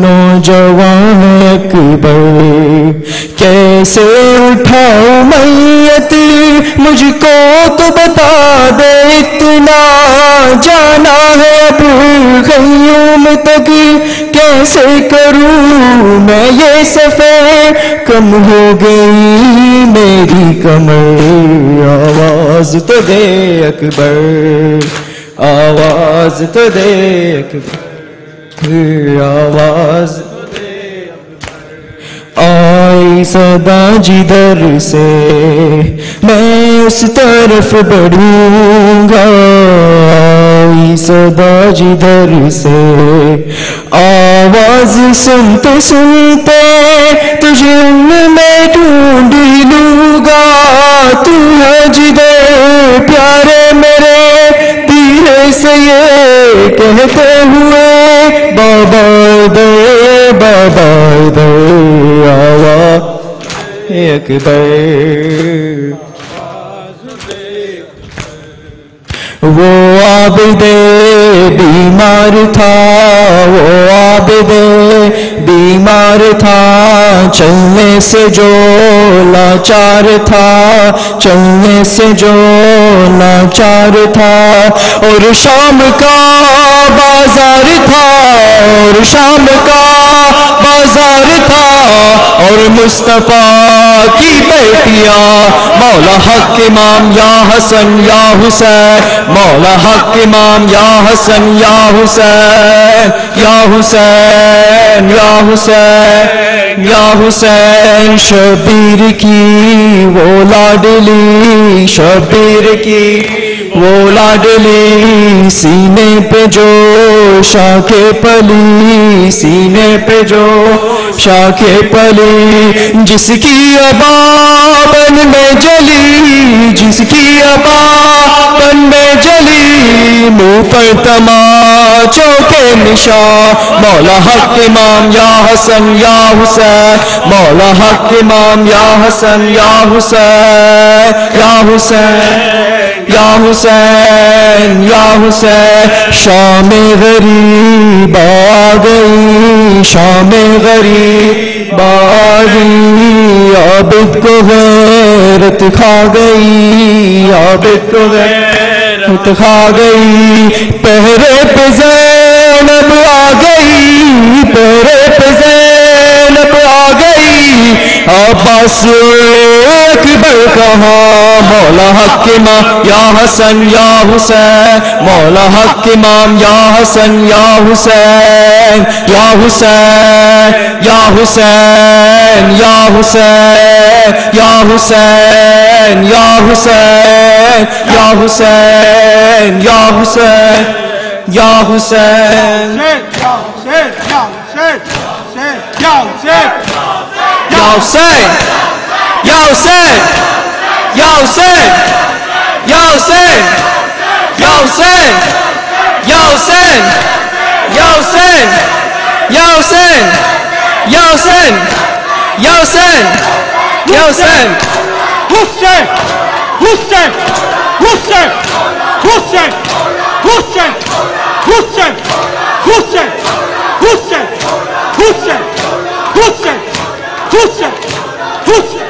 نوجوان ہے اکبر کیسے اٹھاؤ میت مجھ کو تو بتا دے اتنا جانا ہے اب قیوم تک کیسے کروں میں یہ سفر کم ہو گئی میری کمر آواز تو دے اکبر آواز تو دے اکبر آواز آئی صدا جدھر سے میں اس طرف بڑھوں گا آئی صدا جدھر سے آواز سنتے سنتے تجھے ان میں ڈھونڈ لوں گا تو ہے جدھر پیارے میرے دل سے یہ کہتے ہوئے بابا دے بابا دے آواز اکبر وہ عابد بیمار تھا وہ عابد بیمار تھا چلنے سے جو لاچار تھا، چلنے سے جو لاچار تھا، اور شام کا بازار تھا، اور شام کا بازار تھا، اور مصطفیٰ کی بیٹیاں مولا حق امام یا حسن یا حسین، مولا حق امام یا حسن یا حسین، یا حسین یا حسین یا حسین، شبیر کی وہ لاڈلی، شبیر کی وہ لاڈلی، سینے پہ جو شاخ پلی، سینے پہ جو شاخ پلی، جس کی ابا بن میں جلی، جس کی ابا بن میں جلی، منہ پر تماچوں کے نشان، مولا حق امام یا حسن یا حسین، مولا حق امام یا حسن یا حسین، یا حسین یا حسین یا حسین، شام غریب آ گئی، شام غریب آ گئی، عابد کو غیرت کھا گئی، عابد کو غیرت کھا گئی، پہرے پہ زینب آ گئی، پہرے پہ زینب آ گئی، عباس اکبر کہاں، مولا حق امام یا حسن یا حسین، مولا حق امام یا حسن یا حسین، یا حسین یا حسین یا حسین یا حسین یا حسین یا حسین یا حسین یا حسین یا حسین یا حسین یا حسین یا حسین یا حسین یا حسین یا حسین یا حسین یا حسین یا حسین یا حسین حسین حسین حسین حسین حسین حسین حسین حسین حسین حسین حسین حسین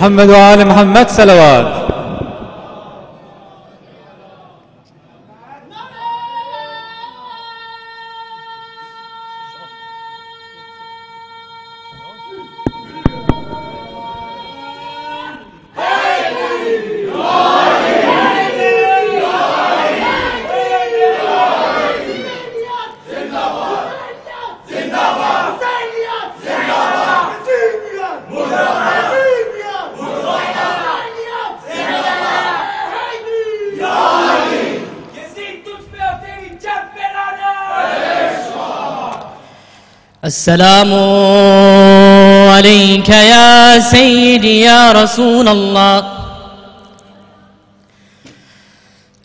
محمد وآل محمد صلوات. Zindabad! السلام عليك يا سيدي يا رسول الله.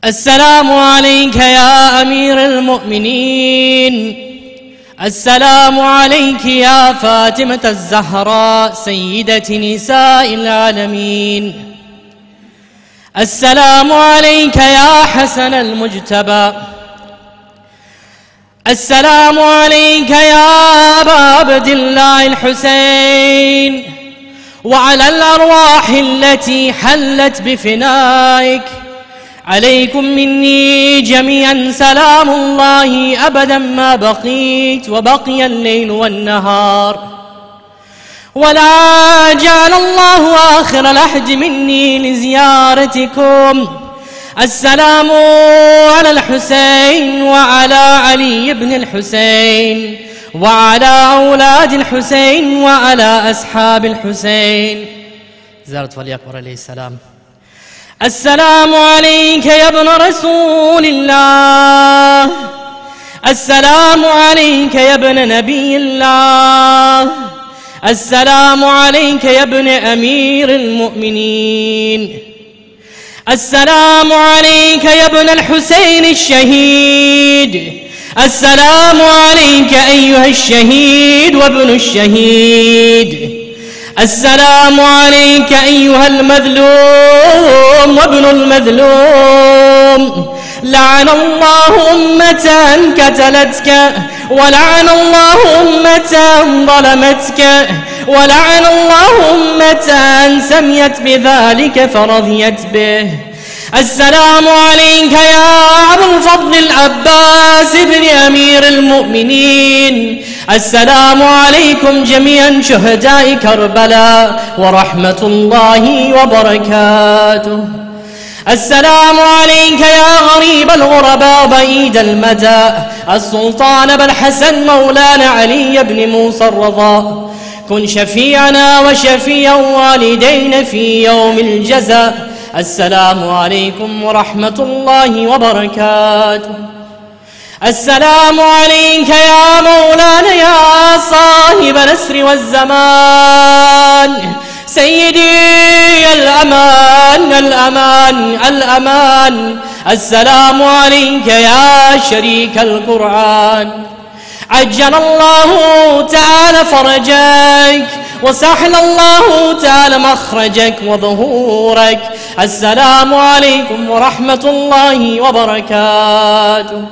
السلام عليك يا أمير المؤمنين. السلام عليك يا فاطمة الزهراء سيدة نساء العالمين. السلام عليك يا حسن المجتبى. السلام عليك يا أبا عبد الله الحسين، وعلى الأرواح التي حلت بفنائك. عليكم مني جميعا سلام الله أبدا ما بقيت وبقي الليل والنهار، ولا جعل الله آخر العهد مني لزيارتكم. السلام على الحسين وعلى علي بن الحسين وعلى أولاد الحسين وعلى أصحاب الحسين. زارت ولي أكبر عليه السلام. السلام عليك يا ابن رسول الله. السلام عليك يا ابن نبي الله. السلام عليك يا ابن أمير المؤمنين. السلام عليك يا ابن الحسين الشهيد. السلام عليك أيها الشهيد وابن الشهيد. السلام عليك أيها المذلوم وابن المذلوم. لعن الله أمة قتلتك، ولعن الله أمة ظلمتك، ولعن الله أمة سميت بذلك فرضيت به. السلام عليك يا أبا الفضل العباس بن أمير المؤمنين. السلام عليكم جميعا شهداء كربلاء ورحمة الله وبركاته. السلام عليك يا غريب الغرباء بعيد المدى، السلطان أبا الحسن مولانا علي بن موسى الرضا. كن شفيعنا وشفيع والدينا في يوم الجزاء. السلام عليكم ورحمة الله وبركاته. السلام عليك يا مولانا يا صاحب الأسر والزمان، سيدي الأمان الأمان الأمان. السلام عليك يا شريك القرآن. عجل الله تعالى فرجك وسهل الله تعالى مخرجك وظهورك. السلام عليكم ورحمة الله وبركاته.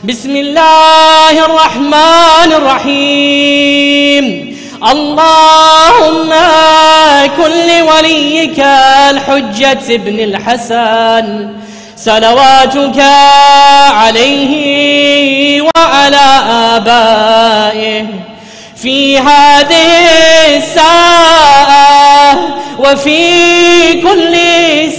بسم الله الرحمن الرحيم. اللهم كن لوليك الحجة ابن الحسن صلواتك عليه وعلى آبائه في هذه الساعة وفي كل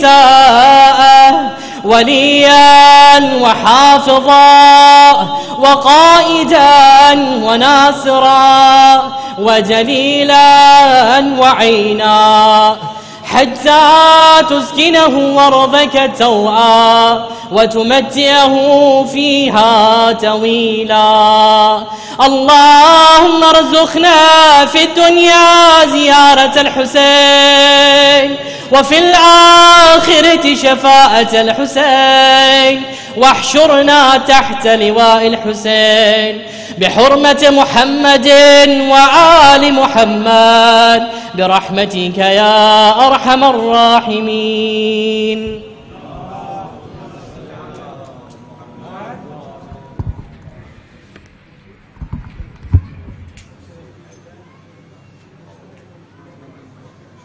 ساعة، وليا وحافظا وقائدا وناصرا وجليلا وعينا، حتى تسكنه أرضك توعا وتمتعه فيها طويلا. اللهم ارزقنا في الدنيا زيارة الحسين، وفي الآخرة شفاعة الحسين، واحشرنا تحت لواء الحسين بحرمة محمد وآل محمد برحمتك يا أرحم الراحمين.